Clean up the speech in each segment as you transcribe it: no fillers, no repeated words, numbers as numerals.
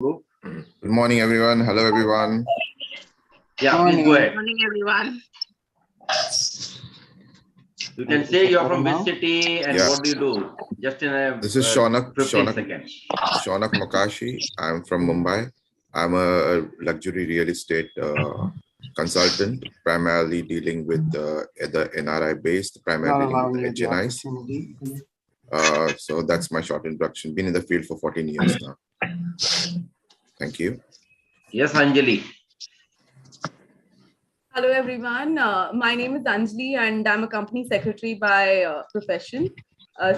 Group. Good morning, everyone. Hello, everyone. Yeah, please go ahead. Good morning, everyone. You can say you're from which city and Yeah. what do you do? Just in a This is Shaunak 15 seconds. Makashi. I'm from Mumbai. I'm a luxury real estate consultant, primarily dealing with the NRI based, primarily dealing with the HNIs. So that's my short introduction. Been in the field for 14 years now. Thank you. Yes, Anjali. Hello, everyone. My name is Anjali and I'm a company secretary by profession.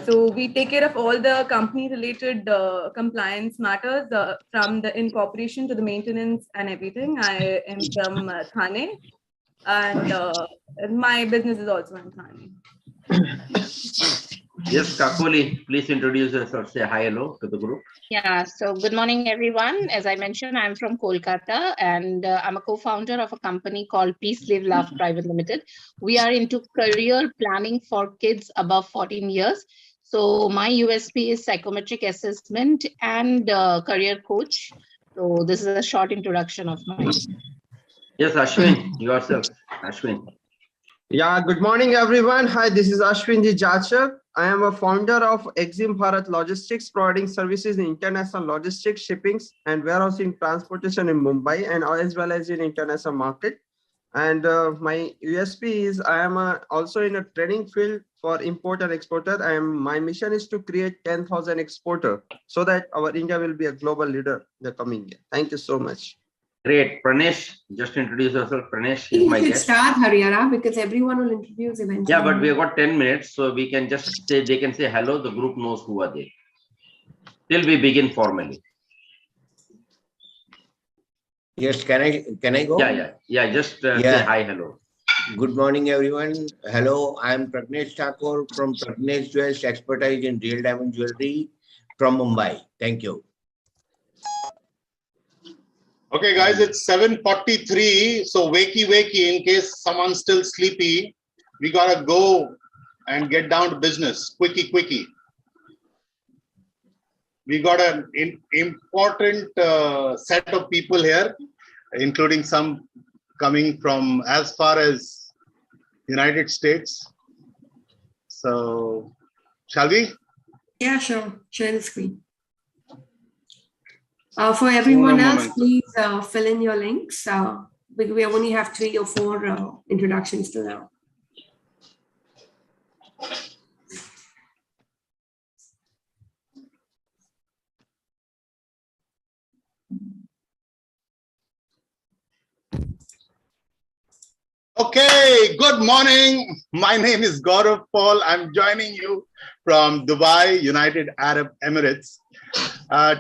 So we take care of all the company related compliance matters from the incorporation to the maintenance and everything. I am from Thane and my business is also in Thane. Yes, Kakoli, please introduce yourself. Say hi, hello to the group. Yeah, so good morning, everyone. As I mentioned, I'm from Kolkata and I'm a co-founder of a company called Peace Live Love Private Limited. We are into career planning for kids above 14 years. So my USP is psychometric assessment and career coach. So this is a short introduction of mine. Yes, Ashwin, yourself. Ashwin. Yeah, good morning, everyone. Hi, this is Ashwin Ji Jachak. I am a founder of Exim Bharat Logistics, providing services in international logistics, shippings, and warehousing transportation in Mumbai, and as well as in international market. And my USP is I am also in a training field for import and exporter. My mission is to create 10,000 exporter so that our India will be a global leader in the coming year. Thank you so much. Great. Pranesh, just introduce yourself. Pranesh is my guest. Start, Haryana, because everyone will introduce eventually. Yeah, but we have got 10 minutes, so we can just say, they can say hello. The group knows who are they. Till we begin formally. Yes, can I go? Yeah. Just say hi, hello. Good morning, everyone. Hello, I am Pragnesh Thakur from Pragnesh Jewels, expertise in real diamond jewelry from Mumbai. Thank you. Okay, guys, it's 7:43. So wakey, in case someone's still sleepy, we gotta go and get down to business. Quickie. We got an important set of people here, including some coming from as far as United States. So, shall we? Yeah, sure. Share the screen. For everyone else, please fill in your links. We only have 3 or 4 introductions to now. Okay, good morning. My name is Gaurav Paul. I'm joining you from Dubai, United Arab Emirates.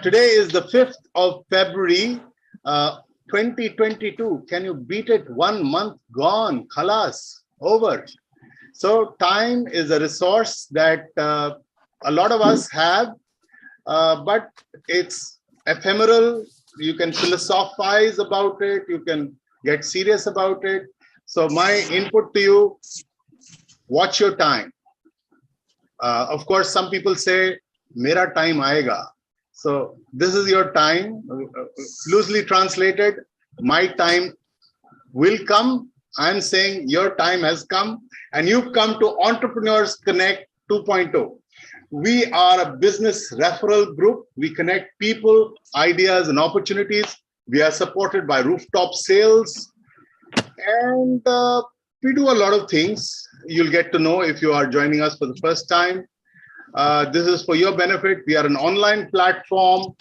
Today is the 5th of February, 2022. Can you beat it? 1 month gone, khalas, over. So time is a resource that a lot of us have, but it's ephemeral. You can philosophize about it. You can get serious about it. So my input to you, watch your time. Of course, some people say, Mera time aayega. So this is your time, loosely translated, my time will come. I'm saying your time has come and you've come to Entrepreneurs Connect 2.0. We are a business referral group. We connect people, ideas, and opportunities. We are supported by rooftop sales. And we do a lot of things. You'll get to know if you are joining us for the first time. This is for your benefit. We are an online platform.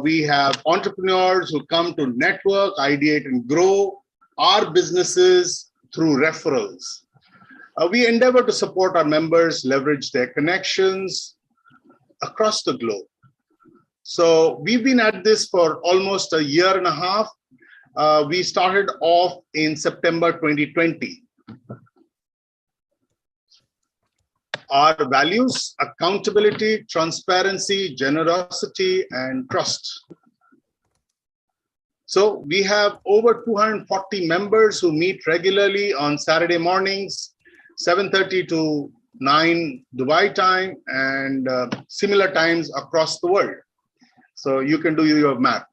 We have entrepreneurs who come to network, ideate, and grow our businesses through referrals. We endeavor to support our members, leverage their connections across the globe. So we've been at this for almost a year and a half. We started off in September 2020. Our values: accountability, transparency, generosity, and trust. So we have over 240 members who meet regularly on Saturday mornings, 7:30 to 9 Dubai time, and similar times across the world. So you can do your math.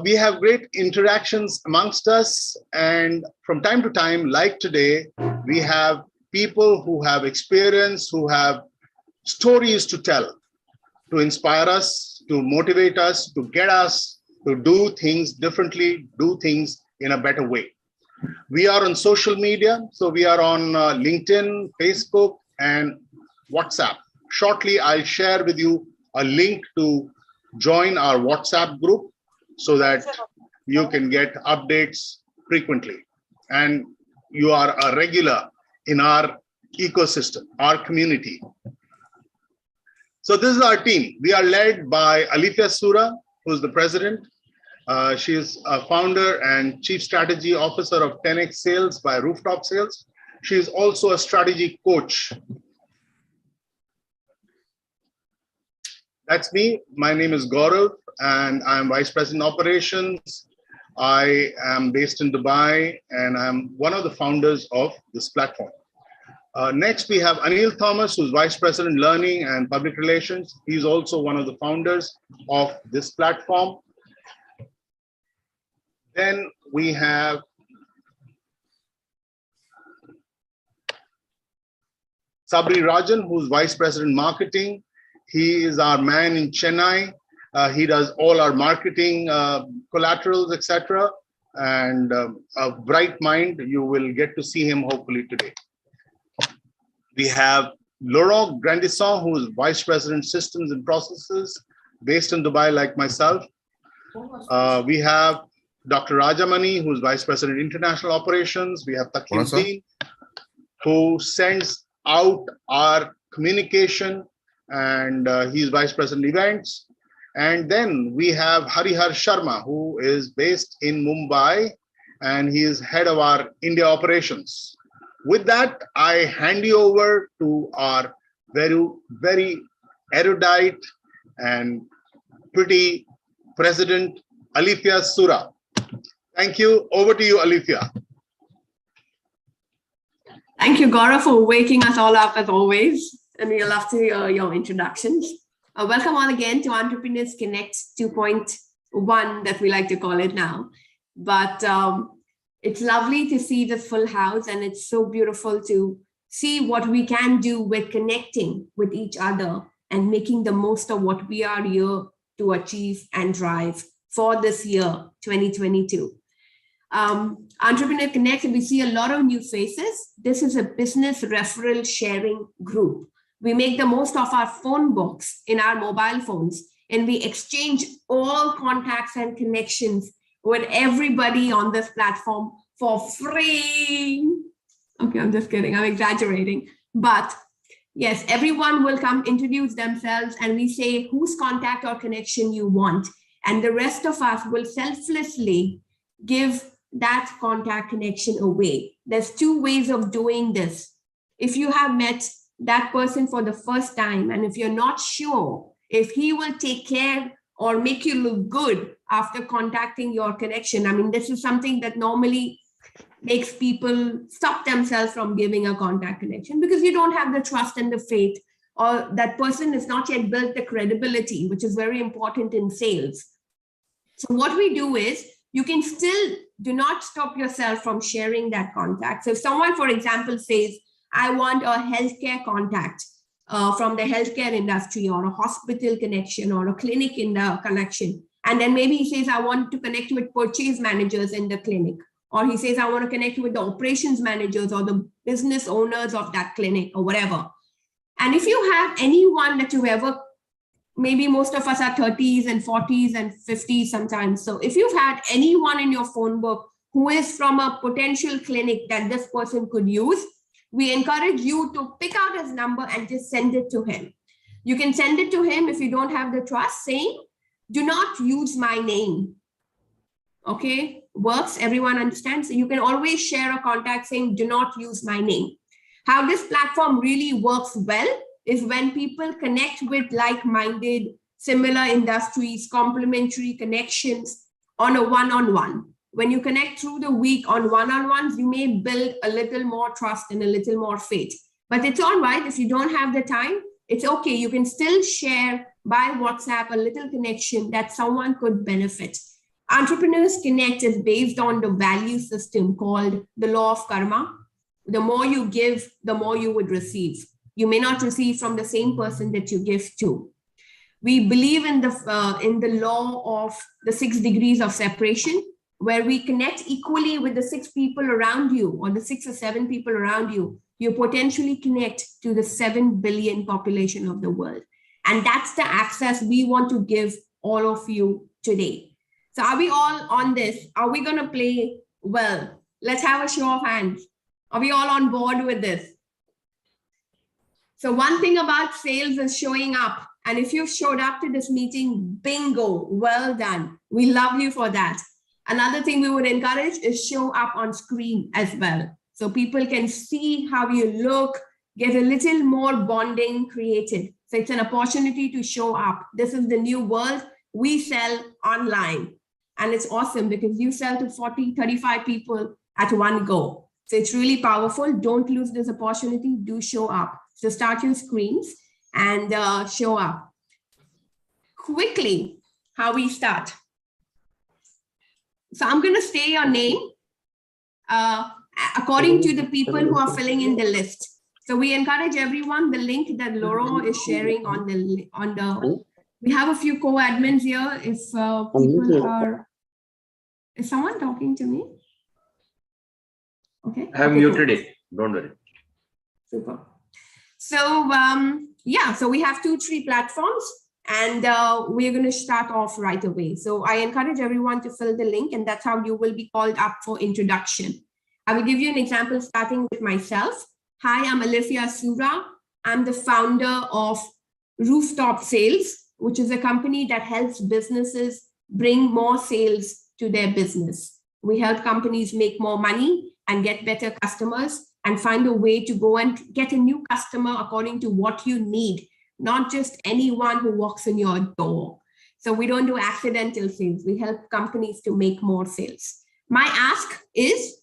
We have great interactions amongst us. And from time to time, like today, we have people who have experience, who have stories to tell, to inspire us, to motivate us, to get us to do things differently, do things in a better way. We are on social media. So we are on LinkedIn, Facebook, and WhatsApp. Shortly, I'll share with you a link to join our WhatsApp group so that you can get updates frequently. And you are a regular in our ecosystem, our community. So this is our team. We are led by Alifia Sura, who's the president. She is a founder and chief strategy officer of 10X Sales by Rooftop Sales. She is also a strategy coach. That's me. My name is Gaurav, and I'm Vice President Operations. I am based in Dubai, and I'm one of the founders of this platform. Next, we have Anil Thomas, who's Vice President Learning and Public Relations. He's also one of the founders of this platform. Then we have Sabri Rajan, who's Vice President Marketing. He is our man in Chennai. He does all our marketing collaterals, etc. And a bright mind. You will get to see him hopefully today. We have Laurent Guanisong, who is Vice President Systems and Processes, based in Dubai like myself. We have Dr. Rajamani, who is Vice President International Operations. We have Taqiyuddin, who sends out our communication, and he's Vice President Events. And then we have Harihar Sharma, who is based in Mumbai, and he is head of our India operations. With that, I hand you over to our very, very erudite and pretty President, Alifia Sura. Thank you. Over to you, Alifia. Thank you, Gaurav, for waking us all up as always. And we love to hear your introductions. Welcome all again to Entrepreneurs Connect 2.1 that we like to call it now. But it's lovely to see this full house, and it's so beautiful to see what we can do with connecting with each other and making the most of what we are here to achieve and drive for this year, 2022. Entrepreneur Connect, we see a lot of new faces. This is a business referral sharing group. We make the most of our phone books in our mobile phones, and we exchange all contacts and connections with everybody on this platform for free. Okay, I'm just kidding. I'm exaggerating. But yes, everyone will come introduce themselves, and we say whose contact or connection you want. And the rest of us will selflessly give that contact connection away. There's two ways of doing this. If you have met that person for the first time, and if you're not sure if he will take care or make you look good after contacting your connection, I mean, this is something that normally makes people stop themselves from giving a contact connection because you don't have the trust and the faith, or that person has not yet built the credibility, which is very important in sales. So what we do is, you can still do not stop yourself from sharing that contact. So if someone, for example, says, I want a healthcare contact from the healthcare industry, or a hospital connection, or a clinic in the connection. And then maybe he says, I want to connect with purchase managers in the clinic. Or he says, I want to connect with the operations managers or the business owners of that clinic or whatever. And if you have anyone that you ever, maybe most of us are 30s and 40s and 50s sometimes. So if you've had anyone in your phone book who is from a potential clinic that this person could use, we encourage you to pick out his number and just send it to him. You can send it to him if you don't have the trust, saying, do not use my name. Okay, works, everyone understands. So you can always share a contact saying, do not use my name. How this platform really works well is when people connect with like-minded, similar industries, complementary connections on a one-on-one. When you connect through the week on one-on-ones, you may build a little more trust and a little more faith. But it's all right if you don't have the time. It's okay. You can still share by WhatsApp, a little connection that someone could benefit. Entrepreneurs Connect is based on the value system called the law of karma. The more you give, the more you would receive. You may not receive from the same person that you give to. We believe in the law of the 6 degrees of separation, where we connect equally with the 6 people around you, or the 6 or 7 people around you. You potentially connect to the 7 billion population of the world. And that's the access we want to give all of you today. So are we all on this? Are we going to play well? Let's have a show of hands. Are we all on board with this? So one thing about sales is showing up. And if you showed up to this meeting, bingo, well done. We love you for that. Another thing we would encourage is show up on screen as well. So people can see how you look, get a little more bonding created. So it's an opportunity to show up. This is the new world. We sell online. And it's awesome because you sell to 40, 35 people at one go. So it's really powerful. Don't lose this opportunity. Do show up. So start your screens and show up. Quickly, how we start. So I'm going to say your name according to the people who are filling in the list. So we encourage everyone, the link that Laurent is sharing on the, we have a few co-admins here. If people are, is someone talking to me? Okay. I have muted it. Don't worry. Super. So yeah, so we have 2-3 platforms and we're going to start off right away. So I encourage everyone to fill the link and that's how you will be called up for introduction. I will give you an example starting with myself. Hi, I'm Alifia Sura. I'm the founder of Rooftop Sales, which is a company that helps businesses bring more sales to their business. We help companies make more money and get better customers and find a way to go and get a new customer according to what you need, not just anyone who walks in your door. So we don't do accidental sales. We help companies to make more sales. My ask is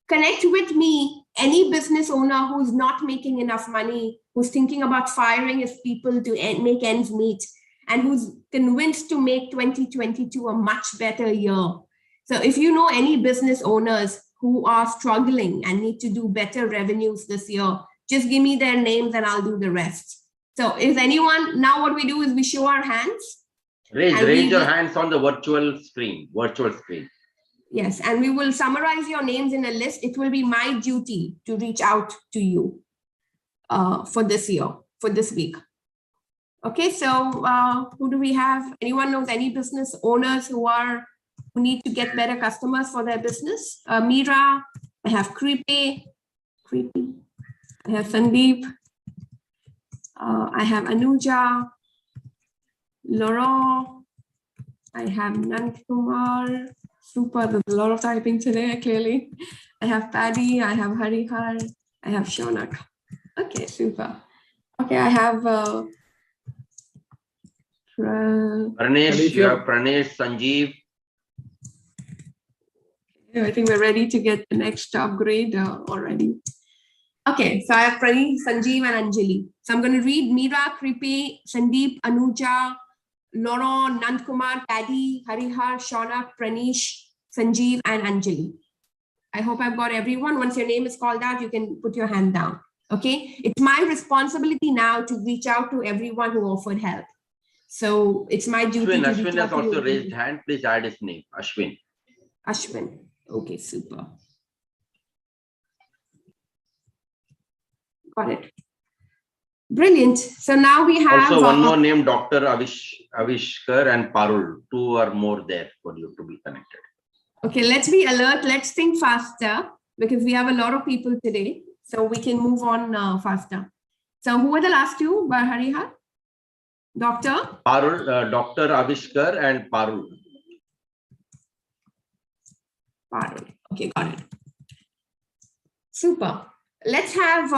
connect with me, any business owner who's not making enough money, who's thinking about firing his people to make ends meet, and who's convinced to make 2022 a much better year. So if you know any business owners who are struggling and need to do better revenues this year, just give me their names and I'll do the rest. So is anyone, now what we do is we show our hands. Raise your hands on the virtual screen. Yes, and we will summarize your names in a list. It will be my duty to reach out to you for this year, for this week. Okay, so who do we have? Anyone knows any business owners who need to get better customers for their business? Meera, I have Creepy, I have Sandeep, I have Anuja, Laurent, I have Nankumar. Super, there's a lot of typing today, clearly. I have Paddy, I have Harihar, I have Shonak. Okay, super. Okay, I have Pranesh, you have Pranesh, Sanjeev. I think we're ready to get the next upgrade already. Okay, so I have Pranesh, Sanjeev, and Anjali. So I'm going to read Meera, Kripi, Sandeep, Anuja, Laurent, Nandkumar, Paddy, Harihar, Shonak, Pranesh, Sanjeev, and Anjali. I hope I've got everyone. Once your name is called out, you can put your hand down. Okay, it's my responsibility now to reach out to everyone who offered help. So it's my duty. Ashwin has also raised hand. Please add his name. Ashwin. Ashwin. Okay, super. Got it. Brilliant. So now we have also one more name, Dr. Avishkar and Parul. 2 or more there for you to be connected. Okay, let's be alert. Let's think faster because we have a lot of people today. So we can move on faster. So who are the last 2? Harihar? Doctor? Parul, Dr. Avishkar and Parul. Parul. Okay, got it. Super. Let's have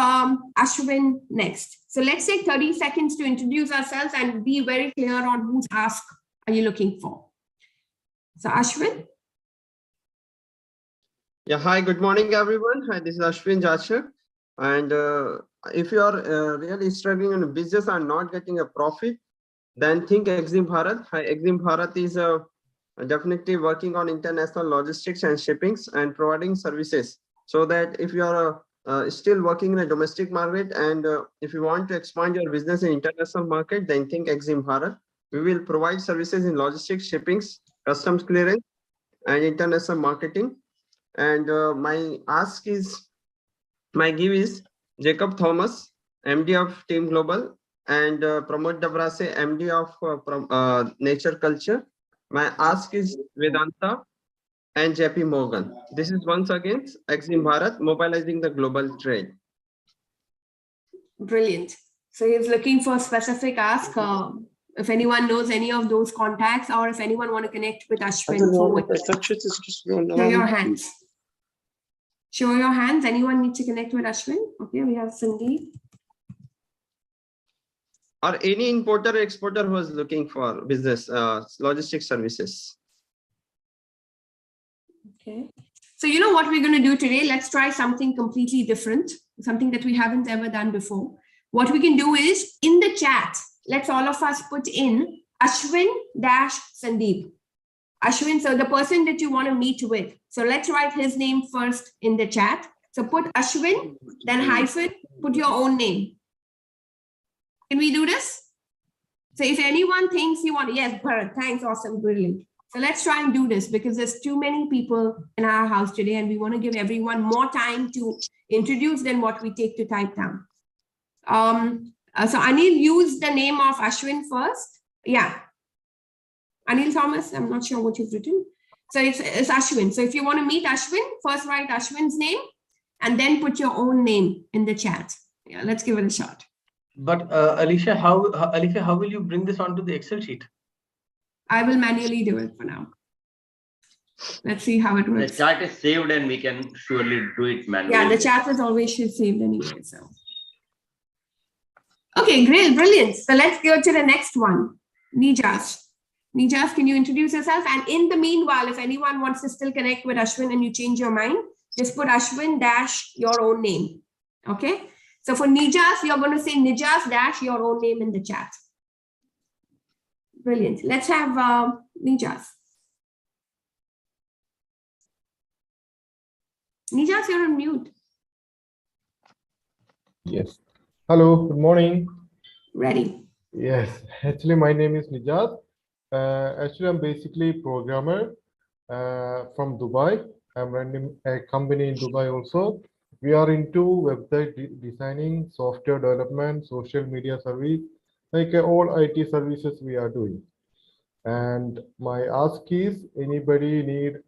Ashwin next. So let's take 30 seconds to introduce ourselves and be very clear on whose ask are you looking for. So Ashwin. Yeah, hi, good morning, everyone. Hi, this is Ashwin Jachar. And if you are really struggling in a business and not getting a profit, then think Exim Bharat. Hi, Exim Bharat is definitely working on international logistics and shippings and providing services, so that if you are still working in a domestic market and if you want to expand your business in international market, then think Exim Bharat. We will provide services in logistics, shippings, customs clearance, and international marketing. And my give is Jacob Thomas, MD of Team Global, and Pramod Dabrase, MD of Nature Culture. My ask is Vedanta and JP Morgan. This is once again Exim Bharat, mobilizing the global trade. Brilliant. So he's looking for specific ask. If anyone knows any of those contacts, or if anyone want to connect with Ashwin, show your hands. Show your hands. Anyone need to connect with Ashwin? Okay, we have Cindy. Or any importer or exporter who is looking for business logistics services. Okay. So you know what we're going to do today? Let's try something completely different, something that we haven't ever done before. What we can do is in the chat, let's all of us put in Ashwin-Sandeep. Ashwin, so the person that you want to meet with. So let's write his name first in the chat. So put Ashwin, then hyphen, put your own name. Can we do this? So if anyone thinks you want, yes, Bharat, thanks, awesome, brilliant. So let's try and do this because there's too many people in our house today and we want to give everyone more time to introduce than what we take to type down. So Anil, use the name of Ashwin first. Yeah. Anil Thomas, I'm not sure what you've written. So it's Ashwin. So if you want to meet Ashwin, first write Ashwin's name and then put your own name in the chat. Yeah, let's give it a shot. But Alicia, how will you bring this onto the Excel sheet? I will manually do it for now. Let's see how it works. The chat is saved and we can surely do it manually. Yeah, the chat is always saved anyway. So, okay, great, brilliant. So let's go to the next one. Nijas. Nijas, can you introduce yourself? And in the meanwhile, if anyone wants to still connect with Ashwin and you change your mind, just put Ashwin dash your own name. Okay. So for Nijas, you're going to say Nijas dash your own name in the chat. Brilliant. Let's have Nijas. Nijas, you're on mute. Yes. Hello, good morning. Ready. Yes, actually my name is Nijas. Actually, I'm basically a programmer from Dubai. I'm running a company in Dubai also. We are into website designing, software development, social media service, like all IT services we are doing. And my ask is, anybody need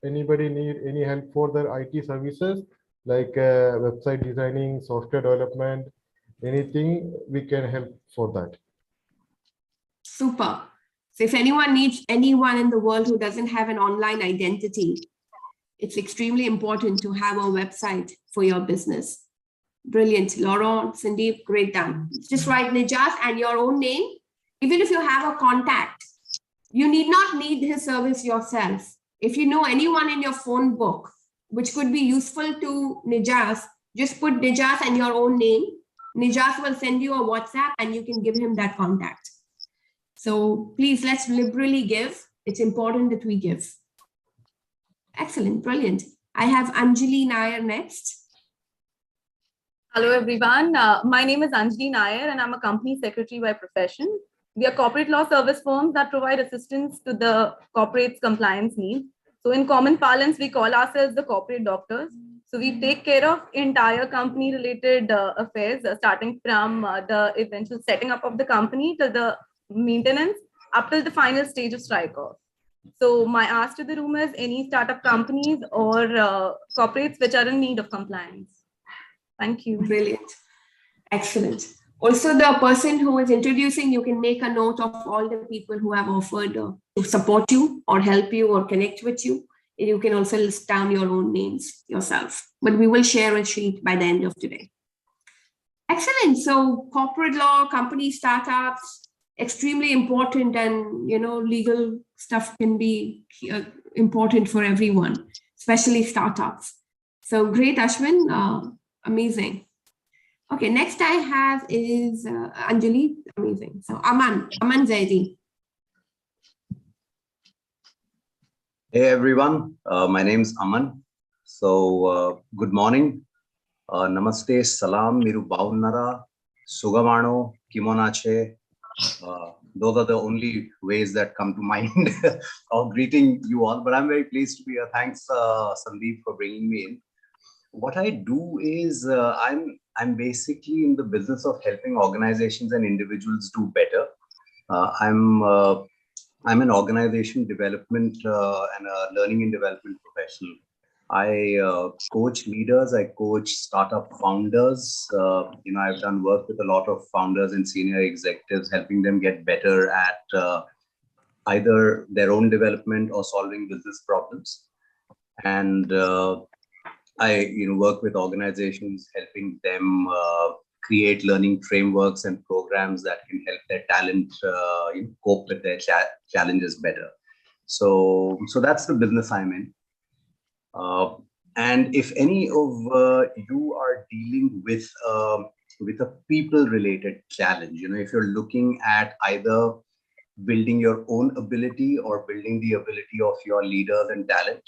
any help for their IT services, like website designing, software development, anything we can help for that. Super. So if anyone needs anyone in the world who doesn't have an online identity, it's extremely important to have a website for your business. Brilliant. Laurent, Sandeep, great done. Just write Nijas and your own name. Even if you have a contact, you need not need his service yourself. If you know anyone in your phone book, which could be useful to Nijas, just put Nijas and your own name. Nijas will send you a WhatsApp and you can give him that contact. So please, let's liberally give. It's important that we give. Excellent, brilliant. I have Anjali Nair next. Hello, everyone. My name is Anjali Nair and I'm a company secretary by profession. We are corporate law service firms that provide assistance to the corporate's compliance needs. So in common parlance, we call ourselves the corporate doctors. So we take care of entire company related affairs, starting from the eventual setting up of the company to the maintenance up till the final stage of strike off. So my ask to the room is any startup companies or corporates which are in need of compliance. Thank you. Brilliant. Excellent. Also, the person who is introducing, you can make a note of all the people who have offered to support you or help you or connect with you. You can also list down your own names yourself, but we will share a sheet by the end of today. Excellent. So corporate law, company startups, extremely important, and legal stuff can be important for everyone, especially startups. So great, Ashwin. Amazing. Okay, next I have is Anjali. Amazing. So Aman Zaidi. Hey everyone, my name's Aman. So good morning, namaste, salam, miru baunnara, sugamano, kimonache. Those are the only ways that come to mind of greeting you all. But I'm very pleased to be here. Thanks, Sandeep, for bringing me in. What I do is I'm basically in the business of helping organizations and individuals do better. I'm an organization development and a learning and development professional. I coach leaders, I coach startup founders. I've done work with a lot of founders and senior executives, helping them get better at either their own development or solving business problems. And I work with organizations, helping them create learning frameworks and programs that can help their talent cope with their challenges better. So that's the business I'm in. And if any of you are dealing with a people-related challenge, if you're looking at either building your own ability or building the ability of your leaders and talent,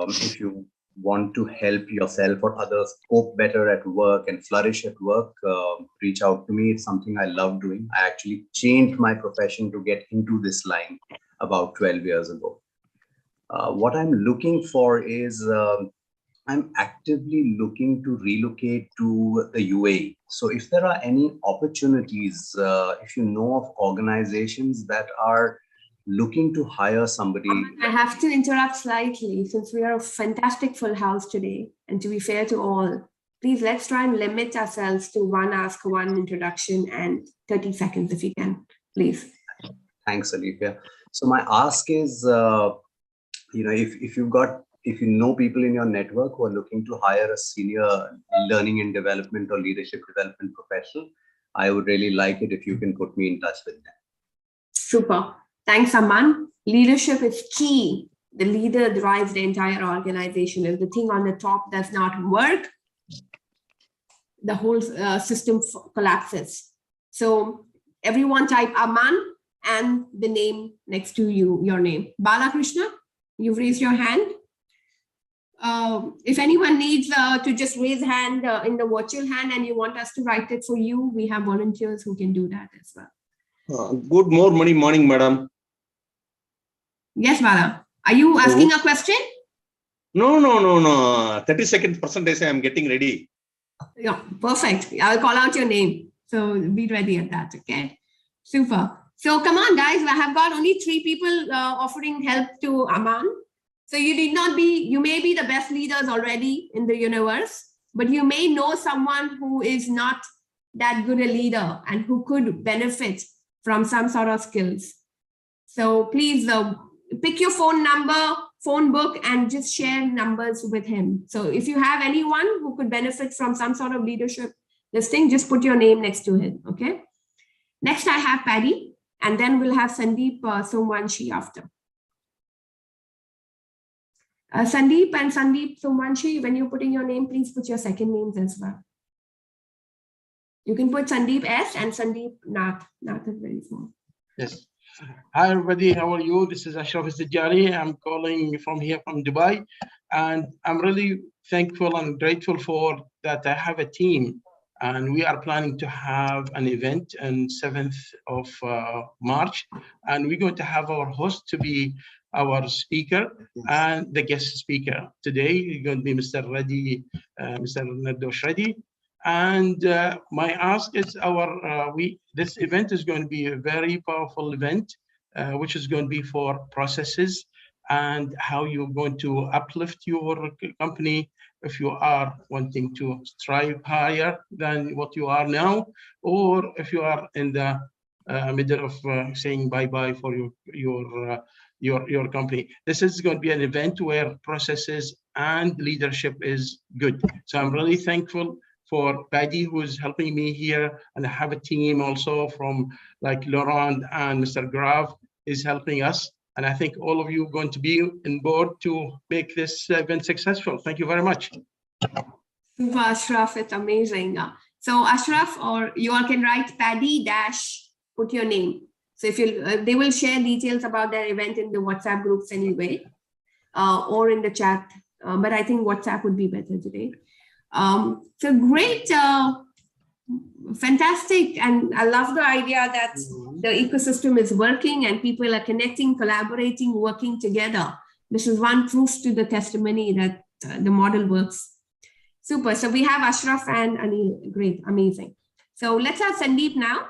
if you want to help yourself or others cope better at work and flourish at work, reach out to me. It's something I love doing. I actually changed my profession to get into this line about 12 years ago. What I'm looking for is I'm actively looking to relocate to the UAE. So if there are any opportunities, if you know of organizations that are looking to hire somebody. I have to interrupt slightly since we are a fantastic full house today. And to be fair to all, please let's try and limit ourselves to one ask, one introduction and 30 seconds if you can, please. Thanks, Alifia. So my ask is, if you know people in your network who are looking to hire a senior learning and development or leadership development professional, I would really like it if you can put me in touch with them. Super. Thanks, Aman. Leadership is key. The leader drives the entire organization. If the thing on the top does not work, the whole system collapses. So everyone type Aman and the name next to your name. Balakrishna, you've raised your hand. If anyone needs to just raise hand in the virtual hand and you want us to write it for you, we have volunteers who can do that as well. Good morning, madam. Yes, Bala. Are you asking a question? No. 30 seconds percentage, I'm getting ready. Yeah, perfect. I'll call out your name. So be ready at that, okay? Super. So come on, guys. I have got only 3 people offering help to Aman. So you may be the best leaders already in the universe, but you may know someone who is not that good a leader and who could benefit from some sort of skills. So please pick your phone number, phone book, and just share numbers with him. So if you have anyone who could benefit from some sort of leadership, this thing, just put your name next to him, okay? Next, I have Paddy, and then we'll have Sandeep Somwanshi after. Sandeep and Sandeep Somwanshi, when you're putting your name, please put your second names as well. You can put Sandeep S and Sandeep Nath. Nath is very small. Yes. Hi, everybody. How are you? This is Ashraf Zijari. I'm calling from here from Dubai. And I'm really thankful and grateful for that I have a team. And we are planning to have an event on 7th of March. And we're going to have our host to be our speaker and the guest speaker. Today is going to be Mr. Reddy, Mr. Nardosh Reddy. And my ask is this event is going to be a very powerful event, which is going to be for processes and how you're going to uplift your company if you are wanting to strive higher than what you are now, or if you are in the middle of saying bye-bye for your company. This is going to be an event where processes and leadership is good. So I'm really thankful for Paddy, who's helping me here, and I have a team also from like Laurent and Mr. Grav is helping us. And I think all of you are going to be on board to make this event successful. Thank you very much. Super, Ashraf, it's amazing. So Ashraf, or you all can write Paddy dash, put your name. So if you, they will share details about their event in the WhatsApp groups anyway, or in the chat. But I think WhatsApp would be better today. So great, fantastic. And I love the idea that the ecosystem is working and people are connecting, collaborating, working together. This is one proof to the testimony that the model works. Super. So we have Ashraf and Anil. Great. Amazing. So let's have Sandeep now.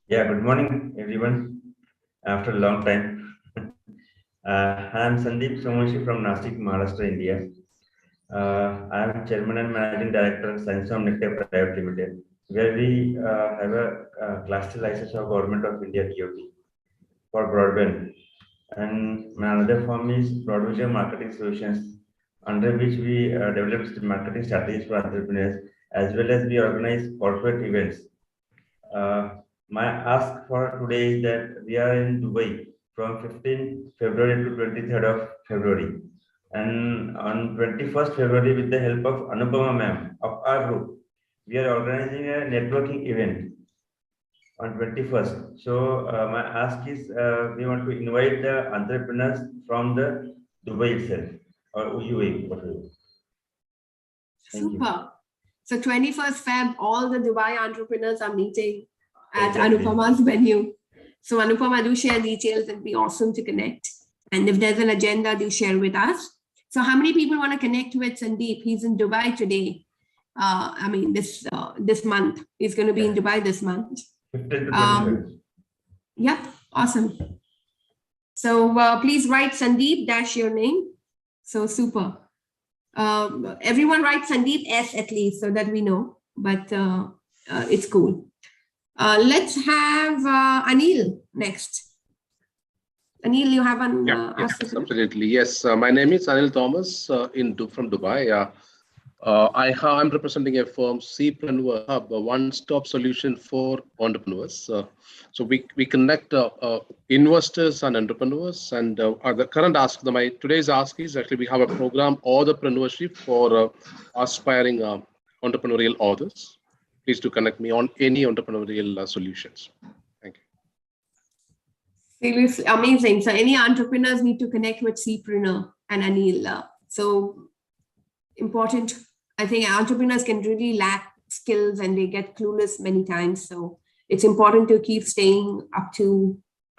Yeah, good morning, everyone. After a long time. I'm Sandeep Somashi from Nashik, Maharashtra, India. I am Chairman and Managing Director of Science of Nectar Private Limited, where we have a class 2 license of Government of India DOT for broadband. And my another firm is Broadvision Marketing Solutions, under which we develop marketing strategies for entrepreneurs, as well as we organize corporate events. My ask for today is that we are in Dubai from 15 February to 23rd of February. And on 21st February, with the help of Anupama ma'am of our group, we are organizing a networking event on 21st. So my ask is, we want to invite the entrepreneurs from the Dubai itself, or UAE, whatever. Super. So 21st Feb, all the Dubai entrepreneurs are meeting at Anupama's venue. So Anupama, do share details. It'd be awesome to connect. And if there's an agenda, do share with us. So how many people want to connect with Sandeep? He's in Dubai today. I mean, this month. He's going to be in Dubai this month. Yeah, awesome. So please write Sandeep dash your name. So super. Everyone write Sandeep S at least so that we know, but it's cool. Let's have Anil next. Anil, you have an absolutely. Yes, my name is Anil Thomas from Dubai. I'm representing a firm, Cpreneur Hub, a one-stop solution for entrepreneurs. So we connect investors and entrepreneurs. And the current ask, today's ask is actually we have a program, Entrepreneurship, for aspiring entrepreneurial authors. Please do connect me on any entrepreneurial solutions. Thank you. Seriously, amazing. So any entrepreneurs need to connect with Cpreneur and Anil. So important. I think entrepreneurs can really lack skills and they get clueless many times. So it's important to keep staying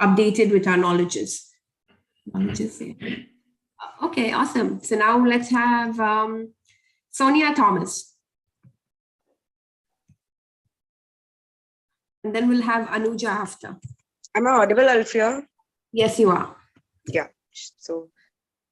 updated with our knowledges. Okay, awesome. So now let's have Sonia Thomas. And then we'll have Anuja after. Am I audible, Alfia? Yes, you are. Yeah. So,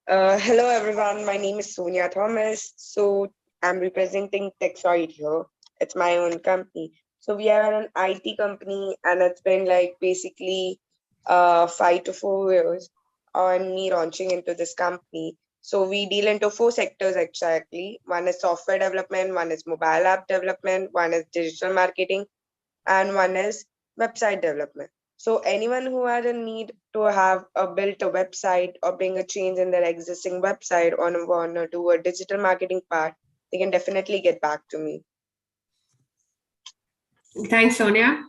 hello, everyone. My name is Sonia Thomas. So, I'm representing TechSoid here. It's my own company. So, we are an IT company, and it's been like basically 5 to 4 years on me launching into this company. So, we deal into 4 sectors exactly. One is software development, one is mobile app development, one is digital marketing, and one is website development. So anyone who has a need to have built a website or bring a change in their existing website or want to do a digital marketing part, they can definitely get back to me. Thanks, Sonia.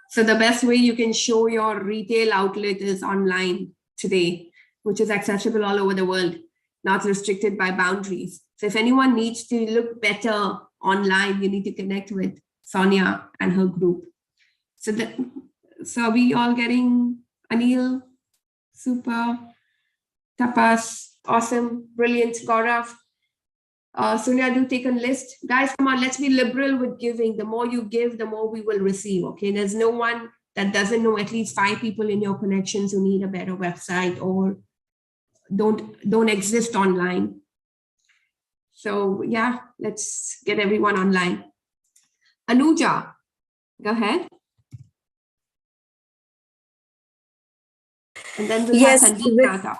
So the best way you can show your retail outlet is online today, which is accessible all over the world, not restricted by boundaries. So if anyone needs to look better online, you need to connect with Sonia and her group. So are we all getting Anil? Super. Tapas. Awesome. Brilliant. Gaurav. Sonia, do take a list. Guys, come on, let's be liberal with giving. The more you give, the more we will receive. Okay. There's no one that doesn't know at least 5 people in your connections who need a better website or don't exist online. So yeah, let's get everyone online. Anuja, go ahead. And then we'll have Sandeep.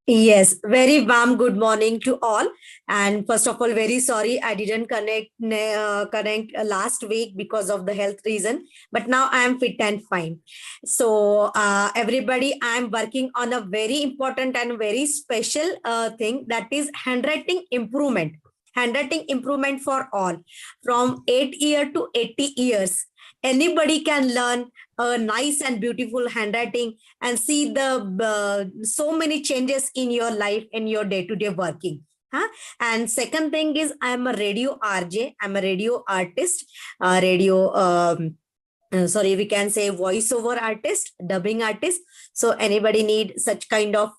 Yes, very warm good morning to all. And first of all, very sorry I didn't connect last week because of the health reason, but now I am fit and fine. So everybody, I am working on a very important and very special thing, that is handwriting improvement. handwriting improvement for all. From 8 years to 80 years, anybody can learn a nice and beautiful handwriting and see the so many changes in your life and your day-to-day working. And second thing is, I'm a radio RJ. I'm a radio artist, we can say voiceover artist, dubbing artist. So anybody need such kind of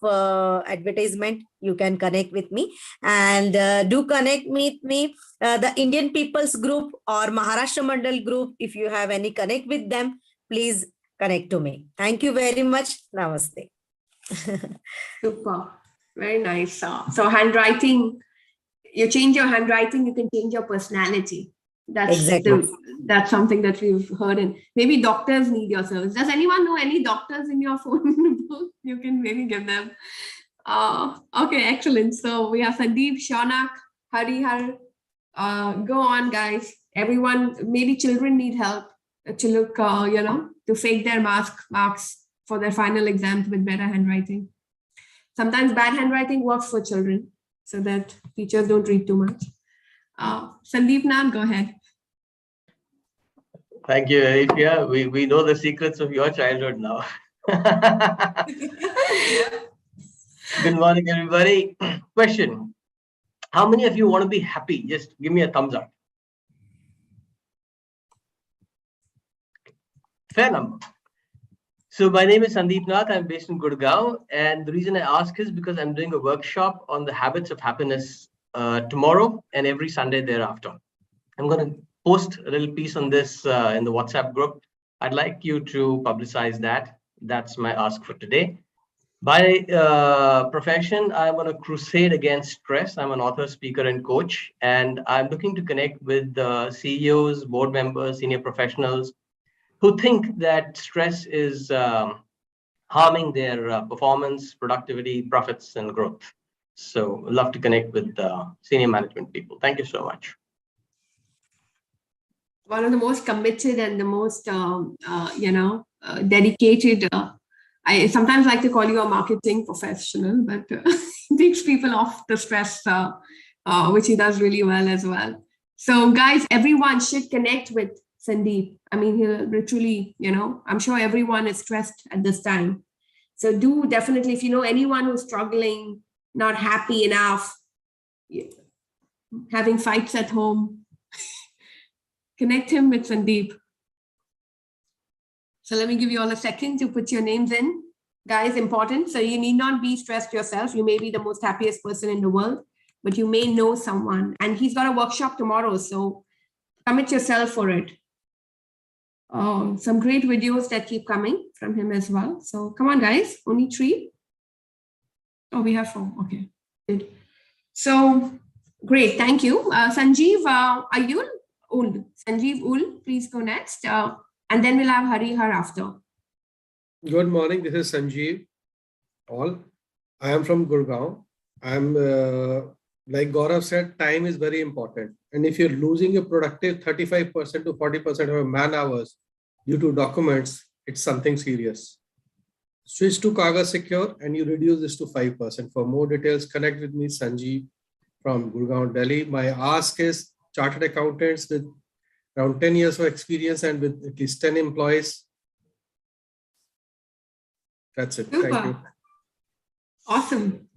advertisement, you can connect with me, and do connect with me. The Indian People's Group or Maharashtra Mandal Group, if you have any connect with them, please connect to me. Thank you very much. Namaste. Super. Very nice. So handwriting, you change your handwriting, you can change your personality. That's exactly. That's something that we've heard. And maybe doctors need your service. Does anyone know any doctors in your phone book? You can maybe give them. Okay, excellent. So we have Sandeep, Shaunak, Harihar. Go on, guys. Everyone, maybe children need help to look, to fake their marks for their final exams with better handwriting. Sometimes bad handwriting works for children so that teachers don't read too much. Sandeep Nam, go ahead. Thank you, Arifia. We know the secrets of your childhood now. Good morning, everybody. Question. How many of you want to be happy? Just give me a thumbs up. Fair number. So my name is Sandeep Nath. I'm based in Gurgaon. And the reason I ask is because I'm doing a workshop on the habits of happiness tomorrow and every Sunday thereafter. I'm going to post a little piece on this in the WhatsApp group. I'd like you to publicize that. That's my ask for today. By profession, I'm on a crusade against stress. I'm an author, speaker, and coach. And I'm looking to connect with CEOs, board members, senior professionals who think that stress is harming their performance, productivity, profits, and growth. So I'd love to connect with senior management people. Thank you so much. One of the most committed and the most, dedicated. I sometimes like to call you a marketing professional, but it takes people off the stress, which he does really well as well. So guys, everyone should connect with Sandeep. I mean, he'll literally, I'm sure everyone is stressed at this time. So do definitely, if you know anyone who's struggling, not happy enough, having fights at home, connect him with Sandeep. So let me give you all a second to put your names in. Guys, important. So you need not be stressed yourself. You may be the most happiest person in the world, but you may know someone. And he's got a workshop tomorrow, so commit yourself for it. Some great videos that keep coming from him as well. So come on, guys. Only 3. Oh, we have 4. Okay, good. So great. Thank you. Sanjeev, Ayul, Ul. Sanjeev Ul, please go next. And then we'll have Harihar after. Good morning. This is Sanjeev. All. I am from Gurgaon. I'm like Gaurav said, time is very important. And if you're losing your productive 35% to 40% of your man hours due to documents, it's something serious. Switch to Kaga Secure and you reduce this to 5%. For more details, connect with me, Sanjeev from Gurgaon, Delhi. My ask is chartered accountants with around 10 years of experience and with at least 10 employees. That's it. Super. Thank you. Awesome.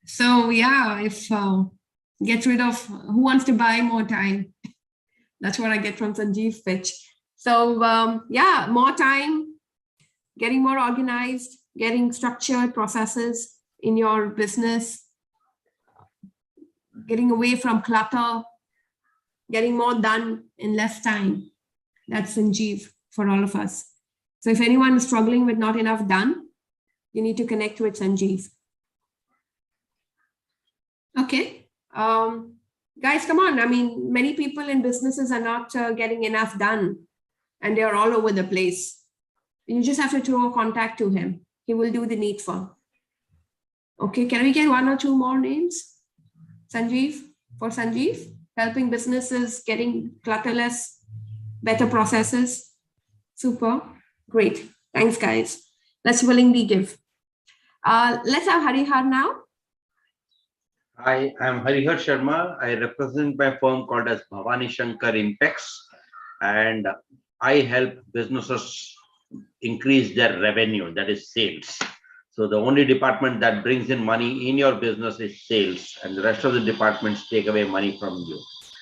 So yeah, if get rid of who wants to buy more time. That's what I get from Sanjeev's pitch. So yeah, more time, getting more organized, getting structured processes in your business, getting away from clutter, getting more done in less time. That's Sanjeev for all of us. So if anyone is struggling with not enough done, you need to connect with Sanjeev. Okay. Guys, come on. I mean, many people in businesses are not getting enough done and they're all over the place. You just have to throw a contact to him. He will do the needful. Okay, can we get 1 or 2 more names? Sanjeev, for Sanjeev, helping businesses, getting clutterless, better processes. Super, great. Thanks, guys. Let's willingly give. Let's have Harihar now. Hi, I'm Harihar Sharma. I represent my firm called as Bhavani Shankar Impex, and I help businesses increase their revenue, that is sales. So the only department that brings in money in your business is sales, and the rest of the departments take away money from you.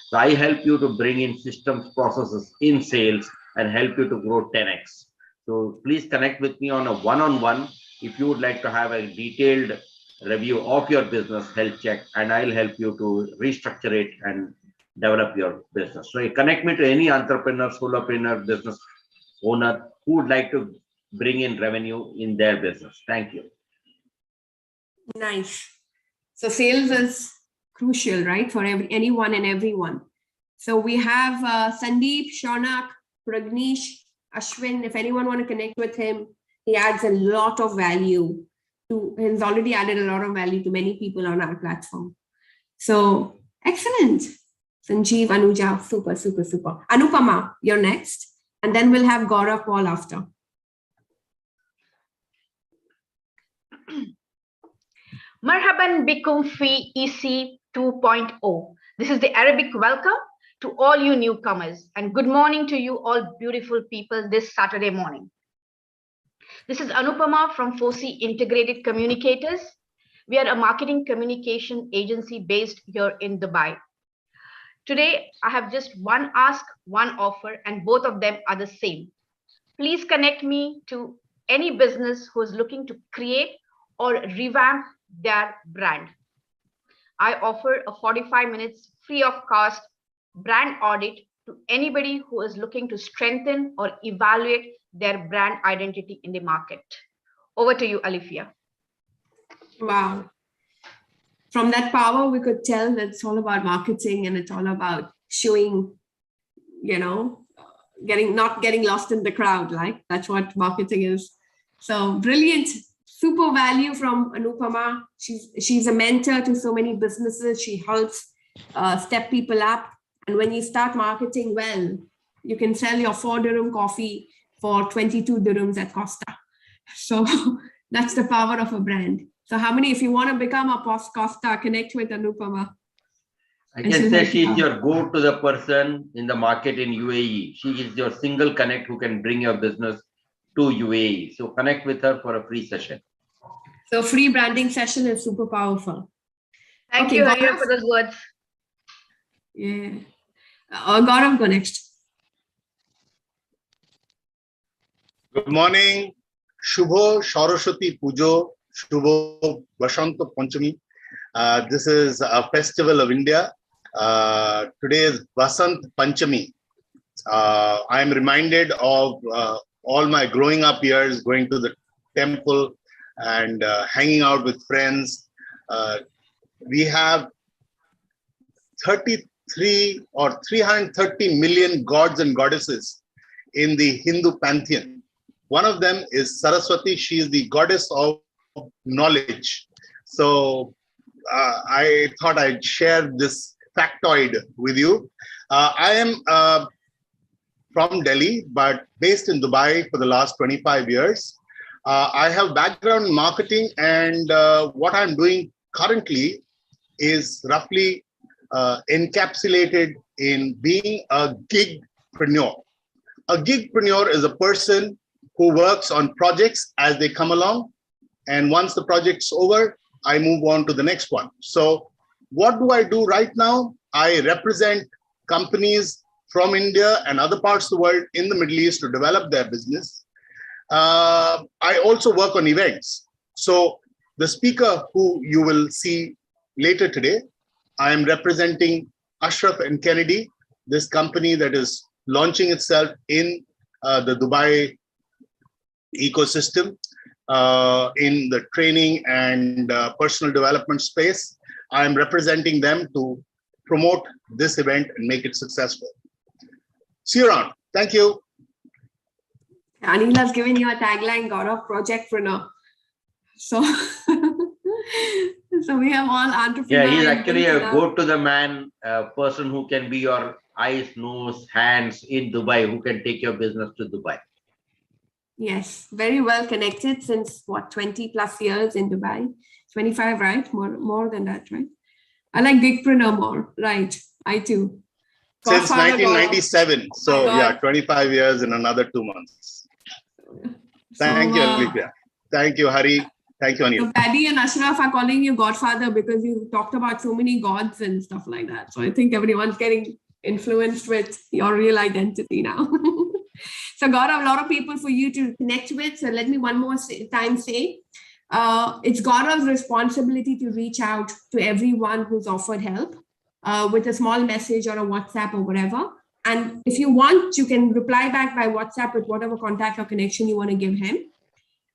So I help you to bring in systems, processes in sales and help you to grow 10x. So please connect with me on a one-on-one if you would like to have a detailed review of your business health check, and I'll help you to restructure it and develop your business. So you connect me to any entrepreneur, solopreneur, business owner who would like to bring in revenue in their business. Thank you. Nice. So sales is crucial, right, for anyone and everyone. So we have Sandeep, Shaunak, Pragnesh, Ashwin. If anyone want to connect with him, he adds a lot of value. He's already added a lot of value to many people on our platform. So excellent. Sanjeev, Anuja, super, super, super. Anupama, you're next. And then we'll have Gaurav Paul after. Marhaban bikum fi EC 2.0. This is the Arabic welcome to all you newcomers, and good morning to you all beautiful people this Saturday morning. This is Anupama from 4C Integrated Communicators. We are a marketing communication agency based here in Dubai. Today, I have just one ask, one offer, and both of them are the same. Please connect me to any business who is looking to create or revamp their brand. I offer a 45 minutes free of cost brand audit to anybody who is looking to strengthen or evaluate their brand identity in the market. Over to you, Alifia. Wow. From that power, we could tell that it's all about marketing and it's all about showing, not getting lost in the crowd, like that's what marketing is. So brilliant, super value from Anupama. She's a mentor to so many businesses. She helps step people up. And when you start marketing well, you can sell your 4 dirham coffee for 22 dirhams at Costa. So that's the power of a brand. So how many, if you want to become a post Costa, connect with Anupama. I can say she's your go-to person in the market in UAE. She is your single connect who can bring your business to UAE. So connect with her for a free session. So free branding session is super powerful. Thank you, Harihar, for those words. Yeah. Gaurav, go next. Good morning. Shubho Saraswati Pujo, Shubho Basanta Panchami. This is a festival of India. Today is Vasant Panchami. I am reminded of all my growing up years, going to the temple and hanging out with friends. We have 33 or 330 million gods and goddesses in the Hindu pantheon. One of them is Saraswati. She is the goddess of knowledge. So I thought I'd share this factoid with you. I am from Delhi, but based in Dubai for the last 25 years. I have background in marketing, and what I'm doing currently is roughly encapsulated in being a gigpreneur. A gigpreneur is a person who works on projects as they come along. And once the project's over, I move on to the next one. So what do I do right now? I represent companies from India and other parts of the world in the Middle East to develop their business. I also work on events. So the speaker who you will see later today, I am representing Ashraf and Kennedy, this company that is launching itself in the Dubai ecosystem in the training and personal development space. I am representing them to promote this event and make it successful. See you around. Thank you. Anil has given you a tagline, Gaurav, projectpreneur. So, so we have all entrepreneurs. Yeah, he's actually a go-to-the-man person who can be your eyes, nose, hands in Dubai, who can take your business to Dubai. Yes, very well connected since what, 20 plus years in Dubai, 25, right? More than that, right? I like gigpreneur more. Right. I too. Since Godfather, 1997. So God. yeah, 25 years in another 2 months. Thank you, Olivia. Thank you, Hari. Thank you, Anil. So Paddy and Ashraf are calling you Godfather because you talked about so many gods and stuff like that. So I think everyone's getting influenced with your real identity now. So Gaurav, a lot of people for you to connect with. So let me one more time say, it's Gaurav's responsibility to reach out to everyone who's offered help with a small message or a WhatsApp or whatever. And if you want, you can reply back by WhatsApp with whatever contact or connection you want to give him,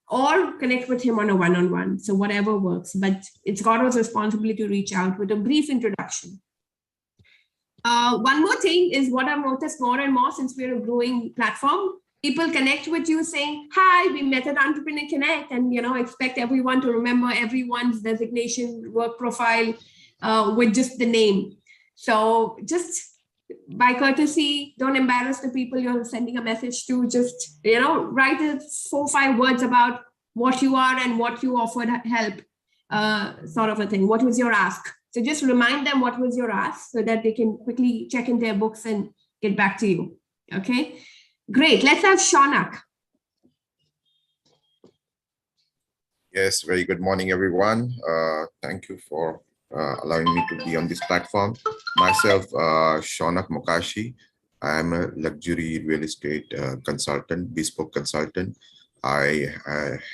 or connect with him on a one-on-one. So whatever works, but it's Gaurav's responsibility to reach out with a brief introduction. One more thing is what I've noticed more and more since we're a growing platform, people connect with you saying, hi, we met at Entrepreneur Connect, and expect everyone to remember everyone's designation, work profile with just the name. So just by courtesy, don't embarrass the people you're sending a message to. Just, write 4 or 5 words about what you are and what you offered help, sort of a thing. What was your ask? So just remind them what was your ask so that they can quickly check in their books and get back to you. Okay, great. Let's have Shaunak. Yes, very good morning, everyone. Thank you for allowing me to be on this platform. Myself, Shaunak Mokashi. I am a luxury real estate consultant, bespoke consultant. I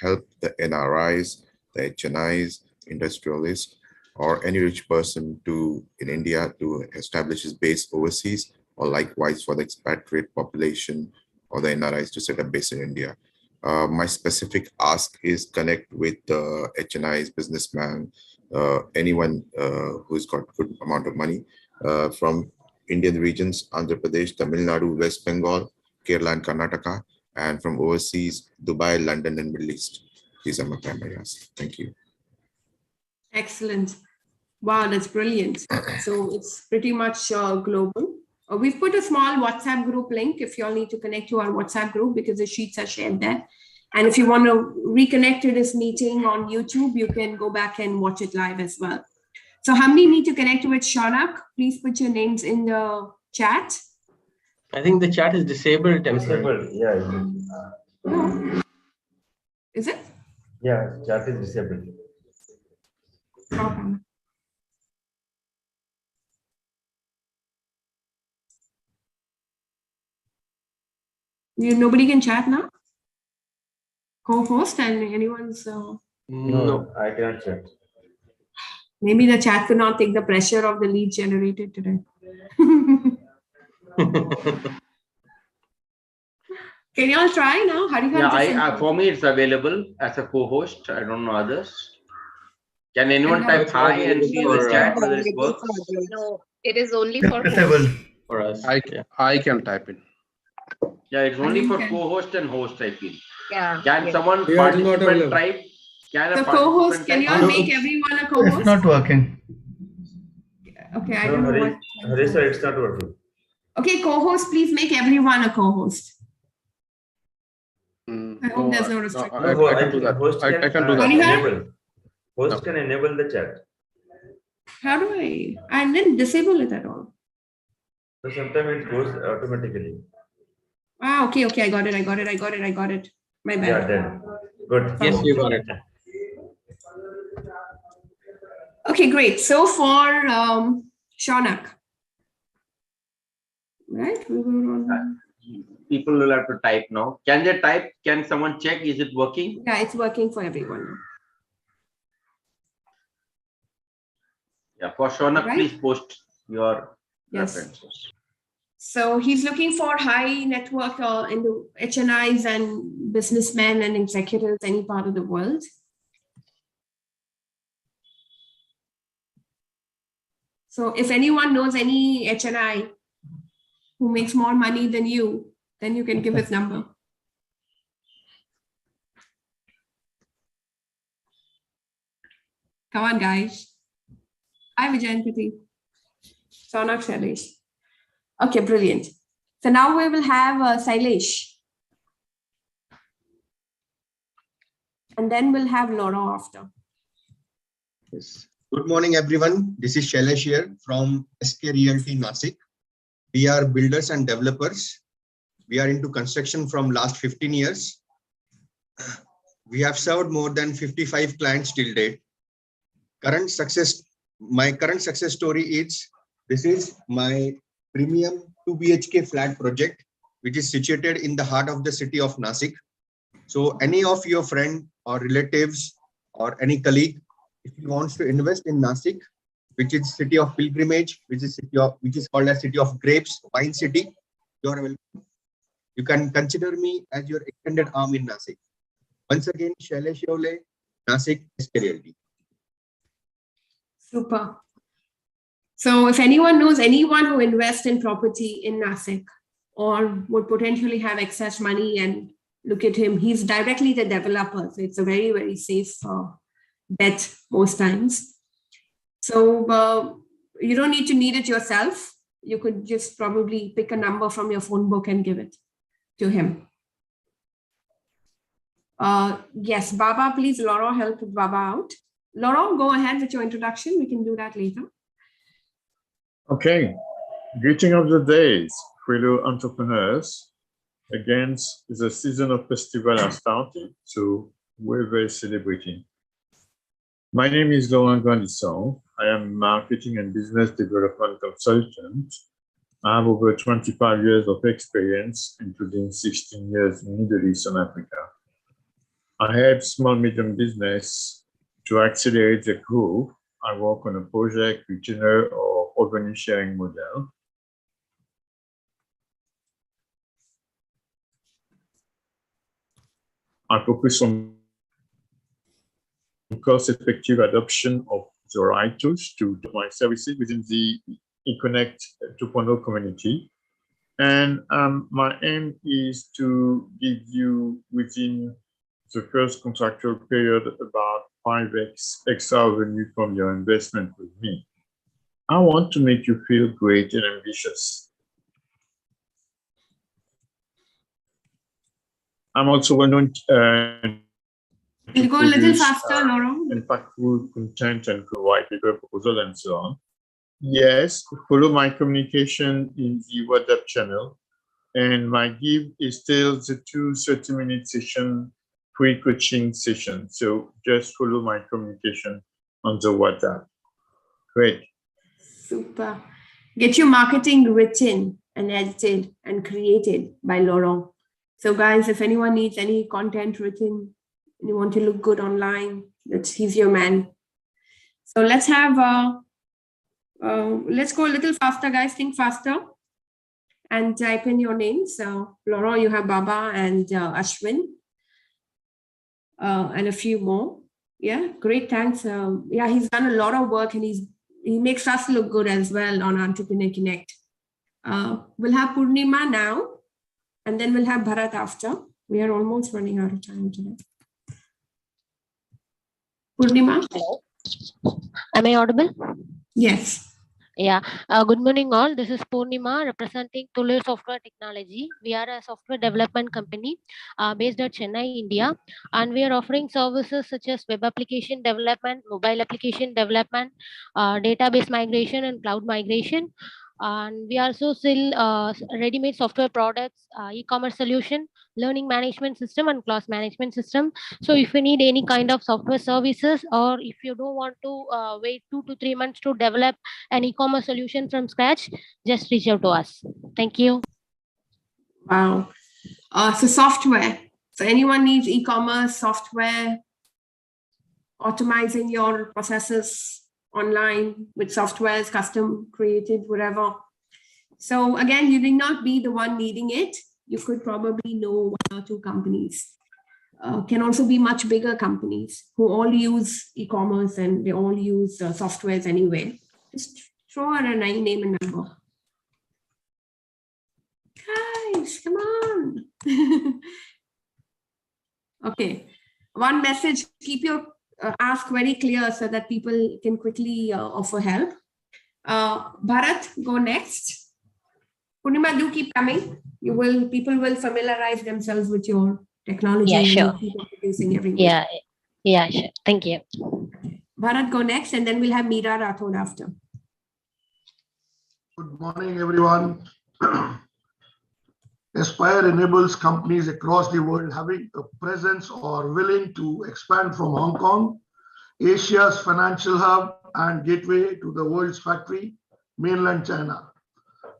help the NRIs, the HNIs, industrialists, or any rich person in India to establish his base overseas, or likewise for the expatriate population or the NRIs to set up base in India. My specific ask is connect with the HNIs, businessman, anyone who's got good amount of money from Indian regions, Andhra Pradesh, Tamil Nadu, West Bengal, Kerala and Karnataka, and from overseas, Dubai, London, and Middle East. These are my primary asks. Thank you. Excellent. Wow, that's brilliant. So it's pretty much global. We've put a small WhatsApp group link if you all need to connect to our WhatsApp group because the sheets are shared there. And if you want to reconnect to this meeting on YouTube, you can go back and watch it live as well. So how many need to connect with Shaunak? Please put your names in the chat. I think the chat is disabled Disabled, temporarily. yeah. Is it? Yeah, chat is disabled. Okay. Nobody can chat now? Co-host and anyone's... No, I cannot chat. Maybe the chat could not take the pressure of the lead generated today. Can you all try now? Yeah, for me it's available as a co-host. I don't know others. Can anyone type hi and see in the chat whether it works? No, it is only for for us. I can type in. Yeah, it's only for co-host and host, I feel. Yeah. Can someone Yeah, it is not participant available. type? Can The a co-host, participant can you type? all make everyone a co-host? It's not working. Okay, I No, don't know Hari, what. Hari sir, it's not working. Okay, co-host, please make everyone a co-host. I hope there's no restriction. No, I can do that. Host I can do that. enable. Host can enable the chat. How do I? I didn't disable it at all. So sometimes it goes automatically. Ah, okay, I got it. My bad. Yeah, then. Good. Yes, you got it. Okay, great. So for Shaunak, right? We were on... People will have to type now. Can they type? Can someone check? Is it working? Yeah, it's working for everyone. Yeah, for Shaunak, Right. please post your Yes. references. So he's looking for high network in the HNIs and businessmen and executives, any part of the world. So if anyone knows any HNI who makes more money than you, then you can give his number. Come on, guys. Hi, Vijayanpati. Shaunak, Shailesh. Okay, brilliant. So now we will have Shailesh. And then we'll have Laura after. Yes. Good morning, everyone. This is Shailesh here from SK Realty Nasik. We are builders and developers. We are into construction from last 15 years. We have served more than 55 clients till date. My current success story is, this is my premium 2 BHK flat project, which is situated in the heart of the city of Nasik. So any of your friend or relatives or any colleague, if he wants to invest in Nasik, which is city of pilgrimage, which is called as city of grapes, wine city, you are welcome. You can consider me as your extended arm in Nasik. Once again, Shailesh Yole, Nasik SK Realty. Super. So if anyone knows anyone who invests in property in Nasik or would potentially have excess money, and look at him, he's directly the developer. So it's a very, very safe bet most times. So you don't need to need it yourself. You could just probably pick a number from your phone book and give it to him. Yes, Baba, please, Laura, help Baba out. Laura, go ahead with your introduction. We can do that later. Okay. Greeting of the days, fellow entrepreneurs. Again, the season of festival has started, so we're very celebrating. My name is Guanisong. I am a marketing and business development consultant. I have over 25 years of experience, including 16 years in Middle East and Africa. I help small, medium business to accelerate the growth. I work on a project, retainer, or revenue sharing model. I focus on cost-effective adoption of the right tools to do my services within the eConnect 2.0 community. And my aim is to give you, within the first contractual period, about 5x extra revenue from your investment with me. I want to make you feel great and ambitious. I'm also well-known We'll go a little faster, Laura. Impactful content and provide paper proposal and so on. Yes, follow my communication in the WhatsApp channel. And my give is still the 2 30-minute session, free coaching session. So just follow my communication on the WhatsApp. Great. Super. Get your marketing written and edited and created by Laurent. So guys, if anyone needs any content written, and you want to look good online, he's your man. So let's have, let's go a little faster, guys. Think faster and type in your names. So Laurent, you have Baba and Ashwin and a few more. Yeah, great, thanks. Yeah, he's done a lot of work and he makes us look good as well on Entrepreneur Connect. We'll have Purnima now, and then we'll have Bharat after. We are almost running out of time today. Purnima? Hello. Am I audible? Yes. Yeah. Good morning, all. This is Purnima representing Tulur Software Technology. We are a software development company based at Chennai, India, and we are offering services such as web application development, mobile application development, database migration, and cloud migration. And we also sell ready-made software products, e-commerce solution, learning management system, and class management system. So if you need any kind of software services, or if you don't want to wait 2 to 3 months to develop an e-commerce solution from scratch, just reach out to us. Thank you. Wow. So software. So anyone needs e-commerce software, optimizing your processes online with softwares, custom created, whatever. So again, you need not be the one needing it. You could probably know 1 or 2 companies. Can also be much bigger companies who all use e-commerce and they all use softwares anyway. Just throw out a name and number. Guys, come on. Okay. One message, keep your ask very clear so that people can quickly offer help. Bharat, go next. Purnima, do keep coming. People will familiarize themselves with your technology. Yeah, sure. And keep introducing everyone. Yeah, sure. Thank you. Bharat, go next, and then we'll have Meera Rathod after. Good morning, everyone. Aspire enables companies across the world having a presence or willing to expand from Hong Kong, Asia's financial hub and gateway to the world's factory, mainland China.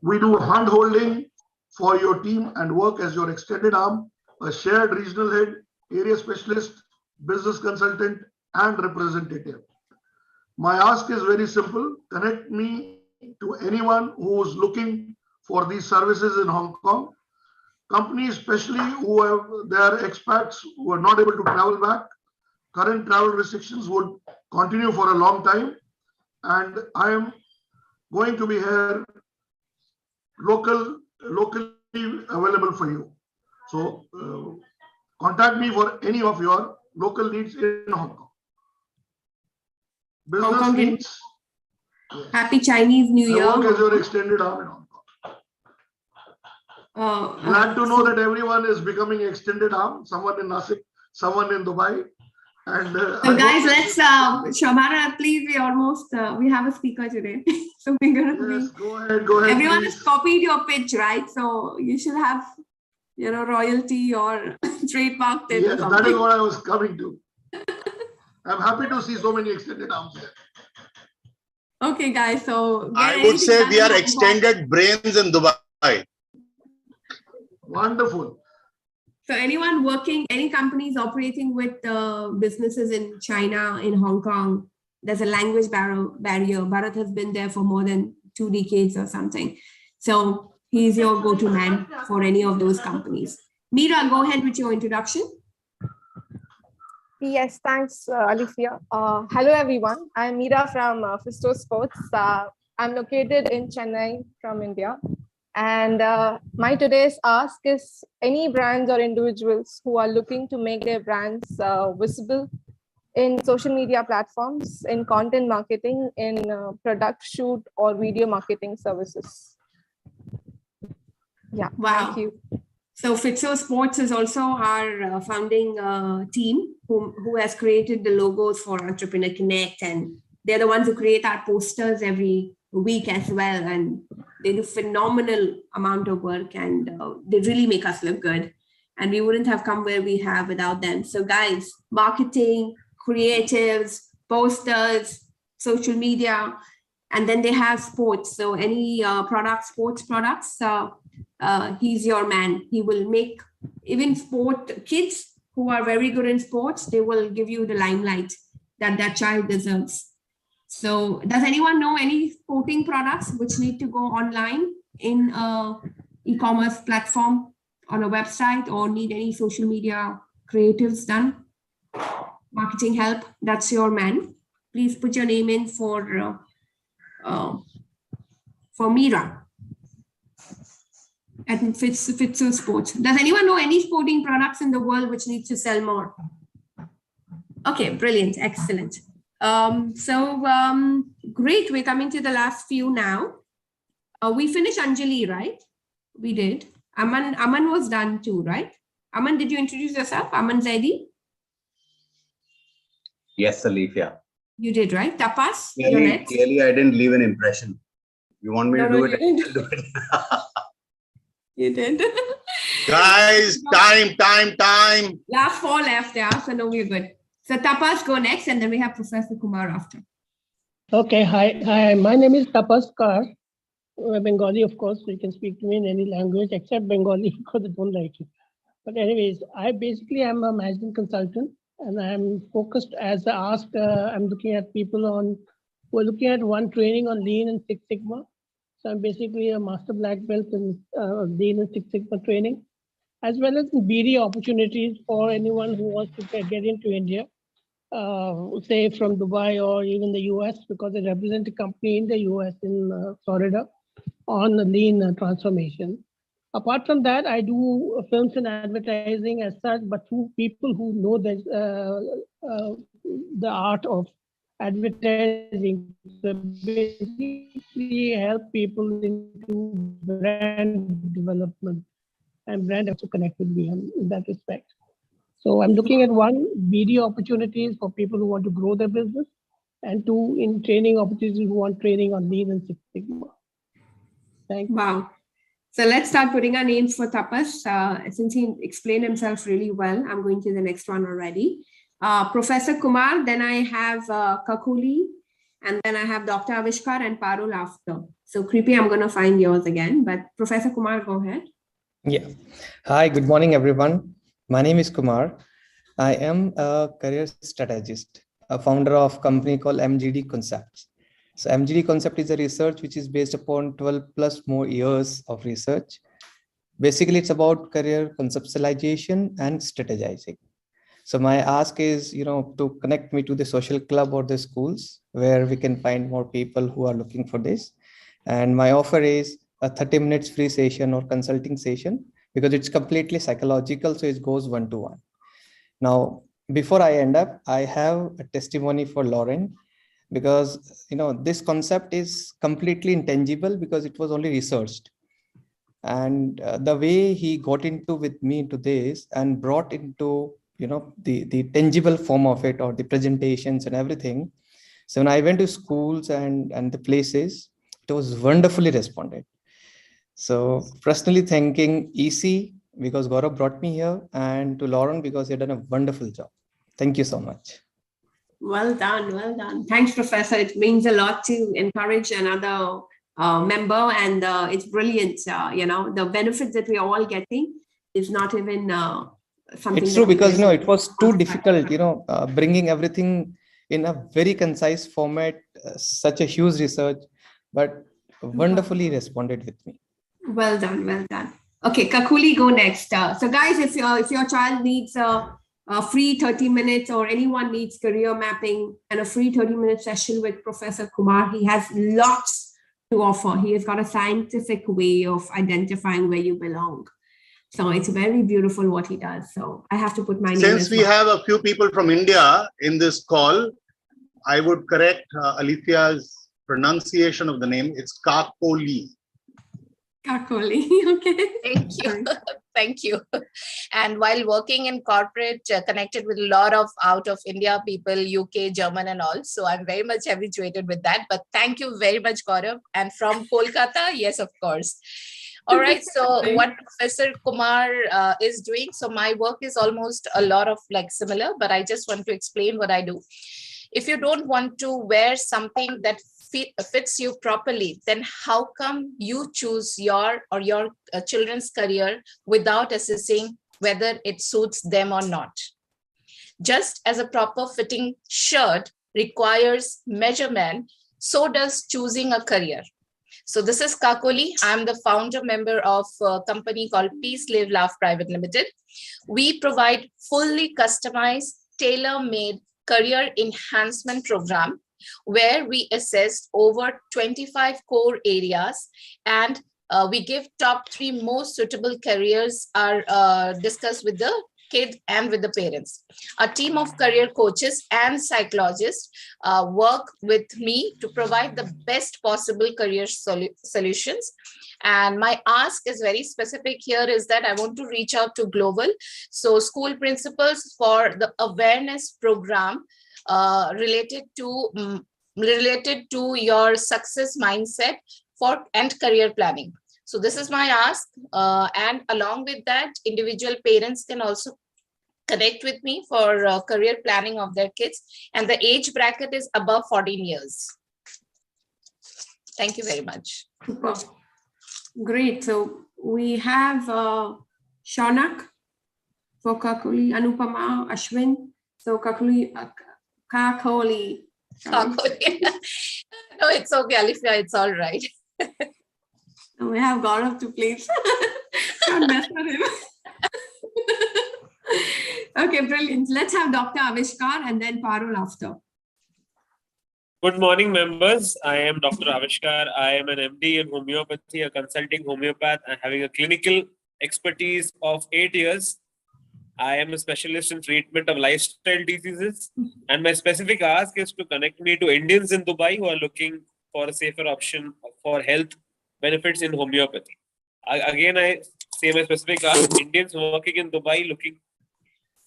We do hand-holding for your team and work as your extended arm, a shared regional head, area specialist, business consultant, and representative. My ask is very simple. Connect me to anyone who is looking for these services in Hong Kong. Companies, especially who have their expats who are not able to travel back. Current travel restrictions would continue for a long time. And I am going to be here locally available for you. So contact me for any of your local needs in Hong Kong. Business Hong Kong needs. Happy Chinese New Year. I work as your extended arm in Hong Kong. Glad to know that everyone is becoming extended arm. Someone in Nasik, someone in Dubai. And so guys, let's Shamara, please, we have a speaker today. So we're gonna go ahead. Everyone Please. has copied your pitch, right? So you should have, royalty or trademark. Yes, that is what I was coming to. I'm happy to see so many extended arms here. Okay, guys. So I would say we are extended brains in Dubai. Wonderful. So anyone working, any companies operating with businesses in China, in Hong Kong, there's a language barrier. Bharat has been there for more than 2 decades or something. So he's your go-to man for any of those companies. Meera, go ahead with your introduction. Yes, thanks, Alicia. Hello, everyone. I'm Meera from Fisto Sports. I'm located in Chennai from India. And my today's ask is any brands or individuals who are looking to make their brands visible in social media platforms, in content marketing, in product shoot or video marketing services. Yeah, wow. Thank you. So Fitso Sports is also our founding team who has created the logos for Entrepreneur Connect, and they're the ones who create our posters every week as well, and they do phenomenal amount of work, and they really make us look good, and we wouldn't have come where we have without them. So guys, marketing, creatives, posters, social media, and then they have sports. So any sports products, he's your man. He will make even kids who are very good in sports, they will give you the limelight that child deserves. So does anyone know any sporting products which need to go online in e-commerce platform on a website, or need any social media creatives done? Marketing help, that's your man. Please put your name in for Meera at Fitso Sports. Does anyone know any sporting products in the world which needs to sell more? Okay, brilliant, excellent. Great, we're coming to the last few now. We finished Anjali, right? We did. Aman was done too, right? Aman, did you introduce yourself? Aman Zaidi? Yes, Alifia. You did, right? Tapas? Clearly, I didn't leave an impression. You want me to do it? You did. You did. Guys, time. Last 4 left, yeah, so no, we're good. So Tapas, go next, and then we have Professor Kumar after. Okay, hi. My name is Tapas Kar. I'm Bengali, of course, so you can speak to me in any language except Bengali because I don't like it. But anyways, I basically am a management consultant, and I'm focused as I asked. I'm looking at people who are looking at one training on Lean and Six Sigma. So I'm basically a master black belt in Lean and Six Sigma training, as well as BD opportunities for anyone who wants to get into India. Say from Dubai or even the US, because I represent a company in the US in Florida on the lean transformation. Apart from that, I do films and advertising as such, but through people who know the art of advertising. So basically help people into brand development, and brand also connect with me in that respect. So I'm looking at one, BD opportunities for people who want to grow their business, and 2 in training opportunities who want training on Lean and Six Sigma. Thank you. Wow. So let's start putting our names for Tapas. Since he explained himself really well, I'm going to the next one already. Professor Kumar, then I have Kakuli, and then I have Dr. Avishkar and Parul after. So Creepy, I'm going to find yours again, but Professor Kumar, go ahead. Yeah. Hi, good morning, everyone. My name is Kumar. I am a career strategist, a founder of a company called MGD Concepts. So MGD Concept is a research which is based upon 12 plus more years of research. Basically, it's about career conceptualization and strategizing. So my ask is, to connect me to the social club or the schools where we can find more people who are looking for this. And my offer is a 30 minutes free session or consulting session because it's completely psychological. So it goes one-to-one. Now, before I end up, I have a testimony for Lauren because, this concept is completely intangible because it was only researched. And the way he got with me into this and brought into, the tangible form of it or the presentations and everything. So when I went to schools and the places, it was wonderfully responded. So personally thanking EC because Gaurav brought me here, and to Lauren because he had done a wonderful job. Thank you so much. Well done, well done. Thanks, Professor. It means a lot to encourage another member, and it's brilliant. The benefits that we are all getting is not even something. It's true because it was too difficult. Bringing everything in a very concise format, such a huge research, but wonderfully responded with me. Well done, well done. Okay, Kakuli, go next. So guys, if your child needs a free 30 minutes or anyone needs career mapping and a free 30-minute session with Professor Kumar, he has lots to offer. He has got a scientific way of identifying where you belong. So it's very beautiful what he does. So I have to put my name. Since we have a few people from India in this call, I would correct Alicia's pronunciation of the name. It's Kakoli. Kakoli, okay. Thank you. Thank you. And while working in corporate, connected with a lot of out of India people, UK, German and all. So I'm very much habituated with that. But thank you very much, Gaurav. And from Kolkata, yes, of course. All right. So what Professor Kumar is doing. So my work is almost a lot of similar, but I just want to explain what I do. If you don't want to wear something that fits you properly, then how come you choose your children's career without assessing whether it suits them or not? Just as a proper fitting shirt requires measurement, so does choosing a career. So this is Kakoli. I'm the founder member of a company called Peace Live Laugh Private Limited. We provide fully customized, tailor-made career enhancement program where we assess over 25 core areas, and we give top 3 most suitable careers are discussed with the kid and with the parents. A team of career coaches and psychologists work with me to provide the best possible career solutions. And my ask is very specific here is that I want to reach out to global. So school principals for the awareness program related to your success mindset and career planning. So this is my ask, and along with that, individual parents can also connect with me for career planning of their kids, and the age bracket is above 14 years. Thank you very much. Super. Great. So we have Shaunak for Kakuli, Anupama, Ashwin. So Kakuli. No, it's okay, Alicia. It's all right. We have Gaurav to please. Don't mess with him. Okay, brilliant. Let's have Dr. Avishkar and then Parul after. Good morning, members. I am Dr. Avishkar. I am an MD in homeopathy, a consulting homeopath, and having a clinical expertise of 8 years. I am a specialist in treatment of lifestyle diseases, and my specific ask is to connect me to Indians in Dubai who are looking for a safer option for health benefits in homeopathy. Again, I say my specific ask, Indians working in Dubai looking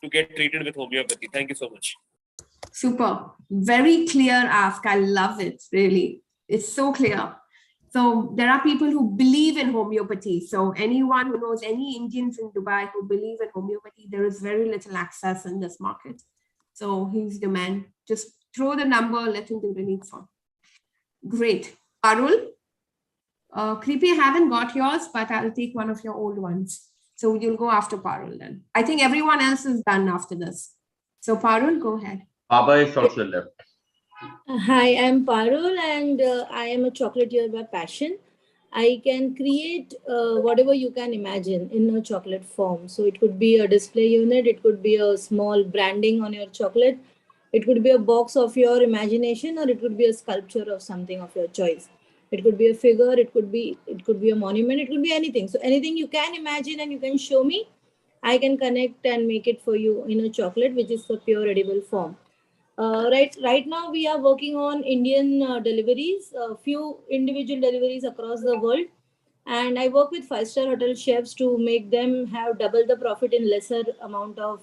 to get treated with homeopathy. Thank you so much. Super. Very clear ask. I love it, really. It's so clear. So there are people who believe in homeopathy. So anyone who knows any Indians in Dubai who believe in homeopathy, there is very little access in this market. So he's the man. Just throw the number, let him do the need for. Great. Parul, Creepy, I haven't got yours, but I'll take one of your old ones. So you'll go after Parul then. I think everyone else is done after this. So Parul, go ahead. Baba is also left. Hi, I'm Parul and I am a chocolatier by passion. I can create whatever you can imagine in a chocolate form. So it could be a display unit, it could be a small branding on your chocolate, it could be a box of your imagination, or it could be a sculpture of something of your choice. It could be a figure, it could be a monument, it could be anything. So anything you can imagine and you can show me, I can connect and make it for you in a chocolate, which is a pure edible form. Right now we are working on Indian deliveries, a few individual deliveries across the world, and I work with 5-star hotel chefs to make them have double the profit in lesser amount of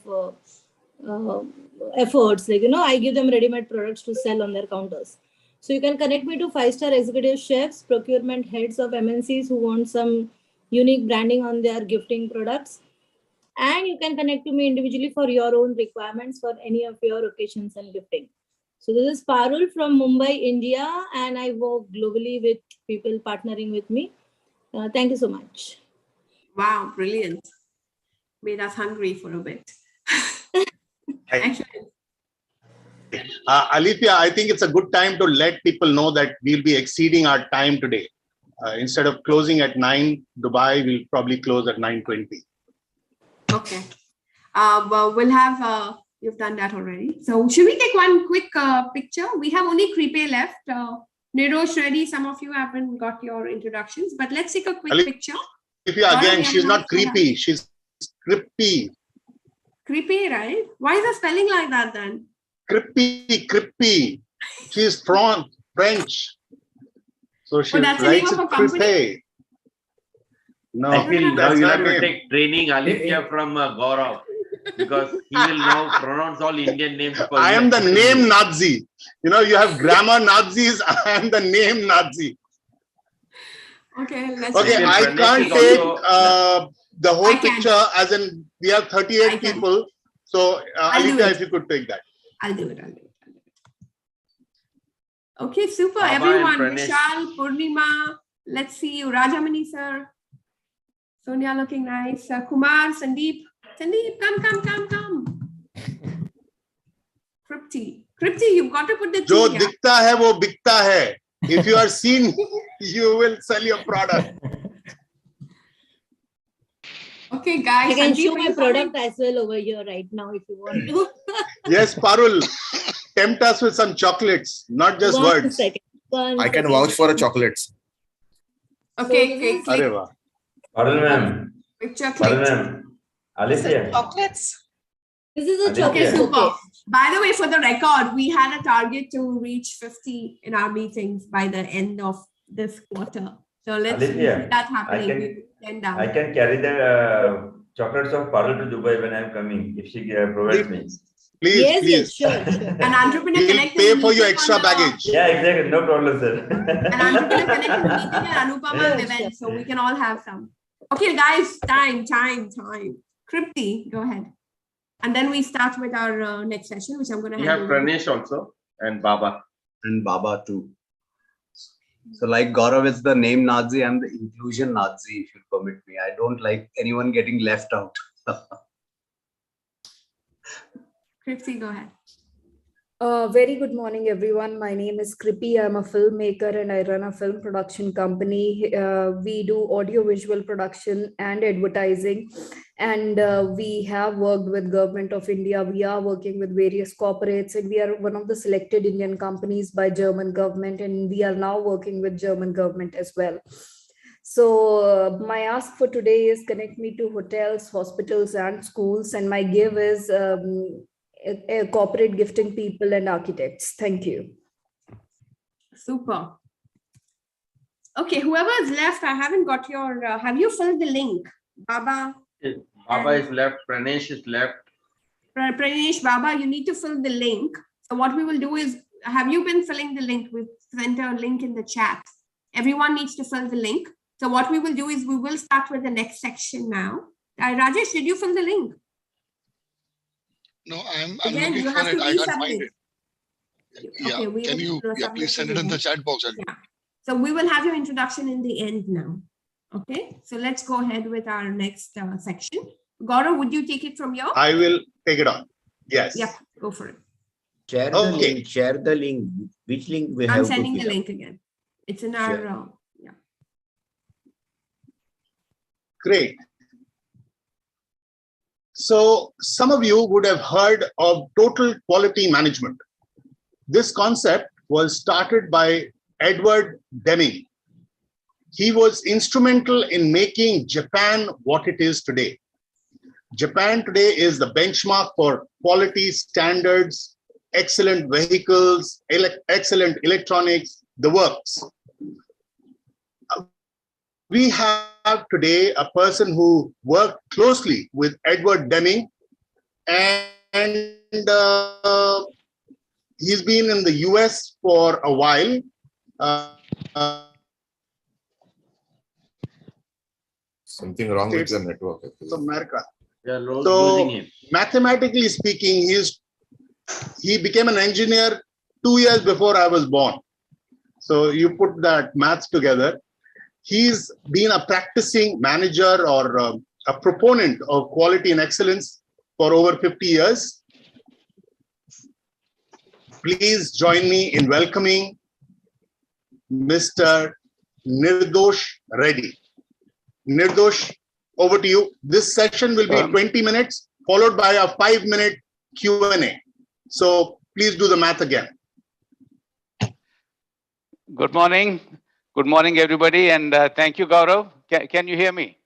efforts. Like, I give them ready-made products to sell on their counters. So you can connect me to 5-star executive chefs, procurement heads of MNCs who want some unique branding on their gifting products. And you can connect to me individually for your own requirements for any of your occasions and gifting. So this is Parul from Mumbai, India, and I work globally with people partnering with me. Thank you so much. Wow, brilliant. Made us hungry for a bit. Excellent. Alithia, I think it's a good time to let people know that we'll be exceeding our time today. Instead of closing at 9 Dubai, we'll probably close at 9:20. Okay. Well, we'll have, you've done that already. So should we take one quick picture? We have only Creepy left. Nirosh, Reddy, some of you haven't got your introductions, but let's take a quick picture. Again, she's not creepy, she's crippy. Creepy, right? Why is the spelling like that then? Crippy. She's from French. So she that's the name writes of it a company? crippy. No, I feel now that's you'll not have to name. take training, Alithia, from Gaurav, because he will now pronounce all Indian names. I am the name Nazi. You have grammar Nazis. I am the name Nazi. Okay, let's Okay, I can't take the whole picture, as in we have 38 people. So, Alithia, if you could take that. I'll do it. Okay, super. Baba Everyone, and Pranesh. Vishal, Purnima, let's see you. Rajamani, sir. Sonia looking nice. Kumar, Sandeep. Sandeep, come. Krypti, you've got to put the Jo T here. dikta hai, wo bikta hai. If you are seen, you will sell your product. Okay, guys. I can Sandeep, show are my you product as well over here right now if you want to. Yes, Parul, tempt us with some chocolates, not just One words. second. I can vouch for a chocolates. Okay. Arre wah. Parul ma'am. Picture Parul clicked. ma'am. Alithia. Chocolates. This is a Alithia. chocolate Okay, super. bouquet. By the way, for the record, we had a target to reach 50 in our meetings by the end of this quarter. So let's see Alithia, that happening. I can carry the chocolates of Parul to Dubai when I'm coming, if she provides me. Please. Yes, sure. An Entrepreneur We'll Connect pay is for your meeting extra on the- baggage. Yeah, exactly. No problem, sir. An Entrepreneur Connect is meeting an Anupama event, so we can all have some. Okay, guys, time. Krypti, go ahead. And then we start with our next session, which I'm going to We hand have over. Pranesh also and Baba. And Baba too. So like Gaurav is the name Nazi, I'm the inclusion Nazi, if you permit me. I don't like anyone getting left out. Krypti, go ahead. Very good morning, everyone. My name is Krippy. I'm a filmmaker and I run a film production company. We do audio-visual production and advertising. And we have worked with Government of India. We are working with various corporates, and we are one of the selected Indian companies by German government. And we are now working with German government as well. So my ask for today is connect me to hotels, hospitals, and schools. And my give is a corporate gifting people and architects. Thank you. Super. Okay, whoever is left, I haven't got your, have you filled the link? Baba, Baba is left, Pranesh is left. Pranesh, Baba, you need to fill the link So what we will do is, have you been filling the link? We've sent a link in the chat. Everyone needs to fill the link. So what we will do is we will start with the next section now. Rajesh, did you fill the link? No, I'm Again, looking you for have it. to I can't find resubmit. it. Yeah, Okay, can you please send it in the chat box? Yeah. So we will have your introduction in the end now. Okay, so let's go ahead with our next section. Gaurav, would you take it from here? I will take it on. Yes. Yeah, go for it. Share the link. Share the link. Which link we have I'm to sending the fill up? link again. It's in Sure. our yeah. Great. So some of you would have heard of total quality management. This concept was started by Edward Deming. He was instrumental in making Japan what it is today. Japan today is the benchmark for quality standards, excellent vehicles, excellent electronics, the works. We have today a person who worked closely with Edward Deming, and he's been in the US for a while. Something wrong with your network. America. Yeah, So mathematically speaking, he became an engineer 2 years before I was born. So you put that maths together. He's been a practicing manager or a proponent of quality and excellence for over 50 years. Please join me in welcoming Mr. Nirdosh Reddy. Nirdosh, over to you. This session will be 20 minutes, followed by a 5-minute Q&A. So please do the math again. Good morning. Good morning, everybody. And thank you, Gaurav. Can you hear me?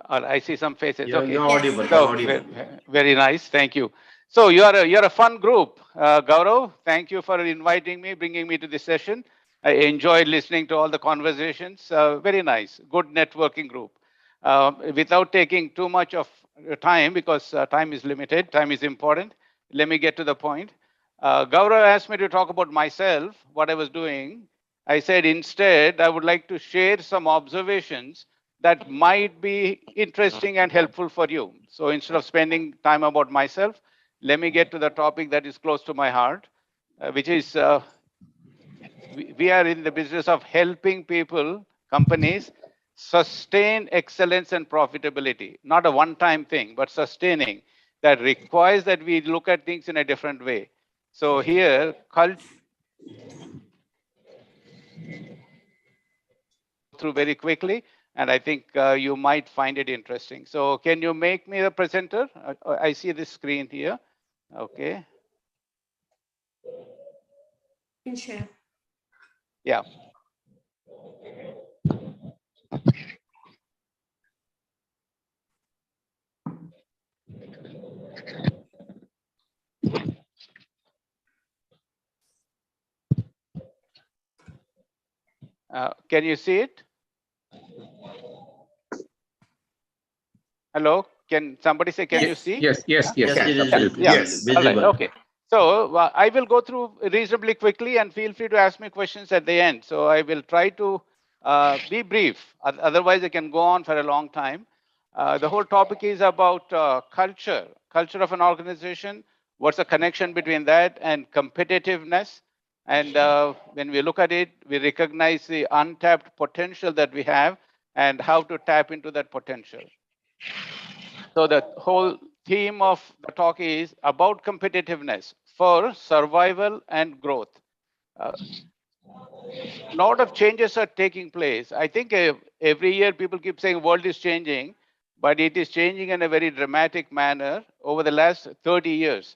I see some faces. Okay. You're audible. So, You're audible. very nice. Thank you. So you're a fun group, Gaurav. Thank you for inviting me, bringing me to this session. I enjoyed listening to all the conversations. Very nice. Good networking group. Without taking too much of time, because time is limited, time is important, let me get to the point. Gaurav asked me to talk about myself, what I was doing. I said, instead, I would like to share some observations that might be interesting and helpful for you. So instead of spending time about myself, let me get to the topic that is close to my heart, which is we are in the business of helping people, companies, sustain excellence and profitability. Not a one-time thing, but sustaining. That requires that we look at things in a different way. So here, through very quickly, and I think you might find it interesting. So can you make me the presenter? I see this screen here. Okay. You can share. Yeah. Can you see it? Hello? Can somebody say, can you see? Yes. Absolutely. Yes. All right. Okay. So I will go through reasonably quickly, and feel free to ask me questions at the end. So I will try to be brief. Otherwise, I can go on for a long time. The whole topic is about culture of an organization. What's the connection between that and competitiveness? And when we look at it, we recognize the untapped potential that we have and how to tap into that potential. So the whole theme of the talk is about competitiveness for survival and growth. A lot of changes are taking place. I think every year people keep saying world is changing, but it is changing in a very dramatic manner over the last 30 years.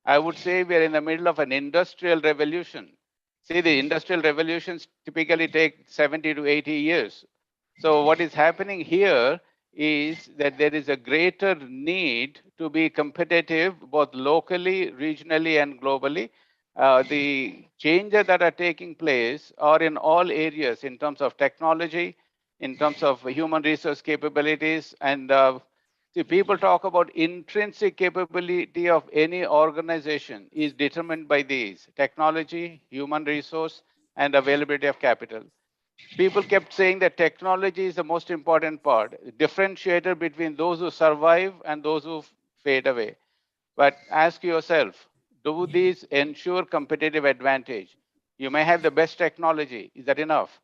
I would say we are in the middle of an industrial revolution. See, the industrial revolutions typically take 70 to 80 years. So what is happening here is that there is a greater need to be competitive both locally, regionally, and globally. The changes that are taking place are in all areas in terms of technology, in terms of human resource capabilities, and See, people talk about intrinsic capability of any organization is determined by these: technology, human resource, and availability of capital. People kept saying that technology is the most important part, differentiator between those who survive and those who fade away. But ask yourself, do these ensure competitive advantage? You may have the best technology. Is that enough?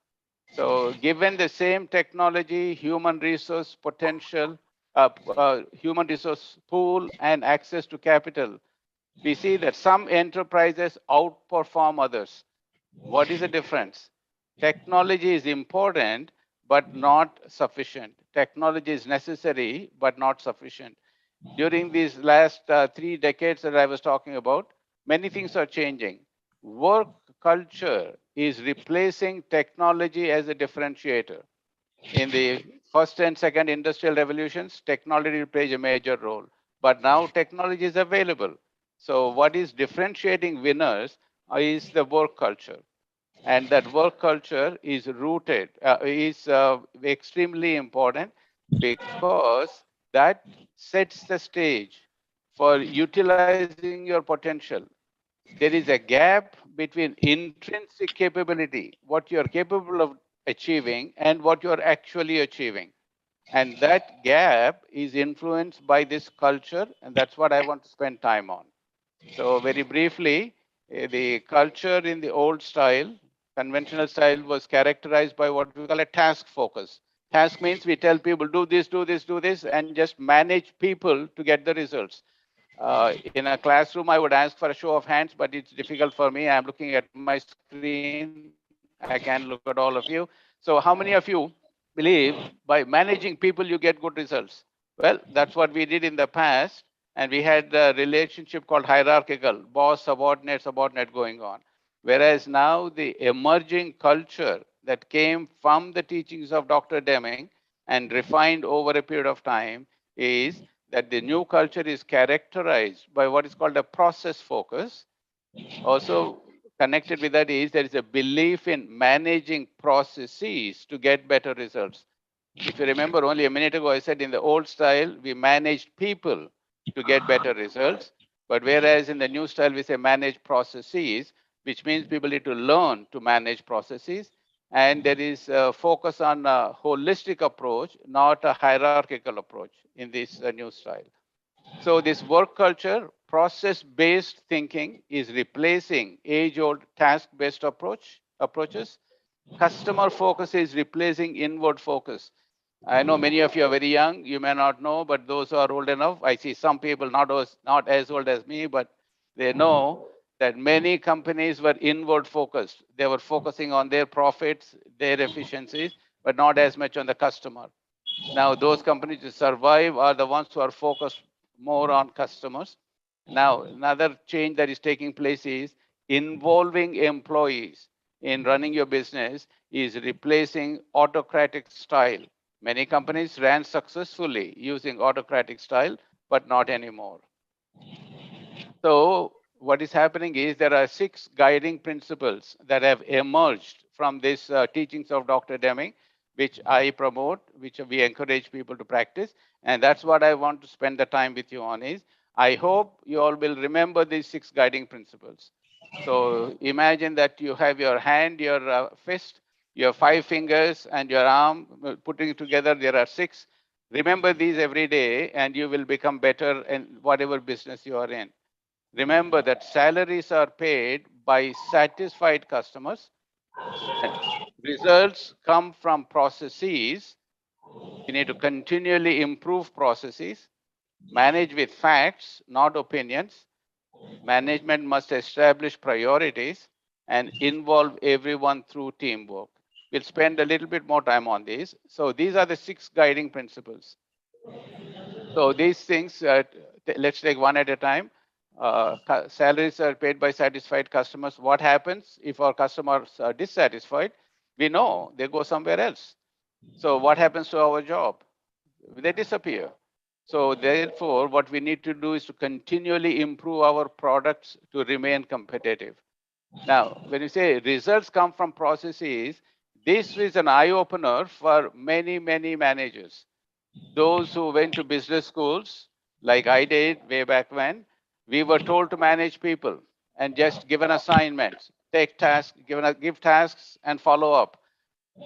So given the same technology, human resource potential, human resource pool, and access to capital, we see that some enterprises outperform others. What is the difference? Technology is important, but not sufficient. Technology is necessary, but not sufficient. During these last 3 decades that I was talking about, many things are changing. Work culture is replacing technology as a differentiator. In the first and second industrial revolutions, technology plays a major role. But now technology is available. So what is differentiating winners is the work culture. And that work culture is rooted, is extremely important because that sets the stage for utilizing your potential. There is a gap between intrinsic capability, what you're capable of achieving, and what you're actually achieving. And that gap is influenced by this culture, and that's what I want to spend time on. So very briefly, the culture in the old style, conventional style, was characterized by what we call a task focus. Task means we tell people, do this, do this, do this, and just manage people to get the results. In a classroom, I would ask for a show of hands, but it's difficult for me. I'm looking at my screen. I can look at all of you. So how many of you believe by managing people, you get good results? Well, that's what we did in the past. And we had a relationship called hierarchical, boss, subordinate going on. Whereas now the emerging culture that came from the teachings of Dr. Deming and refined over a period of time is that the new culture is characterized by what is called a process focus. Also connected with that is there is a belief in managing processes to get better results. If you remember only a minute ago, I said in the old style, we managed people to get better results. But whereas in the new style, we say manage processes, which means people need to learn to manage processes. And there is a focus on a holistic approach, not a hierarchical approach in this new style. So this work culture, process-based thinking is replacing age-old task-based approaches. Customer focus is replacing inward focus. I know many of you are very young. You may not know, but those who are old enough, I see some people not as old as me, but they know that many companies were inward focused. They were focusing on their profits, their efficiencies, but not as much on the customer. Now, those companies to survive are the ones who are focused more on customers. Now, another change that is taking place is involving employees in running your business is replacing autocratic style. Many companies ran successfully using autocratic style, but not anymore. So what is happening is there are 6 guiding principles that have emerged from these teachings of Dr. Deming, which I promote, which we encourage people to practice. And that's what I want to spend the time with you on is, I hope you all will remember these 6 guiding principles. So imagine that you have your hand, your fist, your 5 fingers, and your arm, putting it together, there are 6. Remember these every day, and you will become better in whatever business you are in. Remember that salaries are paid by satisfied customers, and results come from processes. We need to continually improve processes, manage with facts, not opinions. Management must establish priorities and involve everyone through teamwork. We'll spend a little bit more time on these. So these are the 6 guiding principles. So these things, let's take one at a time. Salaries are paid by satisfied customers. What happens if our customers are dissatisfied? We know they go somewhere else. So what happens to our job? They disappear. So therefore, what we need to do is to continually improve our products to remain competitive. Now, when you say results come from processes, this is an eye-opener for many, many managers. Those who went to business schools, like I did way back when, we were told to manage people and just given assignments, take tasks, give tasks and follow up.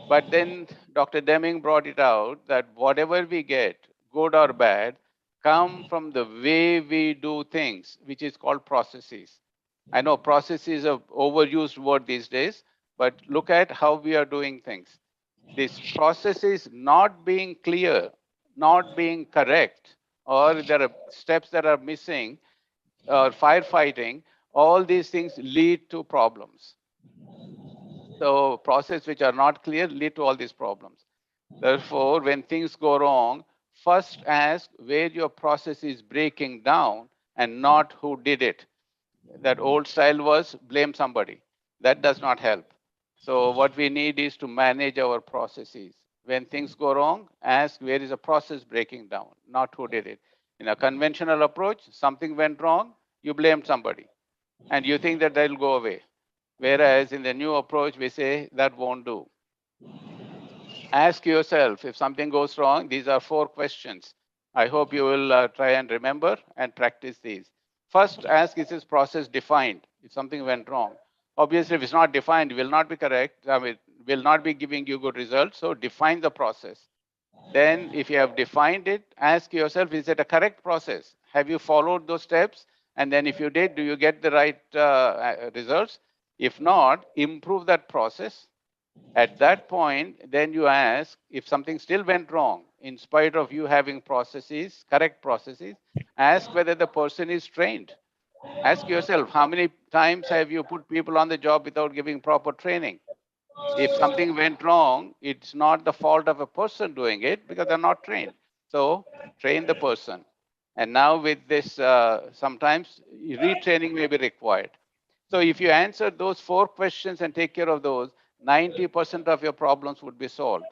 But then Dr. Deming brought it out that whatever we get, good or bad, come from the way we do things, which is called processes. I know process is an overused word these days, but look at how we are doing things. This process is not being clear, not being correct, or there are steps that are missing, or firefighting, all these things lead to problems. So processes which are not clear lead to all these problems. Therefore, when things go wrong, first ask where your process is breaking down and not who did it. That old style was blame somebody. That does not help. So what we need is to manage our processes. When things go wrong, ask where is the process breaking down, not who did it. In a conventional approach, something went wrong, you blame somebody, and you think that they'll go away. Whereas in the new approach, we say that won't do. Ask yourself if something goes wrong. These are 4 questions. I hope you will try and remember and practice these. First, ask, is this process defined? If something went wrong. Obviously, if it's not defined, it will not be correct. I mean, will not be giving you good results. So define the process. Then if you have defined it, ask yourself, is it a correct process? Have you followed those steps? And then if you did, do you get the right results? If not, improve that process. At that point, then you ask if something still went wrong, in spite of you having processes, correct processes, ask whether the person is trained. Ask yourself, how many times have you put people on the job without giving proper training? If something went wrong, it's not the fault of a person doing it because they're not trained. So train the person. And now with this, sometimes retraining may be required. So if you answer those 4 questions and take care of those, 90% of your problems would be solved.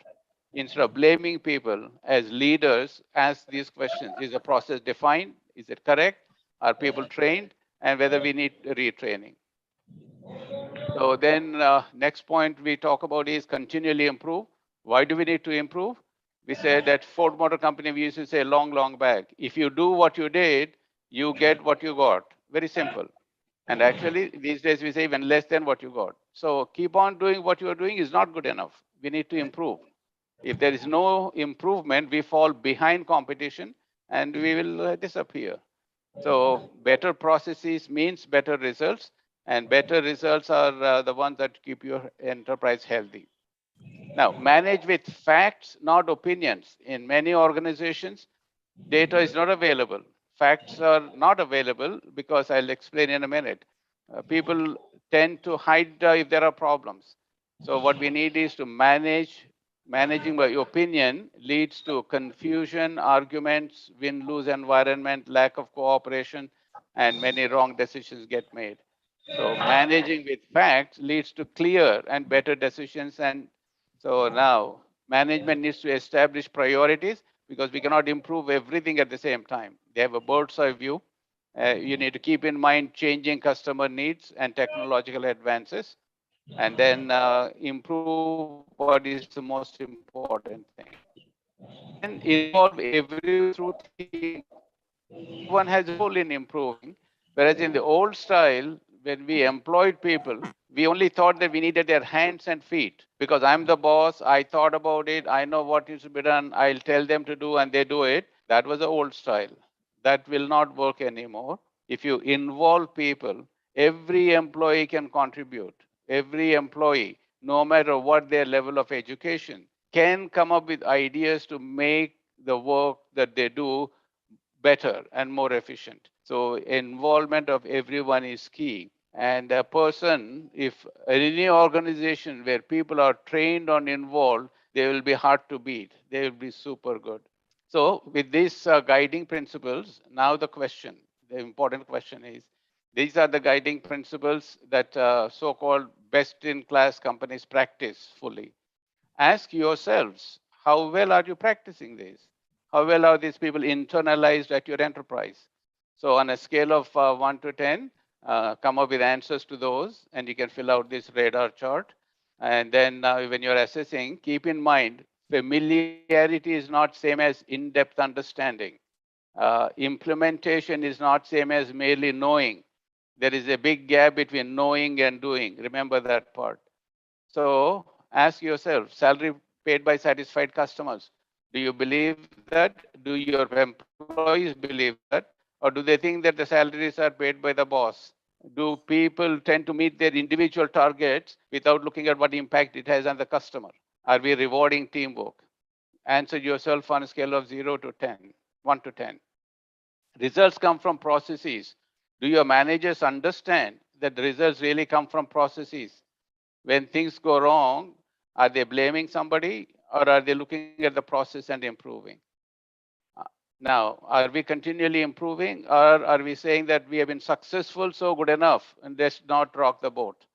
Instead of blaming people as leaders, ask these questions. Is the process defined? Is it correct? Are people trained? And whether we need retraining. So then next point we talk about is continually improve. Why do we need to improve? We said that Ford Motor Company, we used to say long back. If you do what you did, you get what you got. Very simple. And actually, these days we say even less than what you got. So keep on doing what you are doing is not good enough. We need to improve. If there is no improvement, we fall behind competition and we will disappear. So better processes means better results, and better results are the ones that keep your enterprise healthy. Now, manage with facts, not opinions. In many organizations, data is not available. Facts are not available because I'll explain in a minute. People tend to hide if there are problems. So what we need is to managing by opinion leads to confusion, arguments, win-lose environment, lack of cooperation, and many wrong decisions get made. So managing with facts leads to clear and better decisions. And so now management needs to establish priorities because we cannot improve everything at the same time. They have a bird's eye view. You need to keep in mind changing customer needs and technological advances, and then improve what is the most important thing. Then involve everyone through thinking. Everyone has a role in improving, whereas in the old style, when we employed people, we only thought that we needed their hands and feet because I'm the boss. I thought about it. I know what needs to be done. I'll tell them to do and they do it. That was the old style. That will not work anymore. If you involve people, every employee can contribute. Every employee, no matter what their level of education, can come up with ideas to make the work that they do better and more efficient. So involvement of everyone is key. And a person, if any organization where people are trained or involved, they will be hard to beat. They will be super good. So with these guiding principles, now the question, the important question is, these are the guiding principles that so-called best-in-class companies practice fully. Ask yourselves, how well are you practicing this? How well are these people internalized at your enterprise? So on a scale of 1 to 10, come up with answers to those, and you can fill out this radar chart. And then when you're assessing, keep in mind Familiarity is not same as in-depth understanding. Implementation is not same as merely knowing. There is a big gap between knowing and doing. Remember that part. So ask yourself, salary paid by satisfied customers. Do you believe that? Do your employees believe that? Or do they think that the salaries are paid by the boss? Do people tend to meet their individual targets without looking at what impact it has on the customer? Are we rewarding teamwork? Answer yourself on a scale of 0 to 10, 1 to 10. Results come from processes. Do your managers understand that the results really come from processes? When things go wrong, are they blaming somebody or are they looking at the process and improving? Now, are we continually improving or are we saying that we have been successful, so good enough, and let's not rock the boat?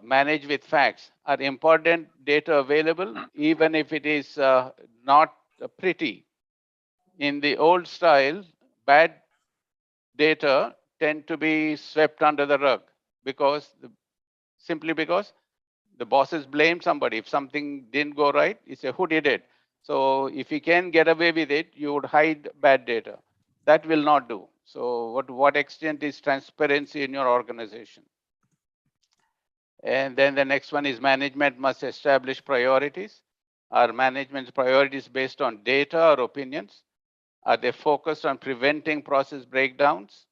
Manage with facts. Are important data available, even if it is not pretty? In the old style, bad data tend to be swept under the rug simply because the bosses blame somebody. If something didn't go right, you say, who did it? So if you can get away with it, you would hide bad data. That will not do. So what extent is transparency in your organization? And then the next one is management must establish priorities. Are management's priorities based on data or opinions? Are they focused on preventing process breakdowns?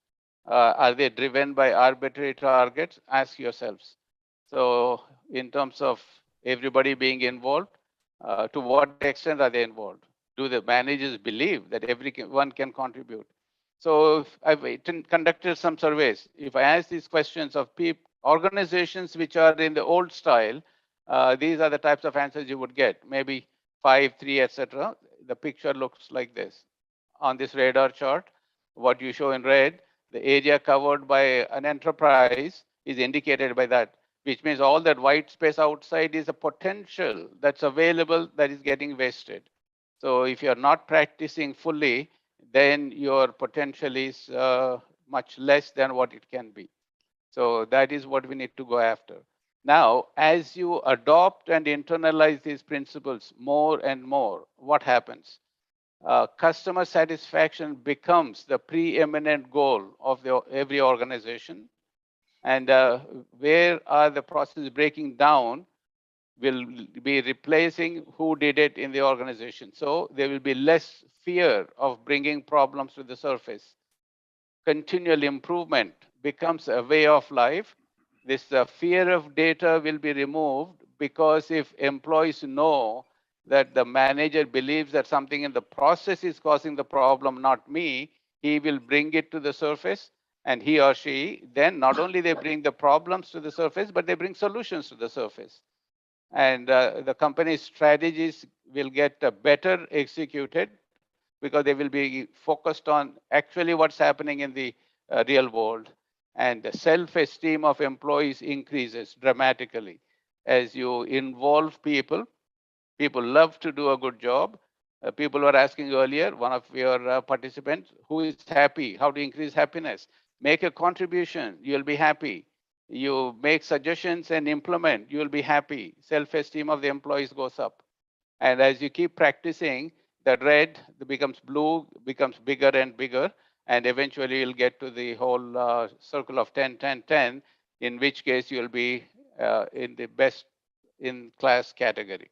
Are they driven by arbitrary targets? Ask yourselves. So in terms of everybody being involved, to what extent are they involved? Do the managers believe that everyone can contribute? So I've conducted some surveys. If I ask these questions of organizations which are in the old style, these are the types of answers you would get. Maybe 5, 3, etc. The picture looks like this. On this radar chart, what you show in red, the area covered by an enterprise is indicated by that, which means all that white space outside is a potential that's available that is getting wasted. So if you're not practicing fully, then your potential is much less than what it can be. So that is what we need to go after. Now, as you adopt and internalize these principles more and more, what happens? Customer satisfaction becomes the preeminent goal of every organization. And where are the processes breaking down will be replacing who did it in the organization. So there will be less fear of bringing problems to the surface. Continual improvement becomes a way of life. This fear of data will be removed because if employees know that the manager believes that something in the process is causing the problem, not me, he will bring it to the surface, and he or she, then not only they bring the problems to the surface, but they bring solutions to the surface. And the company's strategies will get better executed because they will be focused on actually what's happening in the real world. And the self-esteem of employees increases dramatically as you involve people. People love to do a good job. People were asking earlier, one of your participants, who is happy? How to increase happiness? Make a contribution, you'll be happy. You make suggestions and implement, you'll be happy. Self-esteem of the employees goes up. And as you keep practicing, the red becomes blue, becomes bigger and bigger, and eventually you'll get to the whole circle of 10, 10, 10, in which case you'll be in the best in class category.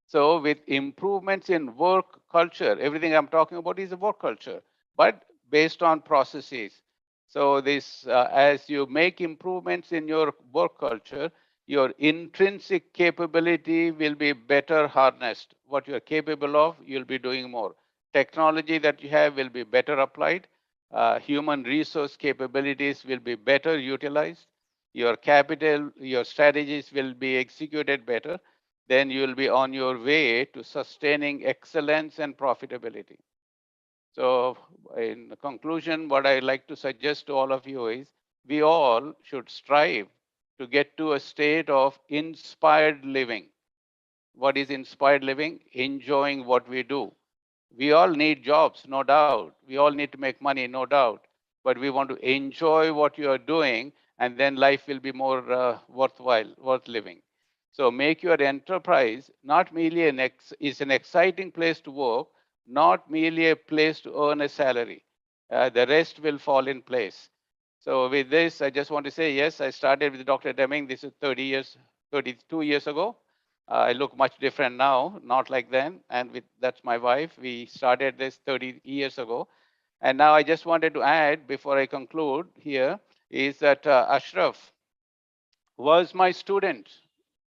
So with improvements in work culture, everything I'm talking about is a work culture, but based on processes. So this, as you make improvements in your work culture, your intrinsic capability will be better harnessed. What you're capable of, you'll be doing more. Technology that you have will be better applied. Human resource capabilities will be better utilized. Your capital, your strategies will be executed better. Then you will be on your way to sustaining excellence and profitability. So in conclusion, what I like to suggest to all of you is we all should strive to get to a state of inspired living. What is inspired living? Enjoying what we do. We all need jobs, no doubt. We all need to make money, no doubt. But we want to enjoy what you are doing, and then life will be more worthwhile, worth living. So make your enterprise not merely is an exciting place to work, not merely a place to earn a salary. The rest will fall in place. So with this, I just want to say, yes, I started with Dr. Deming. This is 32 years ago. I look much different now, not like then. And that's my wife. We started this 30 years ago. And now I just wanted to add, before I conclude here, is that Ashraf was my student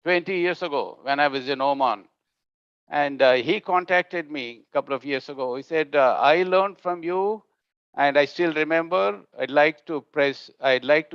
20 years ago when I was in Oman. And he contacted me a couple of years ago. He said, I learned from you, and I still remember, I'd like to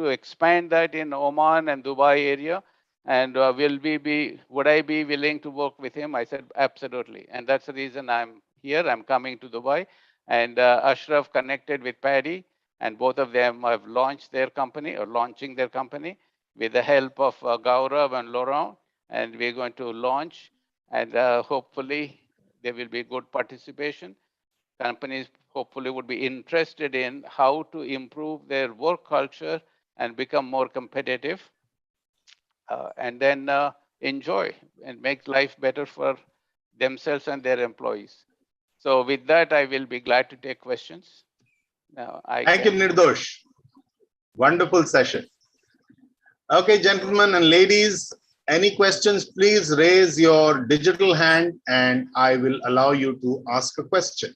expand that in Oman and Dubai area. And would I be willing to work with him? I said, absolutely. And that's the reason I'm here. I'm coming to Dubai. And Ashraf connected with Paddy, and both of them have launched their company, or launching their company, with the help of Gaurav and Laurent. And we're going to launch, and hopefully there will be good participation. Companies hopefully would be interested in how to improve their work culture and become more competitive, and then enjoy and make life better for themselves and their employees. So with that, I will be glad to take questions. Now, Thank you, Nirdosh. Wonderful session. Okay, gentlemen and ladies, any questions, please raise your digital hand and I will allow you to ask a question.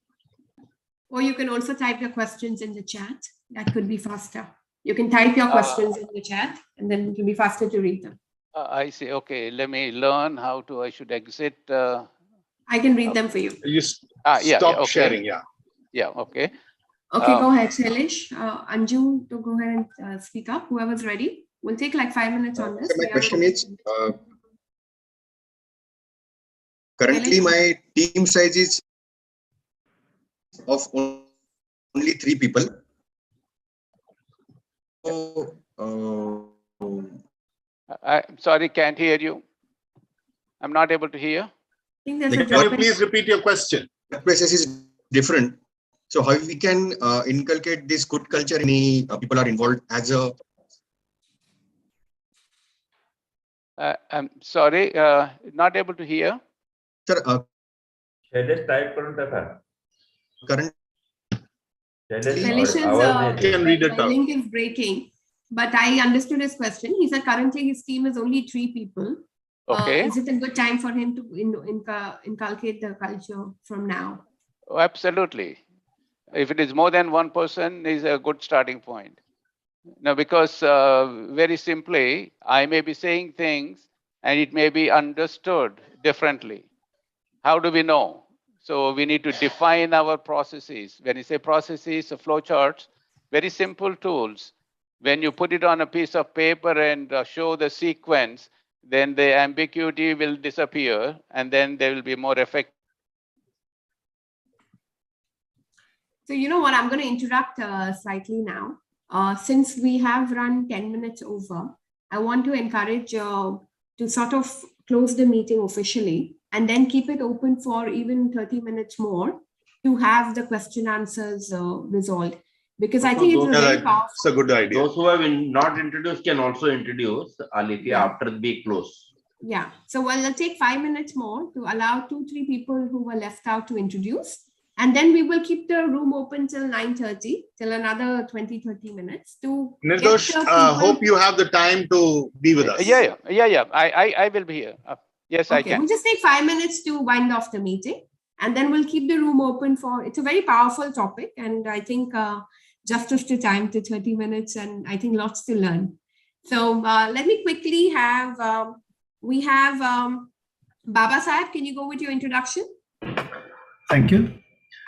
Or you can also type your questions in the chat. That could be faster. You can type your questions in the chat and then it will be faster to read them. I see. Okay, let me learn how to, I should exit. I can read them for you. You stop okay. sharing, yeah. Yeah, okay. Okay, go ahead, Shailesh. Anju, to go ahead and speak up. Whoever's ready. We'll take like 5 minutes on this. So my question is, currently my team size is of only 3 people. So, I'm sorry, can't hear you. I'm not able to hear. Can you please repeat your question? Process is different. So how we can inculcate this good culture? Any people are involved as a. I'm sorry, not able to hear. Sir, Shailesh type करूँ क्या था? Current. The link is breaking, but I understood his question. He said currently his team is only 3 people. Okay. Is it a good time for him to inculcate the culture from now? Oh, absolutely. If it is more than 1 person, is a good starting point. Now, because very simply, I may be saying things and it may be understood differently. How do we know? So we need to define our processes. When you say processes, flow charts, very simple tools. When you put it on a piece of paper and show the sequence, then the ambiguity will disappear and then they will be more effective. So you know what, I'm going to interrupt slightly now. Since we have run 10 minutes over, I want to encourage to sort of close the meeting officially and then keep it open for even 30 minutes more to have the question answers resolved. Because I think it's a very powerful. It's a good idea. Those who have not introduced can also introduce Alithia after we close. Yeah. So we'll take 5 minutes more to allow 2-3 people who were left out to introduce. And then we will keep the room open till 9:30, till another 20-30 minutes to. Nirdosh, hope you have the time to be with us. Yeah. I will be here. Yes, I can. We'll just take 5 minutes to wind off the meeting, and then we'll keep the room open for. It's a very powerful topic, and I think justice to time to 30 minutes, and I think lots to learn. So let me quickly have. We have Baba Sahib. Can you go with your introduction? Thank you.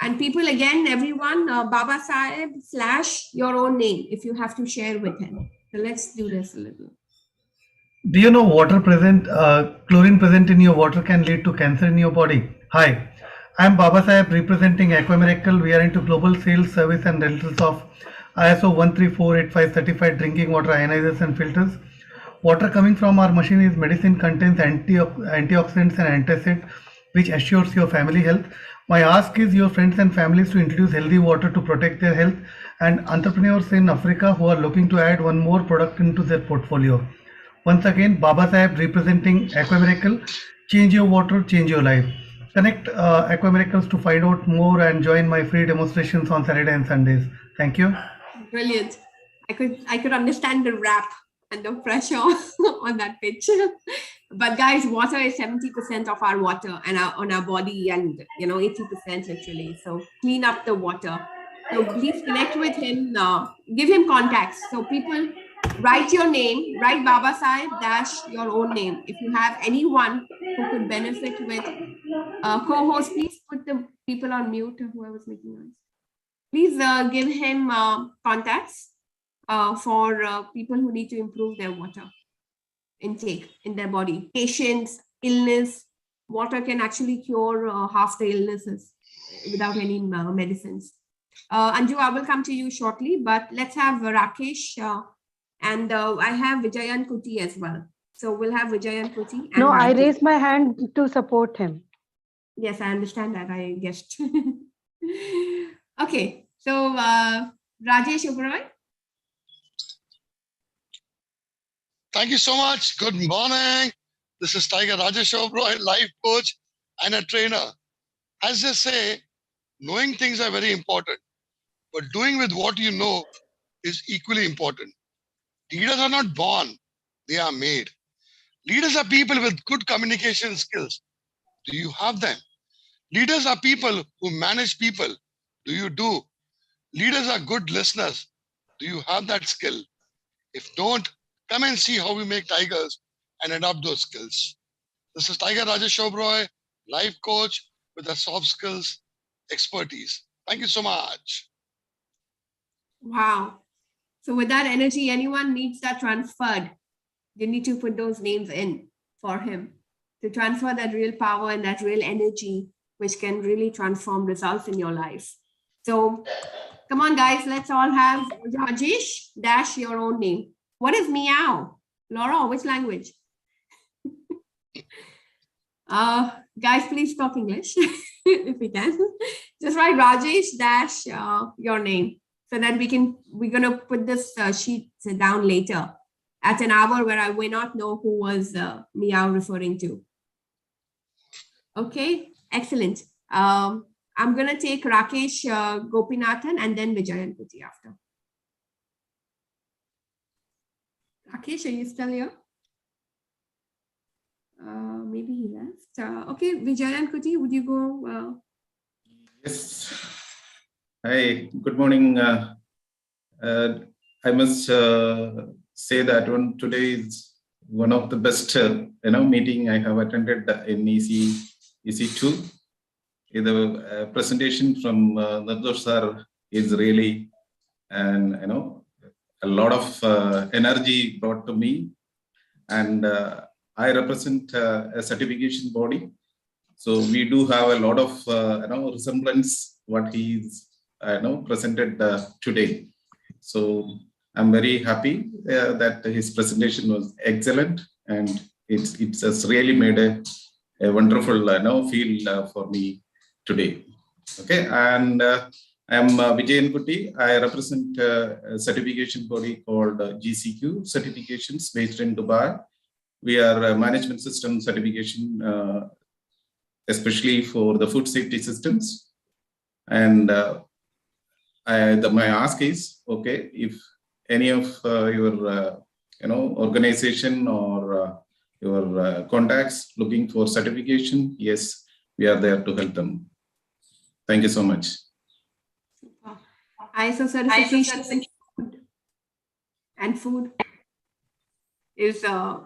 And people, again, everyone, Baba Sahib / your own name, if you have to share with him. So let's do this a little. Do you know chlorine present in your water can lead to cancer in your body? Hi, I am Baba Sahib representing Aquamiracle. We are into global sales, service and rentals of ISO 13485 certified drinking water ionizers and filters. Water coming from our machine is medicine, contains antioxidants and antacid, which assures your family health. My ask is your friends and families to introduce healthy water to protect their health, and entrepreneurs in Africa who are looking to add one more product into their portfolio. Once again, Baba Saheb representing Aquamiracle. Change your water, change your life. Connect Aquamiracles to find out more and join my free demonstrations on Saturday and Sundays. Thank you. Brilliant. I could understand the rap and the pressure on that pitch. But guys, water is 70% of our water and on our body, and 80% literally. So clean up the water. So please connect with him. Give him contacts. So people, write your name, write Baba Saheb - your own name. If you have anyone who could benefit with co-host, please put the people on mute. Whoever's making noise, please give him contacts for people who need to improve their water intake in their body. Patients, illness, water can actually cure half the illnesses without any medicines. Anju, I will come to you shortly, but let's have Rakesh and I have Vijayan Kuti as well. So we'll have Vijayan Kuti. No, I raised my hand to support him. Yes, I understand that. I guessed. Okay, so Rajesh Oberoi. Thank you so much. Good morning. This is Tiger Rajesh Oberoi, life coach and a trainer. As they say, knowing things are very important, but doing with what you know is equally important. Leaders are not born, they are made. Leaders are people with good communication skills. Do you have them? Leaders are people who manage people. Do you do? Leaders are good listeners. Do you have that skill? If don't, come and see how we make tigers and adopt those skills. This is Tiger Rajesh Oberoi, life coach with a soft skills expertise. Thank you so much. Wow. So with that energy, anyone needs that transferred, you need to put those names in for him to transfer that real power and that real energy, which can really transform results in your life. So come on, guys, let's all have Rajesh - your own name. What is meow? Laura, which language? Guys, please talk English if we can. Just write Rajesh - your name, so that we're gonna put this sheet down later at an hour where I may not know who was meow referring to. Okay, excellent. I'm gonna take Rakesh Gopinathan and then Vijayan Kuti after. Rakesh, are you still here? Maybe he left. Okay, Vijayan Kuti, would you go? Yes. Hi, good morning. I must say that today is one of the best meeting I have attended in EC2. The presentation from Nardosh sir is really, and a lot of energy brought to me, and I represent a certification body, so we do have a lot of resemblance what he's presented today. So I'm very happy that his presentation was excellent, and it has really made a wonderful feel for me today. Okay, and I'm Vijayan Kuti. I represent a certification body called GCQ Certifications based in Dubai. We are a management system certification, especially for the food safety systems. And my ask is, okay, if any of your organization or your contacts looking for certification, yes, we are there to help them. Thank you so much. ISO certification and food is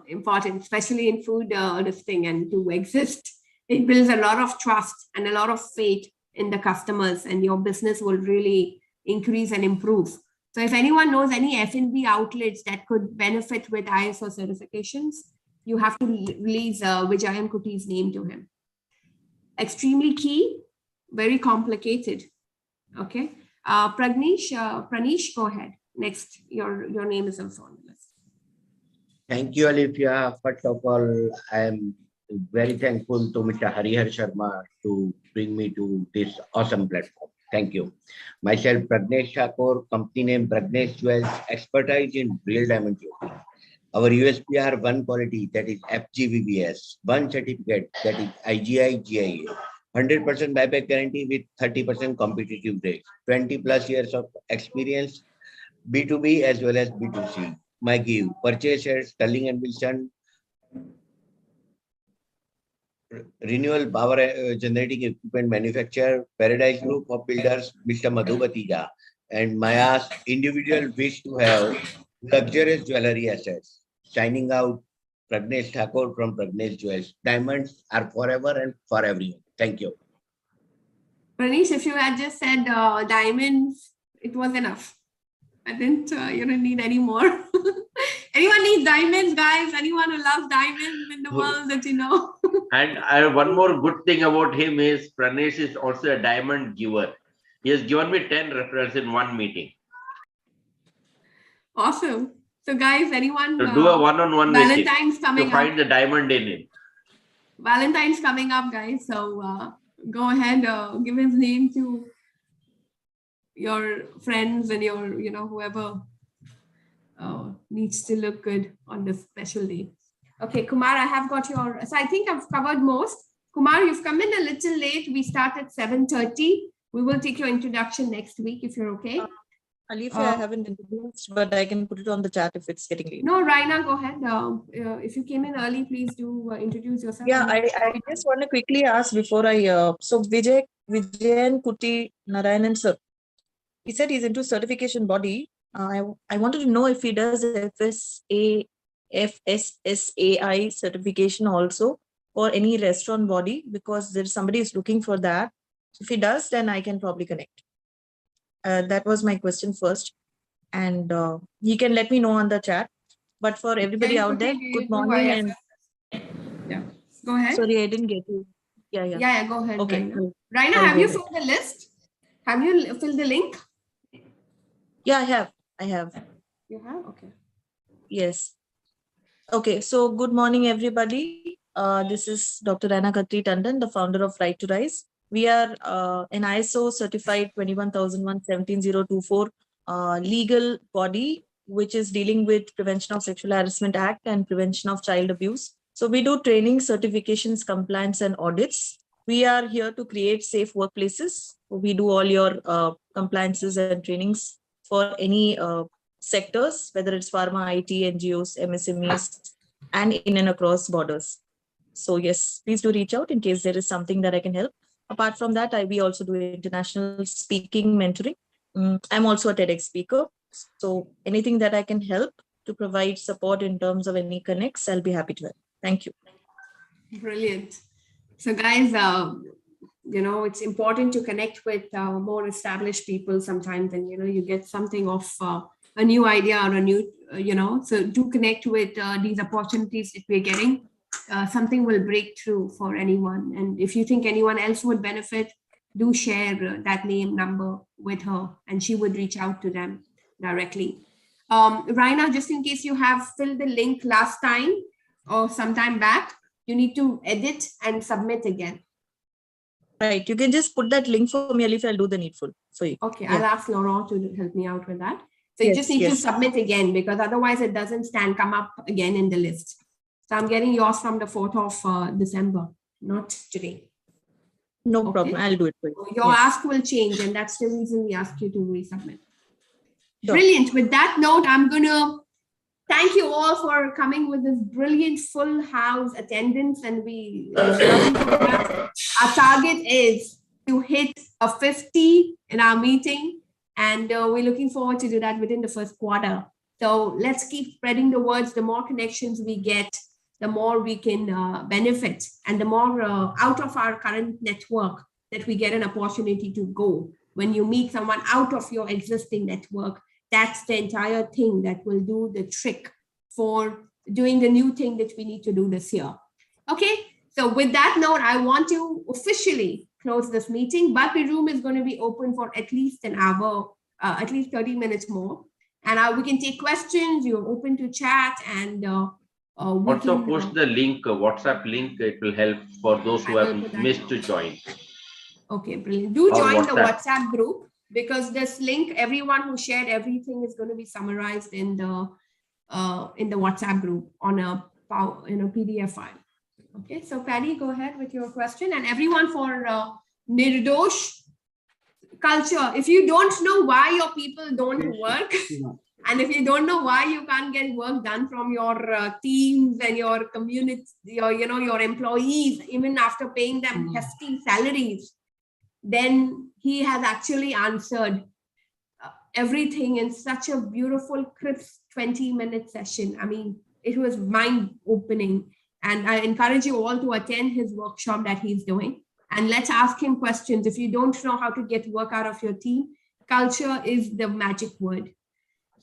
important, especially in food listing and to exist. It builds a lot of trust and a lot of faith in the customers, and your business will really increase and improve. So if anyone knows any F&B outlets that could benefit with ISO certifications, you have to release Vijayan Kuti's name to him. Extremely key, very complicated. Okay. Pranish, go ahead. Next, your name is also on the list. Thank you, Alifia. First of all, I am very thankful to Mr. Harihar Sharma to bring me to this awesome platform. Thank you. Myself, Pragnesh Thakur, company name Pragnesh Jewels, expertise in real diamond jewelry. Our USP are one quality, that is FGVBS, one certificate, that is IGI GIA, 100% buyback guarantee with 30% competitive rates, 20 plus years of experience, B2B as well as B2C. My give, purchasers, Sterling and Wilson, renewable power generating equipment manufacturer, Paradise Group of Builders, Mr. Madhu Batija, and Maya's individual wish to have luxurious jewelry assets. Shining out, Pragnesh Thakur from Pragnesh Jewels. Diamonds are forever and for everyone. Thank you. Pranesh, if you had just said diamonds, it was enough. I didn't, you don't need any more. Anyone needs diamonds, guys? Anyone who loves diamonds in the world that you know? And one more good thing about him is Pranesh is also a diamond giver. He has given me 10 referrals in one meeting. Awesome. So guys, anyone To do a one-on-one Valentine's coming to find up. the diamond in him. Valentine's coming up, guys. So go ahead, give his name to your friends and your, you know, whoever needs to look good on this special day. Okay, Kumar, I have got your, so I think I've covered most. Kumar, you've come in a little late. We start at 7:30. We will take your introduction next week if you're okay. Alifia, I haven't introduced, but I can put it on the chat if it's getting late. No, Rana, go ahead. If you came in early, please do introduce yourself. Yeah, I just want to quickly ask before I, so Vijayan Kuti Narayanan sir, he said he's into certification body. I wanted to know if he does FSSAI certification also for any restaurant body, because there's somebody who's looking for that. If he does, then I can probably connect. That was my question first. And he can let me know on the chat. But for everybody out there, good morning. And yeah, go ahead. Sorry, I didn't get you. Yeah, go ahead. Okay. Raina, Raina, have you filled the list? Have you filled the link? Yeah, I have. You have? Okay. Yes. Okay, so good morning, everybody. This is Dr. Rana Khatri Tandon, the founder of Right to Rise. We are an ISO certified 21001-17024 legal body, which is dealing with Prevention of Sexual Harassment Act and Prevention of Child Abuse. So we do training, certifications, compliance, and audits. We are here to create safe workplaces. We do all your compliances and trainings for any sectors, whether it's pharma, IT, NGOs, MSMEs, and in and across borders. So yes, please do reach out in case there is something that I can help. Apart from that, we also do international speaking mentoring. I'm also a TEDx speaker. So anything that I can help to provide support in terms of any connects, I'll be happy to help. Thank you. Brilliant. So guys, you know, it's important to connect with more established people sometimes, and, you know, you get something of a new idea or a new, you know, so do connect with these opportunities that we're getting. Something will break through for anyone. And if you think anyone else would benefit, do share that name, number with her, and she would reach out to them directly. Raina, just in case you have filled the link last time or sometime back, you need to edit and submit again. Right. You can just put that link for me, if I'll do the needful for you. Okay. Yeah. I'll ask Laurent to help me out with that. So you just need to submit again, because otherwise it doesn't come up again in the list. So I'm getting yours from the 4th of December, not today. No problem. I'll do it for you. Your ask will change, and that's the reason we ask you to resubmit. Sure. Brilliant. With that note, I'm going to thank you all for coming with this brilliant full house attendance. And our target is to hit a 50 in our meeting. And we're looking forward to do that within the first quarter. So let's keep spreading the words. The more connections we get, the more we can benefit, and the more out of our current network that we get an opportunity to go. When you meet someone out of your existing network, that's the entire thing that will do the trick for doing the new thing that we need to do this year. Okay, so with that note, I want to officially close this meeting, but the room is going to be open for at least an hour, at least 30 minutes more. And we can take questions, you're open to chat, and also post the link, WhatsApp link. It will help for those who have missed to join. Okay, brilliant. Do join the WhatsApp group, because this link, everyone who shared everything is going to be summarized in the in the WhatsApp group on a PDF file. Okay, so Paddy, go ahead with your question. And everyone for Nirdosh culture. If you don't know why your people don't work, and if you don't know why you can't get work done from your teams and your community, your employees, even after paying them hefty salaries, then he has actually answered everything in such a beautiful, crisp 20-minute session. I mean, it was mind-opening. And I encourage you all to attend his workshop that he's doing. And let's ask him questions. If you don't know how to get work out of your team, culture is the magic word.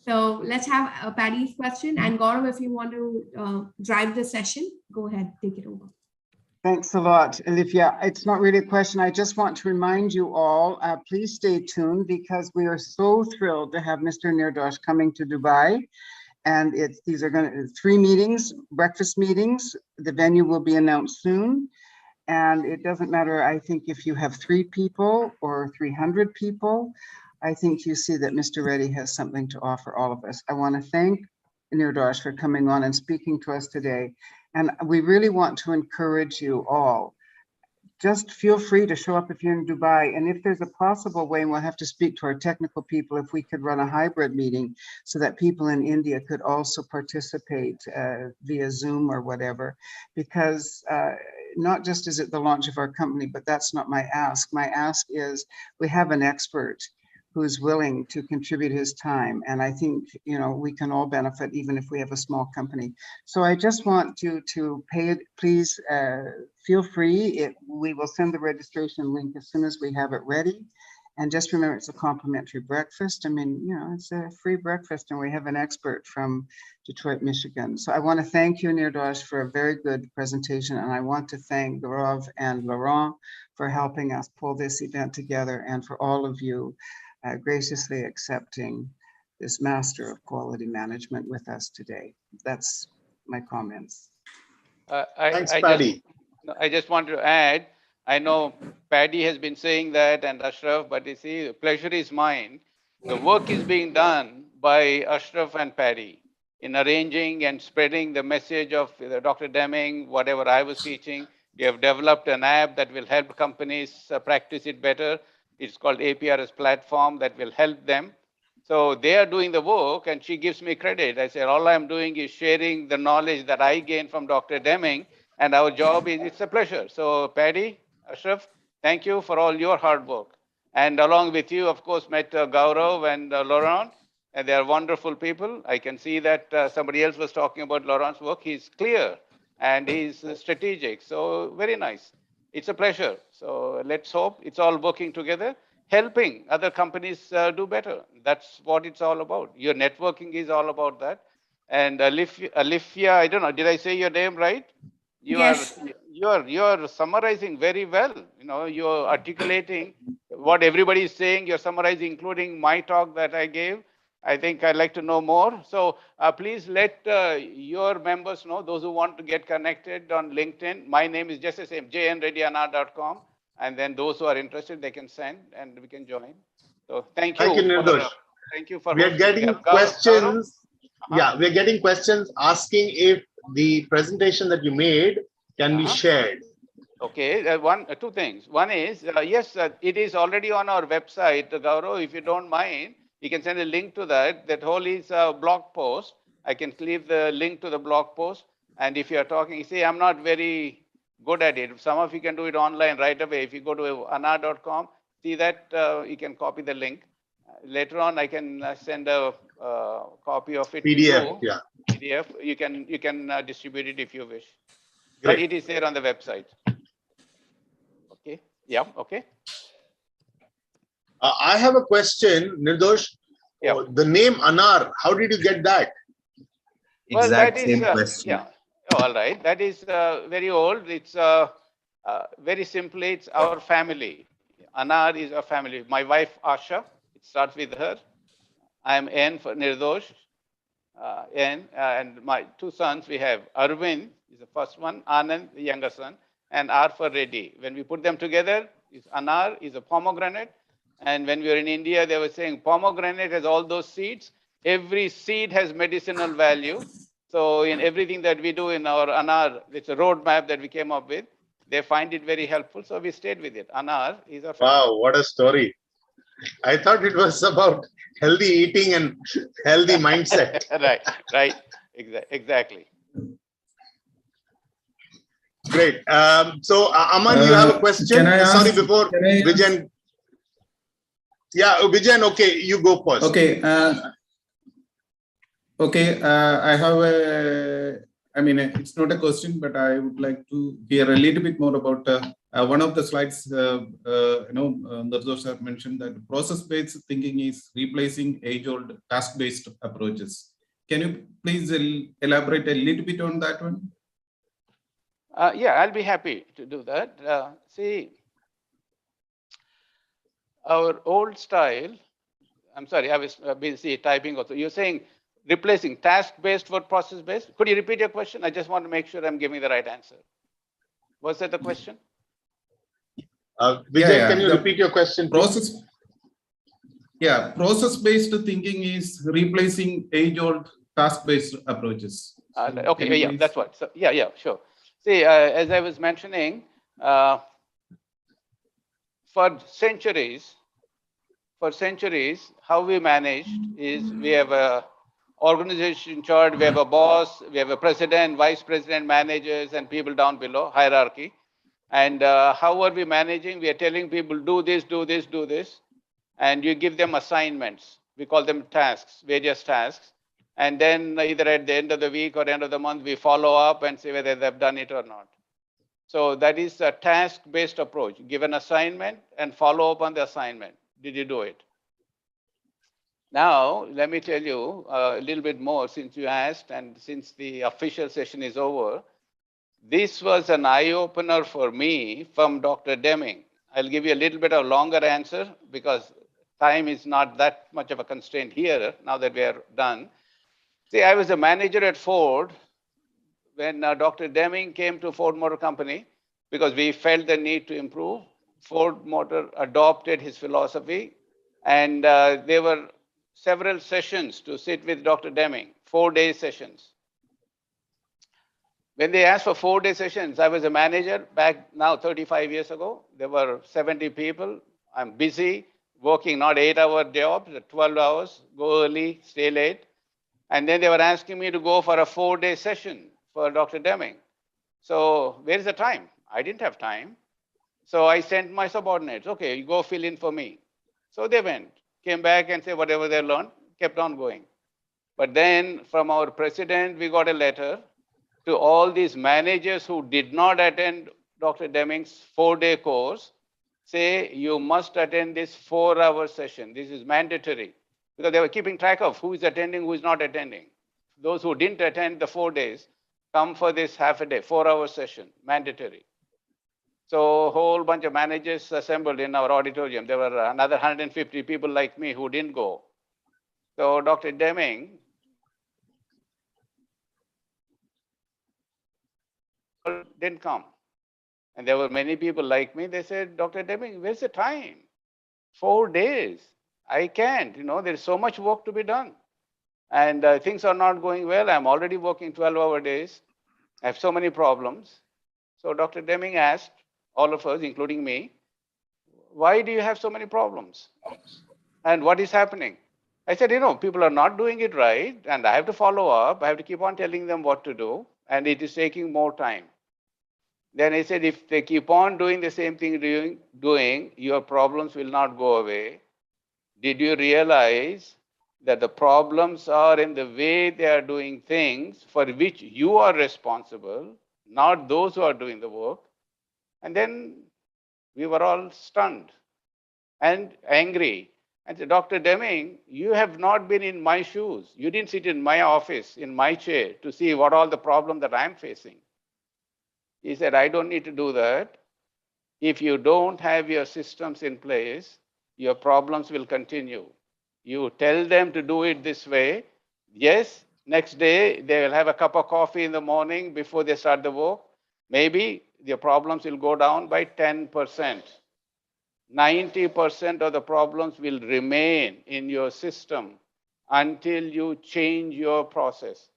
So let's have Paddy's question. And Gaurav, if you want to drive the session, go ahead, take it over. Thanks a lot, Olivia. It's not really a question. I just want to remind you all, please stay tuned because we are so thrilled to have Mr. Nirdosh coming to Dubai. And these are going to 3 meetings, breakfast meetings. The venue will be announced soon. And it doesn't matter, I think, if you have 3 people or 300 people. I think you see that Mr. Reddy has something to offer all of us. I want to thank Nirdosh for coming on and speaking to us today. And we really want to encourage you all. Just feel free to show up if you're in Dubai. And if there's a possible way, and we'll have to speak to our technical people, if we could run a hybrid meeting so that people in India could also participate via Zoom or whatever, because not just is it the launch of our company, but that's not my ask. My ask is we have an expert who's willing to contribute his time. And I think, we can all benefit even if we have a small company. So I just want you to pay it, please feel free. We will send the registration link as soon as we have it ready. And just remember, it's a complimentary breakfast. I mean, it's a free breakfast and we have an expert from Detroit, Michigan. So I want to thank you, Nirdosh, for a very good presentation. And I want to thank Gaurav and Laurent for helping us pull this event together and for all of you graciously accepting this master of quality management with us today. That's my comments. Thanks, Paddy. I just want to add, I know Paddy has been saying that and Ashraf, but you see, pleasure is mine. The work is being done by Ashraf and Paddy in arranging and spreading the message of Dr. Deming, whatever I was teaching. We have developed an app that will help companies practice it better. It's called APRS platform that will help them. So they are doing the work and she gives me credit. I said, all I'm doing is sharing the knowledge that I gained from Dr. Deming, and our job is, it's a pleasure. So Paddy, Ashraf, thank you for all your hard work. And along with you, of course, met Gaurav and Laurent, and they are wonderful people. I can see that somebody else was talking about Laurent's work. He's clear and he's strategic. So very nice. It's a pleasure. So let's hope it's all working together, helping other companies do better. That's what it's all about. Your networking is all about that. And Alifia, I don't know, did I say your name right? Yes. You're summarizing very well. You're articulating what everybody is saying. You're summarizing, including my talk that I gave. I think I'd like to know more. So please let your members know, those who want to get connected on LinkedIn. My name is just the same, jnreddyana.com. And then those who are interested, they can send and we can join. So thank you. Thank you, Nirdosh. Thank you for We are getting questions. Yeah, we're getting questions asking if the presentation that you made can be shared. Okay, two things. One is, yes, it is already on our website, Gaurav, if you don't mind. You can send a link to that. That whole is a blog post. I can leave the link to the blog post. And if you're talking, you see, I'm not very good at it. Some of you can do it online right away. If you go to anar.com, see that you can copy the link. Later on, I can send a copy of it PDF, to you. yeah. PDF. You can distribute it if you wish. Great. But it is there on the website. Okay. Yeah. Okay. I have a question, Nirdosh. Yeah. The name Anar, how did you get that? Well, Exact that is, same question. yeah. Oh, all right. That is very old. It's very simply, it's our family. Anar is our family. My wife, Asha, it starts with her. I am N for Nirdosh. N, and my 2 sons, we have Arvind, is the first one, Anand, the younger son, and R for Reddy. When we put them together, Anar is a pomegranate. And when we were in India, they were saying pomegranate has all those seeds. Every seed has medicinal value. So in everything that we do in our anar, it's a roadmap that we came up with. They find it very helpful, so we stayed with it. Anar is our family. Wow, what a story. I thought it was about healthy eating and healthy mindset. Right, exactly. Great. So, Aman, you have a question? Sorry, before Vijayan. Yeah, Vijayan, okay, you go first. Okay. I have I mean, it's not a question, but I would like to hear a little bit more about one of the slides, Nardos sir mentioned that process-based thinking is replacing age-old task-based approaches. Can you please elaborate a little bit on that one? Yeah, I'll be happy to do that. See, our old style, I'm sorry, I was busy typing also. You're saying replacing task-based for process-based? Could you repeat your question? I just want to make sure I'm giving the right answer. Was that the question? Vijay, can you repeat your question? Process-based thinking is replacing age-old task-based approaches. Okay, yeah, that's what. So, yeah, sure. See, as I was mentioning, for centuries, how we managed is we have a organization chart, we have a boss, we have a president, vice president, managers, and people down below, hierarchy. And how are we managing? We are telling people, do this, do this, do this. And you give them assignments. We call them tasks, various tasks. And then either at the end of the week or end of the month, we follow up and see whether they've done it or not. So that is a task-based approach. Give an assignment and follow up on the assignment. Did you do it? Now, let me tell you a little bit more since you asked and since the official session is over. This was an eye-opener for me from Dr. Deming. I'll give you a little bit of longer answer because time is not that much of a constraint here now that we are done. See, I was a manager at Ford when Dr. Deming came to Ford Motor Company because we felt the need to improve. Ford Motor adopted his philosophy, and there were several sessions to sit with Dr. Deming, 4-day sessions. When they asked for 4-day sessions, I was a manager back now 35 years ago. There were 70 people. I'm busy, working not 8-hour jobs, 12 hours, go early, stay late. And then they were asking me to go for a 4-day session for Dr. Deming. So where is the time? I didn't have time. So I sent my subordinates, okay, you go fill in for me. So they went, came back and said whatever they learned, kept on going. But then from our president, we got a letter to all these managers who did not attend Dr. Deming's 4-day course, say you must attend this 4-hour session. This is mandatory. Because they were keeping track of who is attending, who is not attending. Those who didn't attend the 4 days, come for this half a day, 4-hour session, mandatory. So a whole bunch of managers assembled in our auditorium. There were another 150 people like me who didn't go. So Dr. Deming didn't come. And there were many people like me. They said, Dr. Deming, where's the time? 4 days. I can't, there's so much work to be done. And things are not going well. I'm already working 12-hour days. I have so many problems. So Dr. Deming asked all of us, including me, why do you have so many problems? And what is happening? I said, people are not doing it right, and I have to follow up. I have to keep on telling them what to do, and it is taking more time. Then I said, if they keep on doing the same thing doing, your problems will not go away. Did you realize that the problems are in the way they are doing things for which you are responsible, not those who are doing the work? And then we were all stunned and angry. And said, Dr. Deming, you have not been in my shoes. You didn't sit in my office, in my chair, to see what all the problem that I'm facing. He said, I don't need to do that. If you don't have your systems in place, your problems will continue. You tell them to do it this way. Yes, next day they will have a cup of coffee in the morning before they start the work. Maybe your problems will go down by 10%. 90% of the problems will remain in your system until you change your process.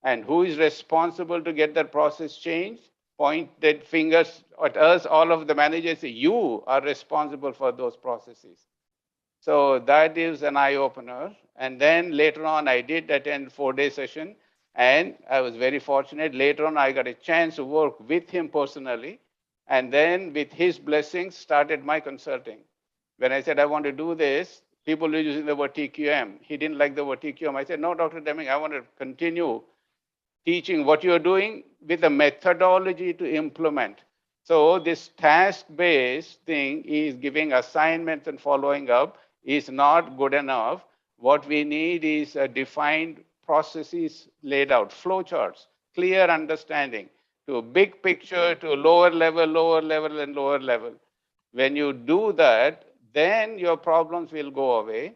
And who is responsible to get that process changed? Pointed fingers at us, all of the managers say, you are responsible for those processes. So that is an eye opener. And then later on, I did attend 4-day session, and I was very fortunate. Later on, I got a chance to work with him personally. And then with his blessings, started my consulting. When I said, I want to do this, people were using the word TQM. He didn't like the word TQM. I said, no, Dr. Deming, I want to continue teaching what you're doing with a methodology to implement. So this task-based thing is giving assignments and following up is not good enough. What we need is a defined processes laid out, flowcharts, clear understanding to a big picture, to a lower level, and lower level. When you do that, then your problems will go away.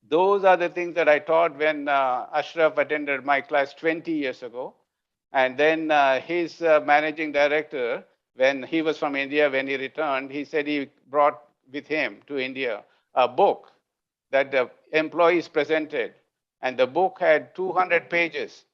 Those are the things that I taught when Ashraf attended my class 20 years ago. And then his managing director, when he was from India, when he returned, he said he brought with him to India a book that the employees presented. And the book had 200 pages.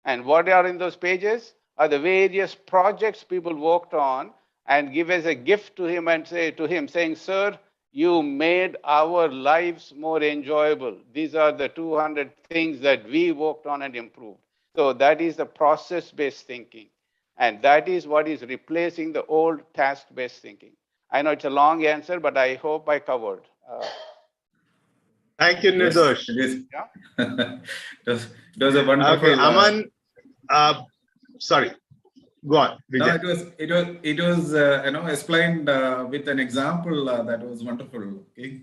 And what are in those pages are the various projects people worked on, and give as a gift to him and say to him, saying, sir, you made our lives more enjoyable. These are the 200 things that we worked on and improved. So that is the process-based thinking. And that is what is replacing the old task-based thinking. I know it's a long answer, but I hope I covered. Thank you, Nirdosh. Yeah. it was a wonderful. Okay, Aman. Sorry, go on. No, it was explained with an example that was wonderful. Okay,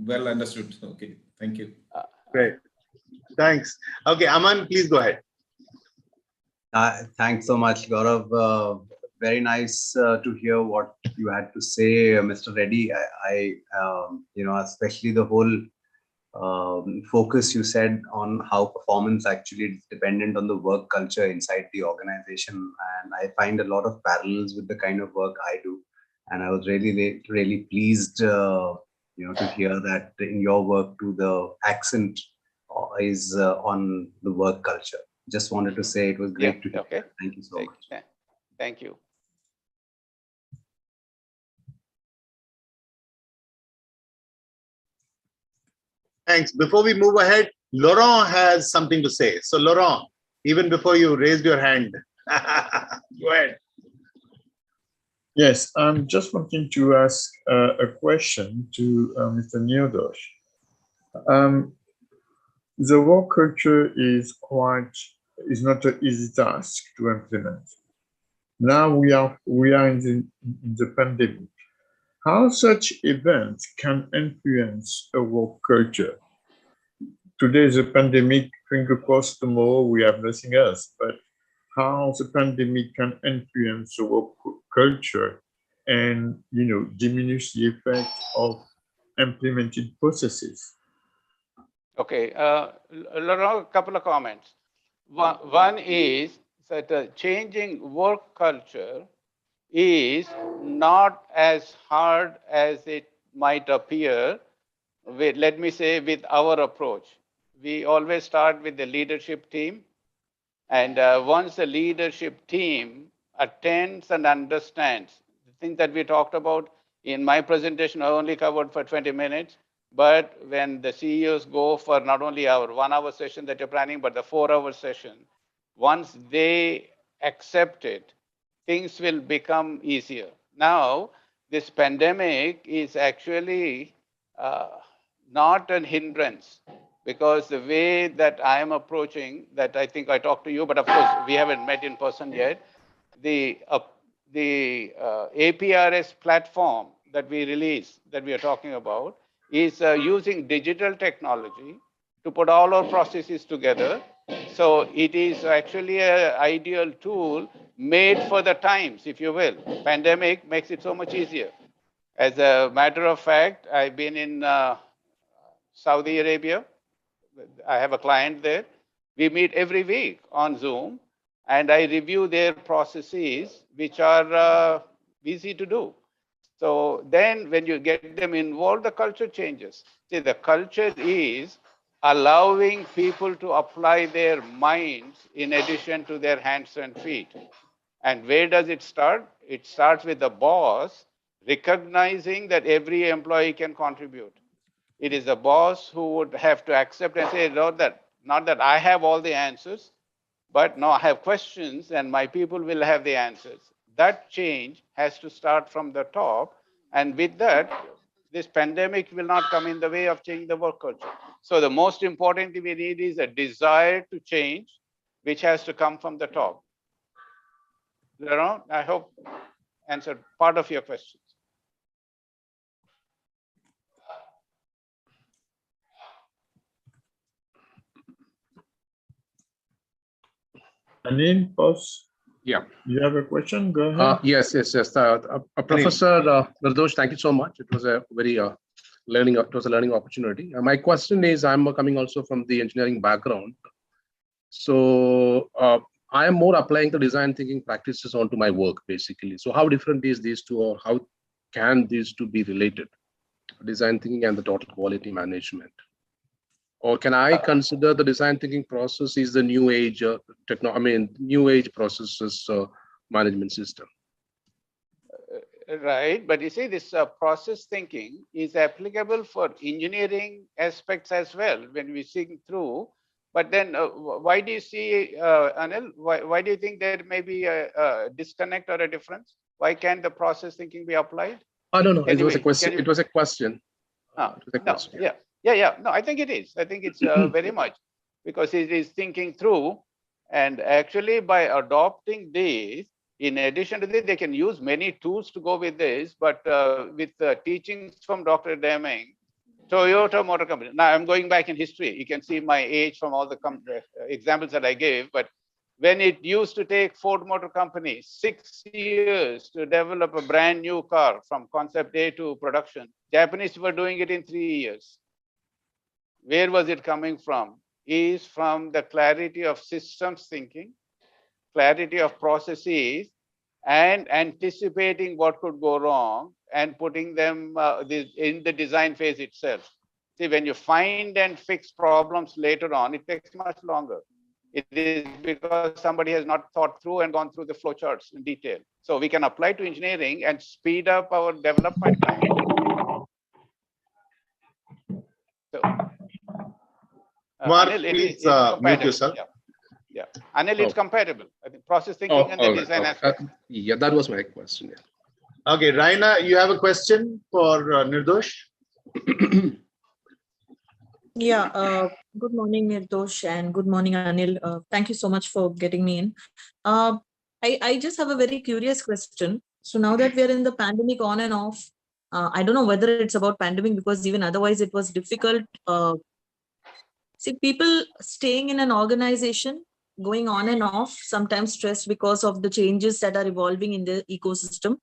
well understood. Okay, thank you. Great, thanks. Okay, Aman, please go ahead. Thanks so much, Gaurav. Very nice to hear what you had to say, Mr. Reddy. I especially the whole focus you said on how performance actually is dependent on the work culture inside the organization, and I find a lot of parallels with the kind of work I do, and I was really pleased to hear that in your work too the accent is on the work culture. Just wanted to say it was great to hear. Okay. Thank you so much. Thank you. Thanks. Before we move ahead, Laurent has something to say. So Laurent, even before you raised your hand, go ahead. Yes, I'm just wanting to ask a question to Mr. Nirdosh. The work culture is not an easy task to implement. Now we are in the pandemic. How such events can influence a work culture? Today, the pandemic, finger crossed, tomorrow we have nothing else, but how the pandemic can influence the work culture and, diminish the effect of implemented processes? Okay, Laurent, a couple of comments. One is that changing work culture is not as hard as it might appear, let me say, with our approach. We always start with the leadership team. And once the leadership team attends and understands the things that we talked about in my presentation, I only covered for 20 minutes. But when the CEOs go for not only our 1-hour session that you're planning, but the 4-hour session, once they accept it, things will become easier. Now, this pandemic is actually not an hindrance, because the way that I am approaching, that I think I talked to you, but of course we haven't met in person yet, the APRS platform that we release, that we are talking about, is using digital technology to put all our processes together. So it is actually an ideal tool made for the times, if you will. Pandemic makes it so much easier. As a matter of fact, I've been in Saudi Arabia. I have a client there. We meet every week on Zoom, and I review their processes, which are easy to do. So then when you get them involved, the culture changes. See, the culture is allowing people to apply their minds in addition to their hands and feet. And where does it start? It starts with the boss recognizing that every employee can contribute. It is the boss who would have to accept and say, not that I have all the answers, but no, I have questions and my people will have the answers. That change has to start from the top. And with that, this pandemic will not come in the way of changing the work culture. So the most important thing we need is a desire to change, which has to come from the top. I hope answered part of your questions. Anil, boss. Yeah. You have a question? Go ahead. Yes. Professor Nirdosh, thank you so much. It was a very learning opportunity. My question is, I'm coming also from the engineering background. So I am more applying the design thinking practices onto my work, basically. So how different is these two, or how can these two be related? Design thinking and the total quality management. Or can I consider the design thinking process is the new age new age processes management system? Right, but you see, this process thinking is applicable for engineering aspects as well when we think through. But then why do you see, Anil, why do you think there may be a disconnect or a difference? Why can't the process thinking be applied? I don't know. Anyway, it was a question. It was a question. Yeah. No, I think it is. I think it's very much because it is thinking through, and actually by adopting this, in addition to this, they can use many tools to go with this, but with teachings from Dr. Deming, Toyota Motor Company. Now I'm going back in history. You can see my age from all the examples that I gave, but when it used to take Ford Motor Company 6 years to develop a brand new car from concept A to production, Japanese were doing it in 3 years. Where was it coming from? Is from the clarity of systems thinking, clarity of processes, and anticipating what could go wrong and putting them in the design phase itself. See, when you find and fix problems later on, it takes much longer. It is because somebody has not thought through and gone through the flowcharts in detail. So we can apply to engineering and speed up our development time. So, Mark, Anil, please it's mute yourself. Yeah. Anil, it's compatible. I think process thinking and the design aspect. Yeah, that was my question. Yeah. Okay, Rana, you have a question for Nirdosh? Yeah, good morning, Nirdosh, and good morning, Anil. Thank you so much for getting me in. I just have a very curious question. So now that we're in the pandemic on and off, I don't know whether it's about pandemic, because even otherwise it was difficult. See, people staying in an organization, going on and off, sometimes stressed because of the changes that are evolving in the ecosystem.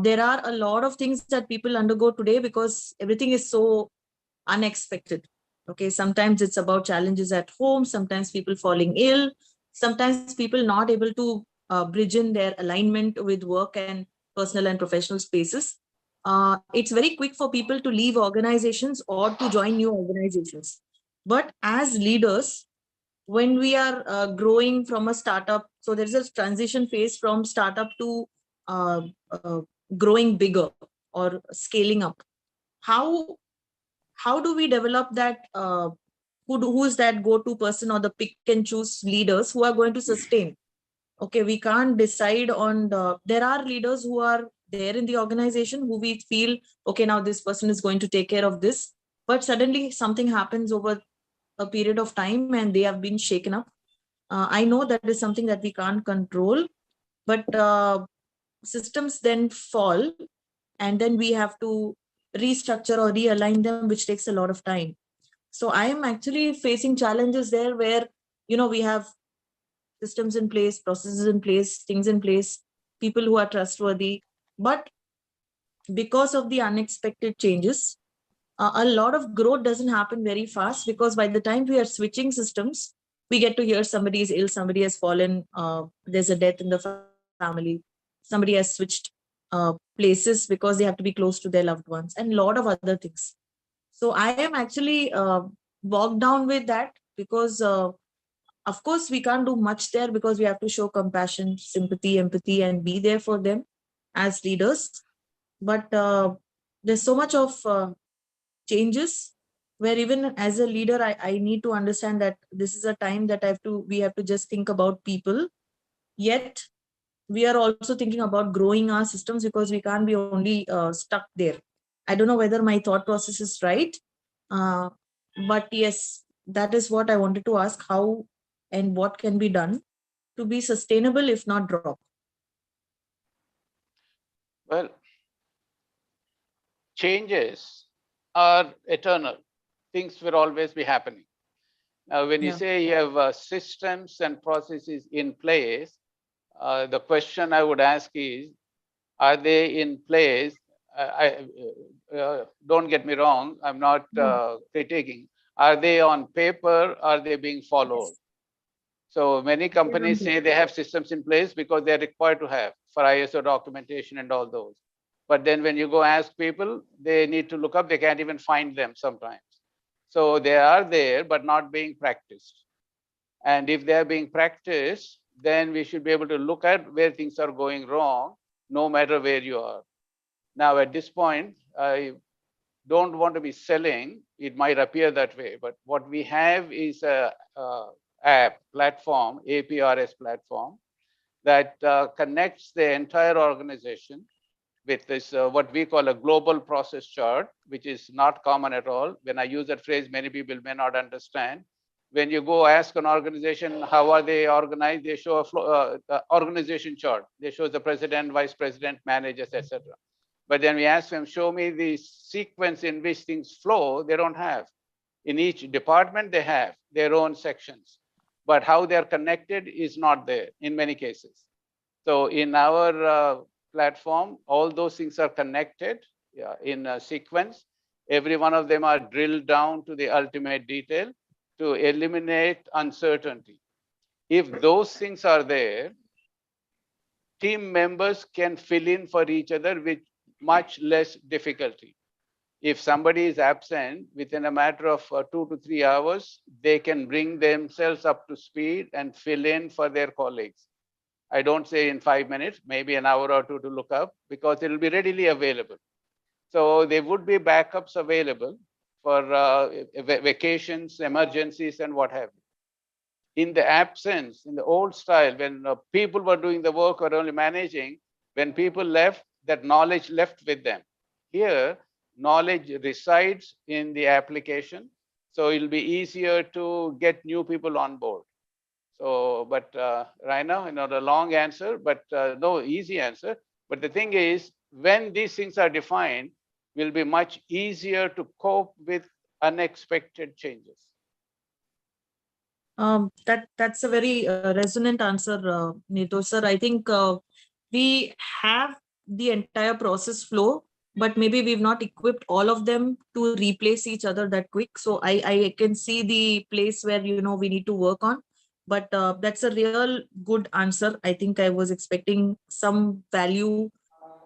There are a lot of things that people undergo today because everything is so unexpected. Okay, sometimes it's about challenges at home, sometimes people falling ill, sometimes people not able to bridge in their alignment with work and personal and professional spaces. It's very quick for people to leave organizations or to join new organizations. But as leaders, when we are growing from a startup, so there's a transition phase from startup to growing bigger or scaling up. How do we develop that? Who is that go-to person or the pick and choose leaders who are going to sustain? Okay, we can't decide on there are leaders who are there in the organization who we feel, okay, now this person is going to take care of this, but suddenly something happens over a period of time and they have been shaken up. I know that is something that we can't control, but systems then fall and then we have to restructure or realign them, which takes a lot of time. So I am actually facing challenges there where, we have systems in place, processes in place, things in place, people who are trustworthy. But because of the unexpected changes, a lot of growth doesn't happen very fast, because by the time we are switching systems, we get to hear somebody is ill, somebody has fallen, there's a death in the family, somebody has switched places because they have to be close to their loved ones, and a lot of other things. So I am actually bogged down with that because, of course, we can't do much there because we have to show compassion, sympathy, empathy, and be there for them as leaders. But there's so much of changes where even as a leader, I need to understand that this is a time that we have to just think about people. Yet we are also thinking about growing our systems because we can't be only stuck there. I don't know whether my thought process is right, but yes, that is what I wanted to ask: how and what can be done to be sustainable, if not drop? Well, changes are eternal. Things will always be happening. Now, when you say you have systems and processes in place, the question I would ask is, are they in place? Don't get me wrong, I'm not critiquing. Are they on paper? Are they being followed? So many companies say they have systems in place because they're required to have for ISO documentation and all those. But then when you go ask people, they need to look up, they can't even find them sometimes. So they are there, but not being practiced. And if they're being practiced, then we should be able to look at where things are going wrong, no matter where you are. Now, at this point, I don't want to be selling. It might appear that way, but what we have is a app platform, APRS platform, that connects the entire organization with this, what we call a global process chart, which is not common at all. When I use that phrase, many people may not understand. When you go ask an organization, how are they organized? They show a organization chart. They show the president, vice president, managers, etc. But then we ask them, show me the sequence in which things flow. They don't have. In each department, they have their own sections. But how they're connected is not there in many cases. So in our platform, all those things are connected in a sequence. Every one of them are drilled down to the ultimate detail to eliminate uncertainty. If those things are there, team members can fill in for each other with much less difficulty. If somebody is absent, within a matter of 2 to 3 hours, they can bring themselves up to speed and fill in for their colleagues. I don't say in 5 minutes, maybe an hour or two to look up, because it will be readily available. So there would be backups available for vacations, emergencies, and what have you. In the absence, in the old style, when people were doing the work or only managing, when people left, that knowledge left with them. Here, knowledge resides in the application, so it'll be easier to get new people on board. So, but Rana, the long answer, but no easy answer. But the thing is, when these things are defined, will be much easier to cope with unexpected changes. That's a very resonant answer, Neto sir. I think we have the entire process flow, but maybe we've not equipped all of them to replace each other that quick. So I can see the place where we need to work on. But that's a real good answer. I think I was expecting some value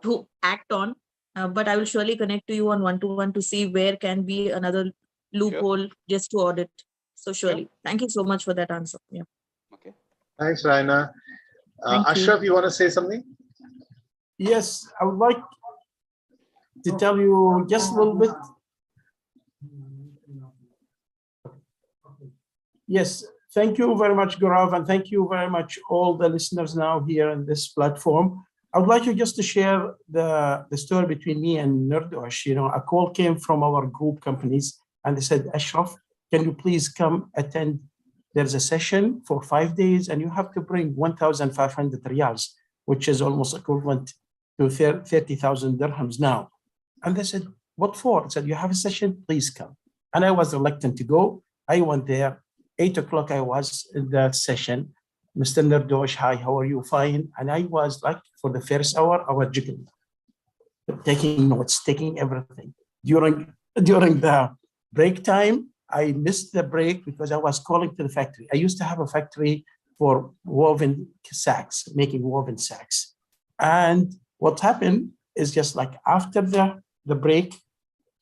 to act on, but I will surely connect to you on one-to-one to see where can be another loophole just to audit. So surely, thank you so much for that answer. Yeah. Okay. Thanks, Rana. Ashraf, you want to say something? Yes, I would like to tell you just a little bit. Yes, thank you very much, Gaurav, and thank you very much all the listeners now here on this platform. I would like you just to share the story between me and Nirdosh. A call came from our group companies and they said, Ashraf, can you please come attend? There's a session for 5 days and you have to bring 1,500 riyals, which is almost equivalent to 30,000 dirhams now. And they said, what for? I said, you have a session, please come. And I was reluctant to go. I went there. 8 o'clock, I was in that session. Mr. Nirdosh, hi, how are you? Fine. And I was like, for the first hour, I was jiggling, taking notes, taking everything. During the break time, I missed the break because I was calling to the factory. I used to have a factory for woven sacks, making woven sacks. And what happened is just like after the break,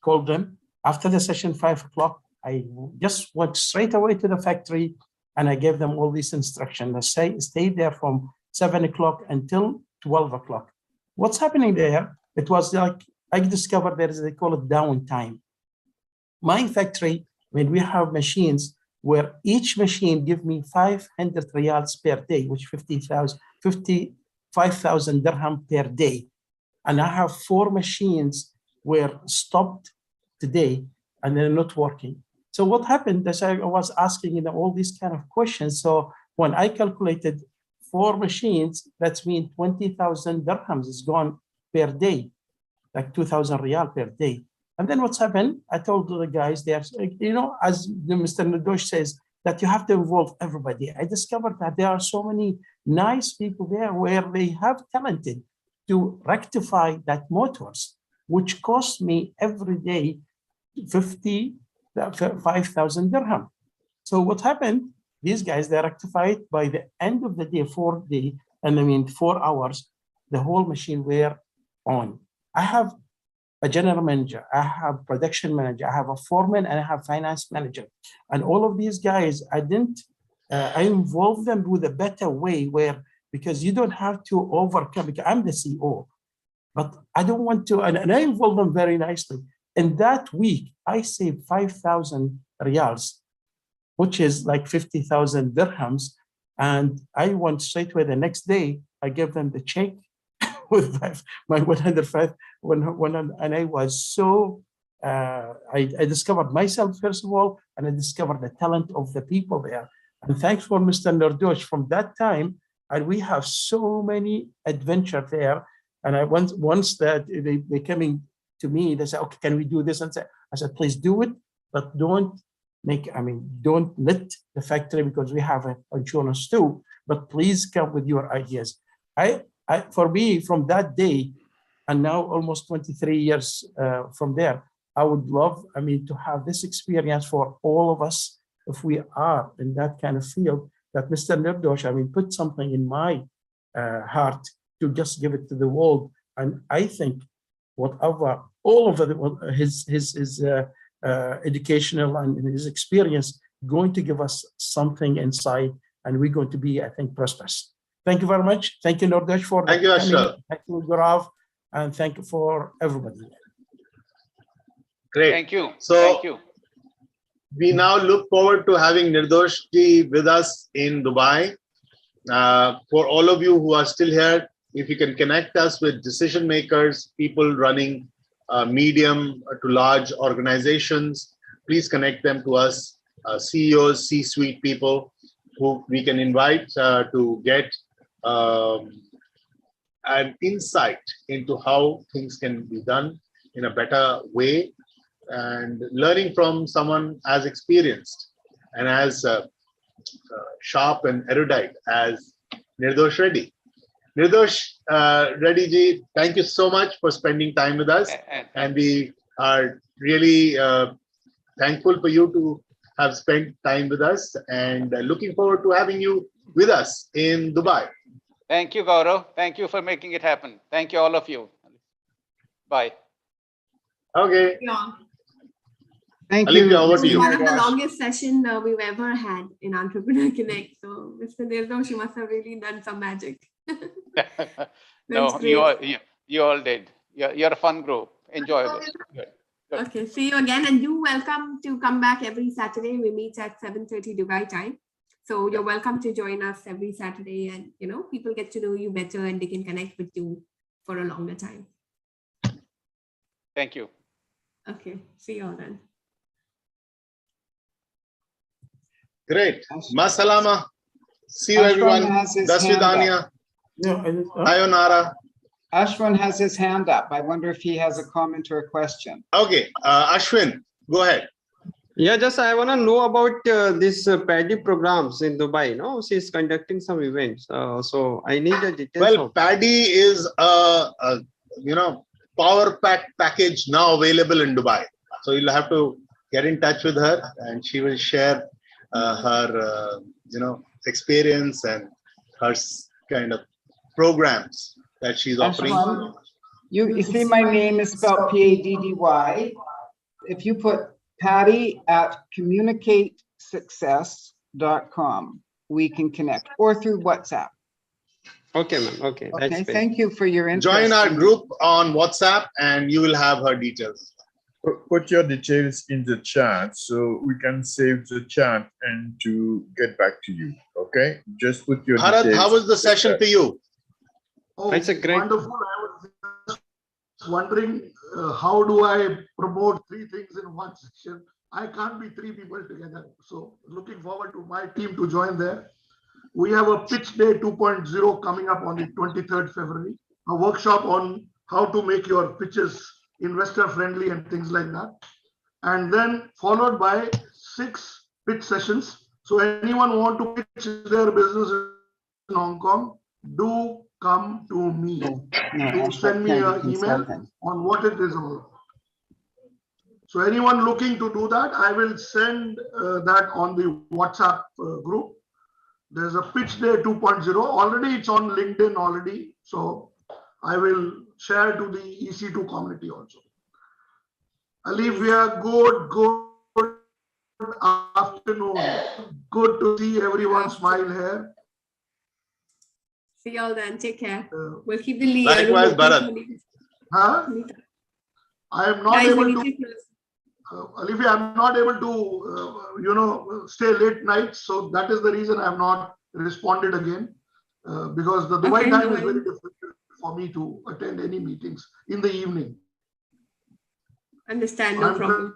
called them, after the session, 5 o'clock, I just went straight away to the factory and I gave them all these instructions. I stayed there from 7 o'clock until 12 o'clock. What's happening there? It was like, I discovered there is, they call it downtime. My factory, when we have machines where each machine give me 500 riyals per day, which 55,000 dirham per day. And I have 4 machines were stopped today and they're not working. So what happened is I was asking all these kind of questions. So when I calculated 4 machines, that's mean 20,000 dirhams is gone per day, like 2,000 riyal per day. And then what's happened, I told the guys there, you know, as Mr. Nadosh says, that you have to involve everybody. I discovered that there are so many nice people there where they have talented to rectify that motors, which cost me every day 5,000 dirham. So what happened, these guys, they rectified by the end of the day, 4 hours, the whole machine were on. I have a general manager, I have production manager, I have a foreman, and I have finance manager. And all of these guys, I involved them with a better way where, because you don't have to overcome, because I'm the CEO, but I don't want to, and I involve them very nicely. In that week, I saved 5,000 riyals, which is like 50,000 dirhams. And I went straight away the next day, I gave them the check with my 105, and I was so, I discovered myself, first of all, and I discovered the talent of the people there. And thanks for Mr. Nardosh from that time, and we have so many adventure there. And I once that they coming to me, they said, okay, can we do this? And I said, please do it, but don't let the factory, because we have insurance too, but please come with your ideas. For me, from that day, and now almost 23 years from there, I would love, to have this experience for all of us, if we are in that kind of field, that Mr. Nirdosh, put something in my heart to just give it to the world. And I think whatever, all of his educational and his experience going to give us something inside, and we're going to be, I think, prosperous. Thank you very much. Thank you, Nordesh, for thank you, Ashraf. Thank you, Gaurav, and thank you for everybody. Great. Thank you. So thank you. We now look forward to having Nirdosh ji with us in Dubai. For all of you who are still here, if you can connect us with decision makers, people running medium to large organizations, please connect them to us, CEOs, C-suite people who we can invite to get an insight into how things can be done in a better way, and learning from someone as experienced and as sharp and erudite as Nirdosh Reddy. Nirdosh Reddy ji, thank you so much for spending time with us, and we are really thankful for you to have spent time with us, and looking forward to having you with us in Dubai. Thank you, Gaurav. Thank you for making it happen. Thank you, all of you. Bye. Okay. Yeah. Thank you. you. Over to This is you. one of the longest sessions we've ever had in Entrepreneur Connect. So, Mr. Nirdosh, you must have really done some magic. No, great. you all did. You're a fun group. Enjoyable. Good. Good. Okay, see you again, and you're welcome to come back every Saturday. We meet at 7:30 Dubai time. So you're welcome to join us every Saturday, and people get to know you better and they can connect with you for a longer time. Thank you. Okay, see you all then. Great. Masalama. See you, everyone. Dasvidania. Sayonara. Ashwin has his hand up. I wonder if he has a comment or a question. Okay, Ashwin, go ahead. Yeah, just I want to know about this paddy programs in Dubai. No, she's conducting some events. So I need the details. Well, paddy is a power pack package now available in Dubai. So you'll have to get in touch with her, and she will share her experience and her kind of programs that she's offering. You see my name is spelled Paddy. If you put patty@communicatesuccess.com. We can connect, or through WhatsApp. Okay, ma'am. Okay. That's Okay, great. thank you for your interest. Join our group on WhatsApp and you will have her details. Put your details in the chat so we can save the chat and to get back to you. Okay, just put your Bharat, details. how was the session for you? Oh, It's a great. wonderful. I was just wondering how do I promote three things in one session? I can't be three people together. So looking forward to my team to join there. We have a pitch day 2.0 coming up on the 23rd February, a workshop on how to make your pitches investor friendly and things like that. And then followed by 6 pitch sessions. So anyone want to pitch their business in Hong Kong, do come to me. Do send me an email on what it is all about. So anyone looking to do that, I will send that on the WhatsApp group. There's a pitch day 2.0. Already it's on LinkedIn already. So I will share to the EC2 community also. Olivia, good afternoon. Good to see everyone smile here. See y'all then. Take care. We'll keep the lead. Likewise, Bharat. Huh? I am not Guys, able we to. need to close. Olivia, I'm not able to, stay late nights. So that is the reason I have not responded again. Because the Dubai Okay, time no is very worries. difficult for me to attend any meetings in the evening. Understand, no I'm problem.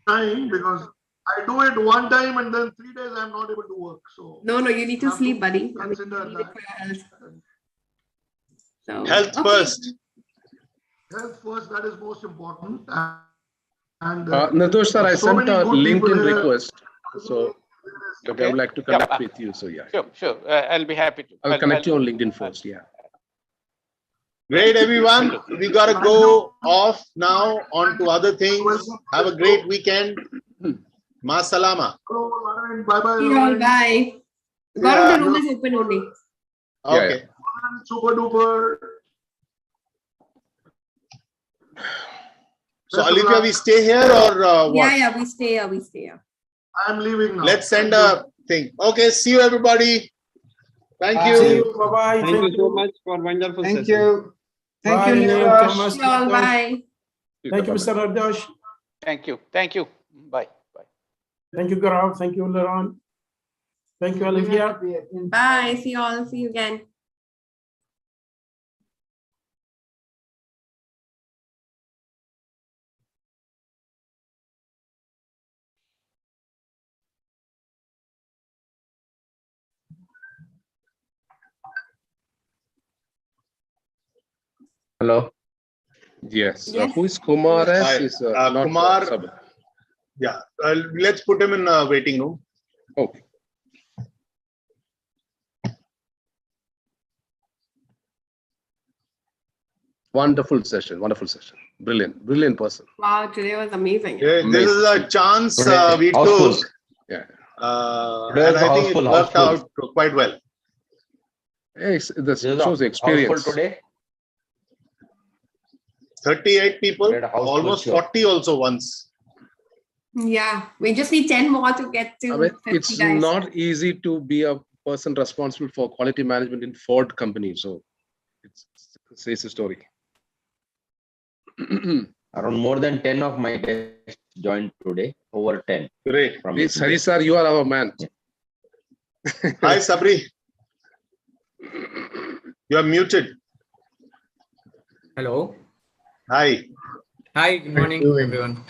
trying because I do it one time and then 3 days I'm not able to work. So No, you need to sleep, buddy. I mean, consider you need it that. for your health. So, Health okay. first. Health first, that is most important. And Nirdosh sir, I so sent many a good people LinkedIn here. request. So okay, I would like to connect with you. So yeah, Sure. I'll be happy to. I'll connect you on LinkedIn first. Yeah. Great, everyone. We got to go off now on to other things. Have a great weekend. Ma salama. Bye-bye. See you all. Bye. Gaurav, the room is open only. Okay. Super duper. So, Olivia, we stay here or what? Yeah, we stay here. I'm leaving now. Let's send a thing. Okay, see you, everybody. Thank you. See you. Bye-bye. Thank you so much for wonderful Thank session. you. Thank Bye, you, Anil Nirdosh. Thomas. See you all. Bye. Thank you, Mr. Nirdosh. Thank you. Bye. Thank you, Gaurav. Thank you, Laurent. Thank you, Olivia. Bye. See you all. See you again. Hello. Yes. Yes. Who is Kumar? Hi. Is not Kumar. Sabir. Yeah, let's put him in waiting room. Okay. Wonderful session. Brilliant person. Wow, today was amazing. This is a chance we Houseful. took. Yeah. And I think it worked out quite well. Yes, this shows experience. Today? 38 people, Great houseful almost show. 40 also once. Yeah, we just need 10 more to get to I mean, 50 it's guys. not easy to be a person responsible for quality management in Ford company. So it says a story. Around more than 10 of my guests joined today. Over 10. Great. Please, Hari sir, you are our man. Hi, Sabri. You are muted. Hello. Hi. Hi, good morning, everyone.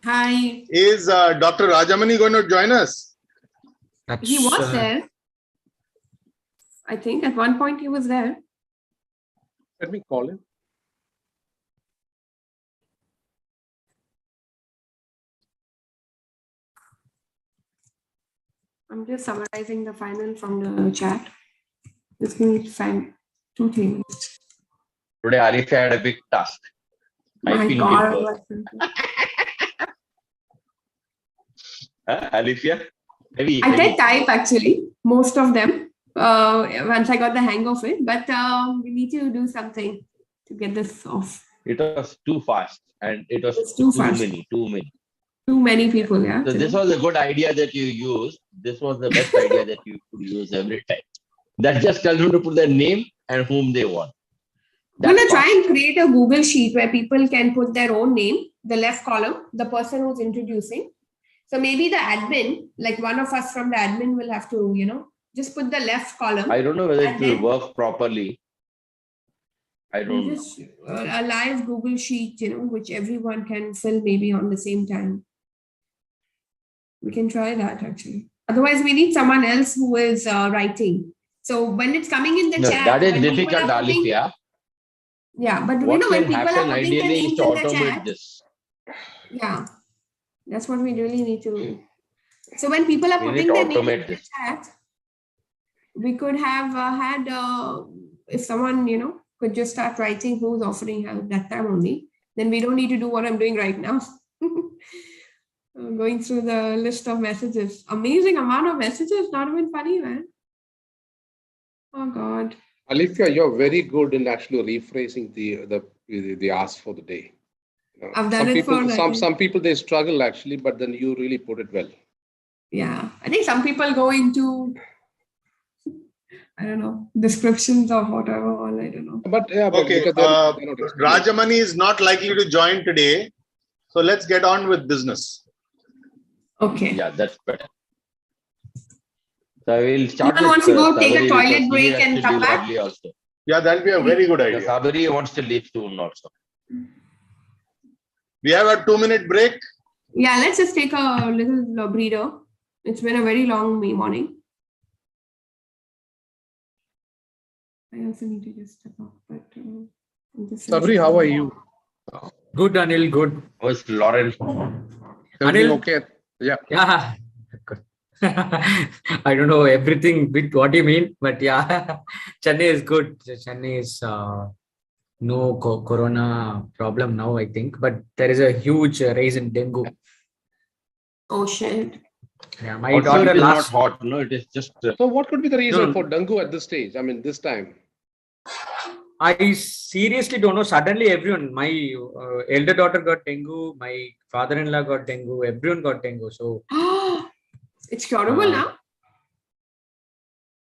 Hi. Is Dr. Rajamani going to join us? He was there. I think at one point he was there. Let me call him. I'm just summarizing the final from the chat. Just need to find 2 things. Today, Arif had a big task. My Typing God. people. Alifia? Heavy. I did type actually, most of them, once I got the hang of it, but we need to do something to get this off. It was too fast and it was It's too fast. Too many. Too many people, yeah. So this was a good idea that you used. This was the best idea that you could use every time. That just tells them to put their name and whom they want. I'm going to try and create a Google sheet where people can put their own name, the left column, the person who's introducing. So maybe the admin, like one of us from the admin will have to, just put the left column. I don't know whether it will work properly. I don't know. Just a live Google sheet, which everyone can fill maybe on the same time. We can try that actually. Otherwise, we need someone else who is writing. So when it's coming in the chat, that is difficult, Alifia. Yeah, but what when can people happen are putting their ideally is names to in the automate chat, this. yeah, that's what we really need to do. So when people are We putting need to their names in automate the this. chat, we could have had, if someone, could just start writing who's offering help that time only, then we don't need to do what I'm doing right now. Going through the list of messages. Amazing amount of messages, not even funny, man. Oh God. Alifia, you're very good in actually rephrasing the ask for the day. I've done it for some people they struggle actually, but then you really put it well. Yeah, I think some people go into, I don't know, descriptions of whatever, all I don't know. But yeah, Okay, Rajamani is not likely to join today, so let's get on with business. Okay. Yeah, that's better. So I will start Someone wants to go take a toilet break and come back? Also. Yeah, that'll be a very good idea. Sabari wants to leave soon also. We have a 2-minute break. Yeah, let's just take a little breather. It's been a very long morning. I also need to just step off, but Sabri, how are you? Good, Anil, good. Who's Lawrence? Anil? Okay. Yeah. Yeah. Good. I don't know everything with what you mean, but yeah, Chennai is good. Chennai is no corona problem now, I think, but there is a huge rise in dengue. Oh shit. Yeah, my Also, daughter it is last. not hot, no, it is just. So what could be the reason No. for dengue at this stage? I mean, this time. I seriously don't know. Suddenly, everyone, my elder daughter got dengue, my father-in-law got dengue, everyone got dengue. So it's curable now.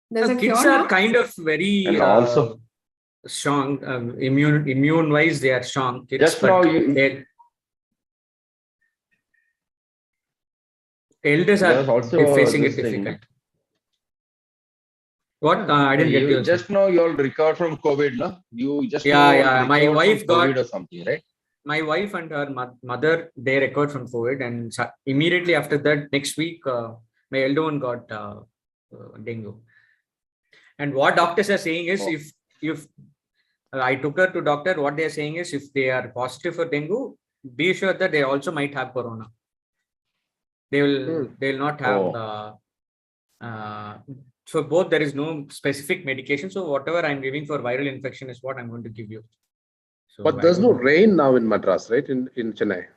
There's a kids cure are now? kind of very And also, strong. Immune wise, they are strong. Kids, just but now you, they- elders there was are also facing it this thing. difficult. What? I didn't get you. Just now you all recovered from COVID, no? You just Yeah, now yeah. My recovered wife from got COVID or something, right? my wife and her mother, they recovered from COVID, and immediately after that, next week, my elder one got dengue. And what doctors are saying is, if I took her to doctor, what they are saying is, if they are positive for dengue, be sure that they also might have corona. They will not have. So both, there is no specific medication. So whatever I'm giving for viral infection is what I'm going to give you. So But there's no rain now in Madras, right? In Chennai.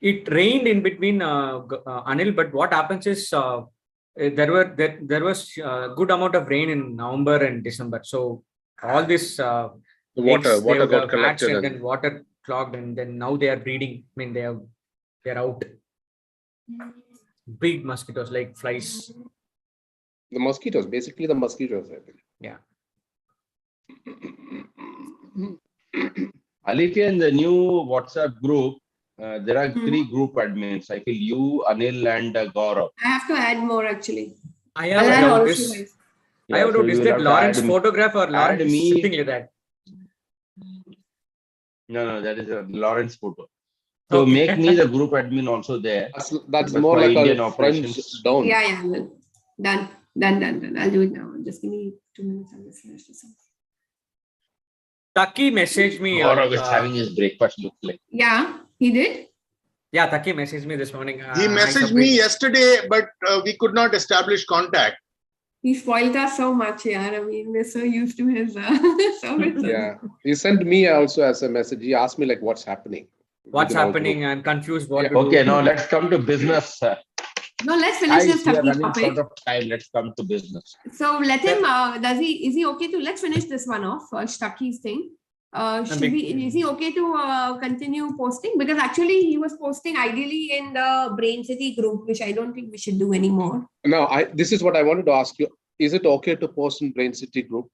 It rained in between, Anil, but what happens is there was a good amount of rain in November and December. So all this The water got collected and then water clogged, and then now they are breeding. I mean, they're out. Big mosquitoes like flies. The mosquitoes, basically the mosquitoes, I think. Yeah. Alifia, in the new WhatsApp group, there are 3 group admins. I feel you, Anil, and Gaurav. I have to add more actually. I have noticed. Yeah, I have so noticed you will that have to Lawrence add photograph or add Lawrence is me. sitting like that. No, that is a Lawrence photo. So Okay. make me the group admin also there. That's Because more for like Indian our friends operations. down. Yeah, done. I'll do it now. Just give me 2 minutes. I'll just finish this off. Taki messaged me. Gaurav is having his breakfast, looks like. Yeah, he did. Yeah, Taki messaged me this morning. He messaged me yesterday, but we could not establish contact. He spoiled us so much, yeah. I mean, we're so used to his services. Yeah. He sent me also as a message. He asked me like, what's happening? What's Within our happening? group. I'm confused. What to Okay, do. now let's come to business. No, let's finish this we are Taki running topic. short of time. Let's come to business. So let him, is he okay to, let's finish this one off, Taki's thing. Is he okay to continue posting? Because actually he was posting ideally in the Brain City group, which I don't think we should do anymore. Now, this is what I wanted to ask you. Is it okay to post in Brain City group?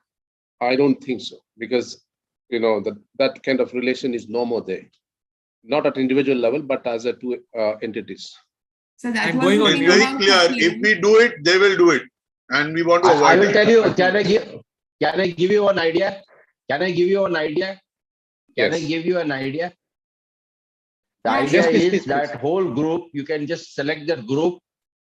I don't think so, because that kind of relation is no more there. Not at individual level, but as a two entities. So that it's very clear. If we do it, they will do it. And we want to avoid I will it. tell you, can I give you an idea? Can I give you an idea? Can I give you an idea? The idea is that whole group, you can just select that group.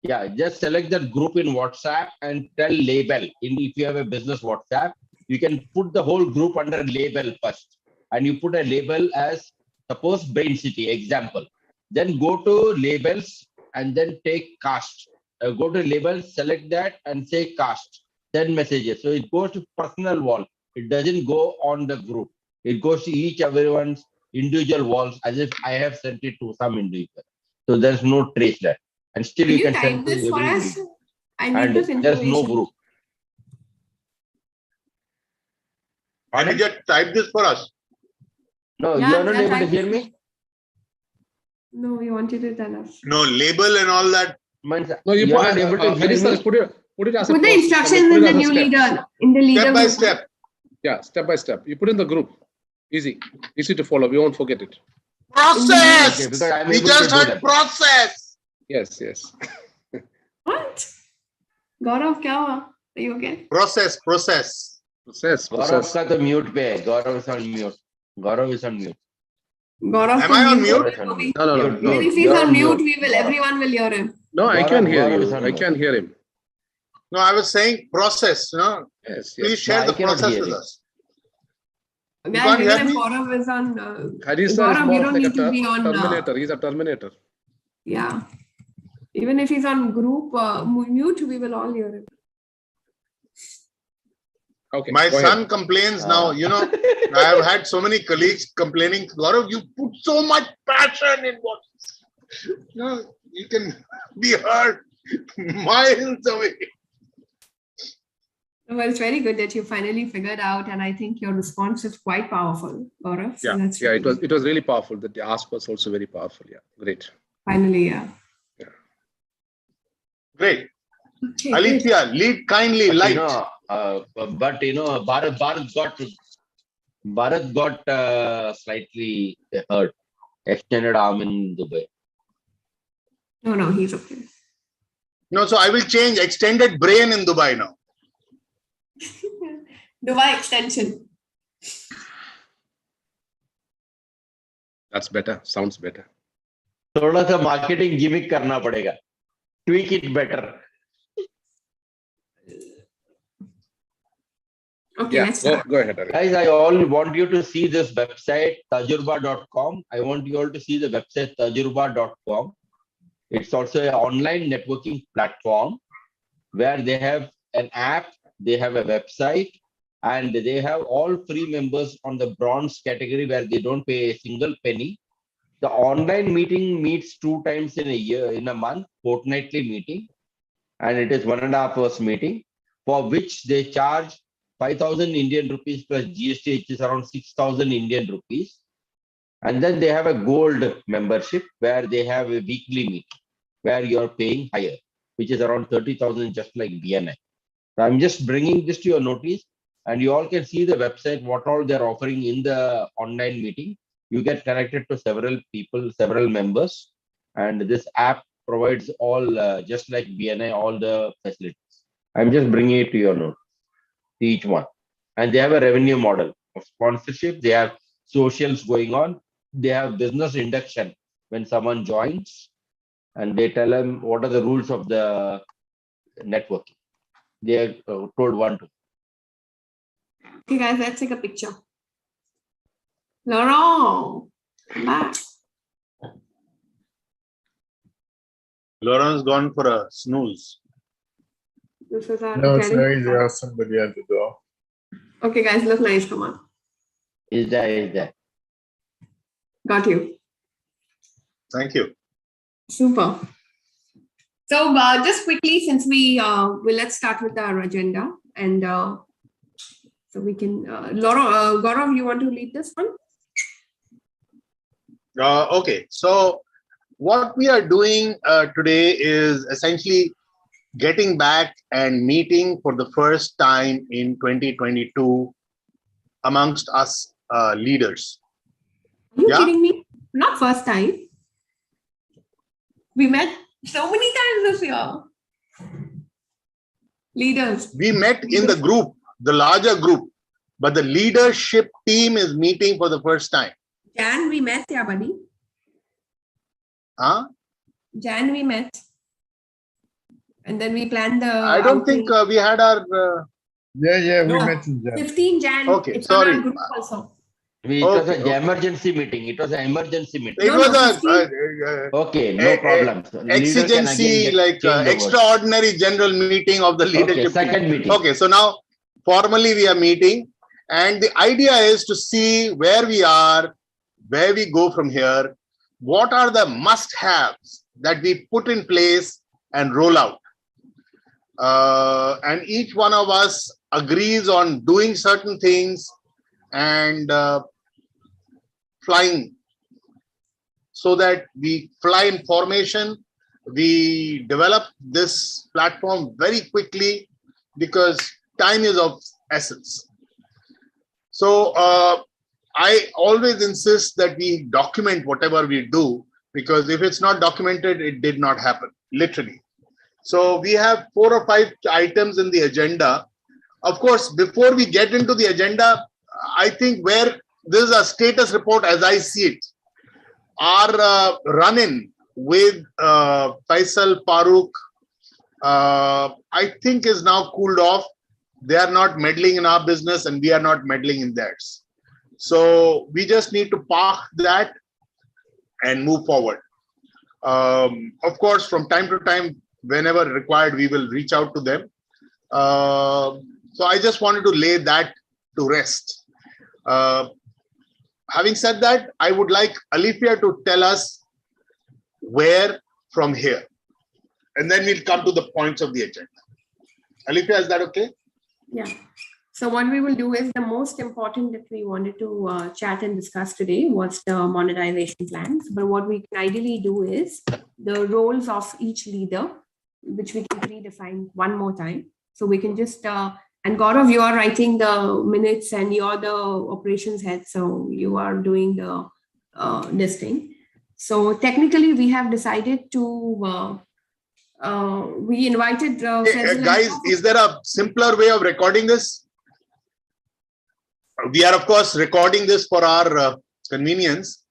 Yeah, just select that group in WhatsApp and tell label. If you have a business WhatsApp, you can put the whole group under label first. And you put a label as, suppose Brain City, example. Then go to labels and then take cast. Go to labels, select that and say cast. Send messages. So it goes to personal wall. It doesn't go on the group. It goes to everyone's individual walls as if I have sent it to some individual. So there's no trace there. And still you can send to everybody. And there's no group. Can you just type this for us? No, you are not able to hear me? No, we want you to tell us. No, label and all that. No, you are not able to hear me. Put it as Put the instructions in the new leader. Step by step. Yeah, step by step. You put in the group. Easy to follow. We won't forget it. Process. Okay, we just heard process. Yes. What? Gaurav, kya hua? Are you okay? Process. Gaurav ka to mute pe. Gaurav is on mute. Gaurav, am I on mute? No. If he's on mute, everyone will hear him. No, I can hear you. I can hear him. No, I was saying process. Yes. Please share the process with us. Guys, even if Gaurav is on, Gaurav, you don't need to be on. Terminator. He's a terminator. Yeah. Even if he's on group mute, we will all hear him. Okay. My son complains now. I have had so many colleagues complaining. Gaurav, you put so much passion in what you can be heard miles away. Well, it's very good that you finally figured out, and I think your response is quite powerful, Gaurav. So it was really powerful. That the ask was also very powerful. Yeah, great. Finally, yeah. Great. Okay, Alithia, lead kindly, light. Bharat got slightly hurt. Extended arm in Dubai. No, he's okay. No, so I will change extended brain in Dubai now. Dubai extension. That's better. Sounds better. थोड़ा सा marketing gimmick करना पड़ेगा. Tweak it better. Okay, let's start. Go ahead. Guys, I all want you to see this website, tajurba.com. I want you all to see the website, tajurba.com. It's also an online networking platform where they have an app, they have a website, and they have all free members on the bronze category where they don't pay a single penny. The online meeting meets 2 times in a month, fortnightly meeting, and it is 1.5 hours meeting, for which they charge 5,000 Indian rupees plus GST, which is around 6,000 Indian rupees. And then they have a gold membership where they have a weekly meet where you're paying higher, which is around 30,000, just like BNI. So I'm just bringing this to your notice, and you all can see the website, what all they're offering in the online meeting. You get connected to several people, several members, and this app provides all, just like BNI, all the facilities. I'm just bringing it to your notice, each one. And they have a revenue model of sponsorship. They have socials going on. They have business induction when someone joins, and they tell them what are the rules of the networking. They are told one to. Okay, guys, let's take a picture. Laurent, come back. Laurent's gone for a snooze. This is our No, sorry, there's somebody at the door. Okay, guys, look nice. Come on. Is there? Got you. Thank you. Super. So just quickly, since let's start with our agenda. And So we can, Gaurav, you want to lead this one? Okay, so what we are doing today is essentially getting back and meeting for the first time in 2022 amongst us leaders. Are you kidding me? Not first time. We met so many times this year. Leaders. We met in the group, the larger group, but the leadership team is meeting for the first time. Jan, we met, yeah, buddy. Huh? Jan, we met. And then we planned the. I don't think we had our. We No, met in Jan. 15 Jan. Okay, it's sorry. On our group also. It was an emergency meeting. It was an emergency meeting. It was okay, no problem. Exigency, like extraordinary general meeting of the leadership. Second team. meeting. Okay, so now formally we are meeting, and the idea is to see where we are, where we go from here, what are the must-haves that we put in place and roll out. And each one of us agrees on doing certain things and flying, so that we fly in formation. We develop this platform very quickly because time is of essence. So I always insist that we document whatever we do, because if it's not documented, it did not happen, literally. So we have 4 or 5 items in the agenda. Of course, before we get into the agenda, I think where this is a status report as I see it. Our run-in with Faisal Farooq, I think is now cooled off. They are not meddling in our business and we are not meddling in theirs. So we just need to park that and move forward. Of course, from time to time, whenever required, we will reach out to them. So I just wanted to lay that to rest. Having said that, I would like Alifia to tell us where from here, and then we'll come to the points of the agenda. Alifia, is that okay? Yeah. So what we will do is the most important that we wanted to chat and discuss today was the monetization plans. But what we can ideally do is the roles of each leader, which we can redefine one more time. So we can just, and Gaurav, you are writing the minutes and you're the operations head. So you are doing the this thing. So technically we have decided to, we invited guys, is there a simpler way of recording this? We are, of course, recording this for our convenience.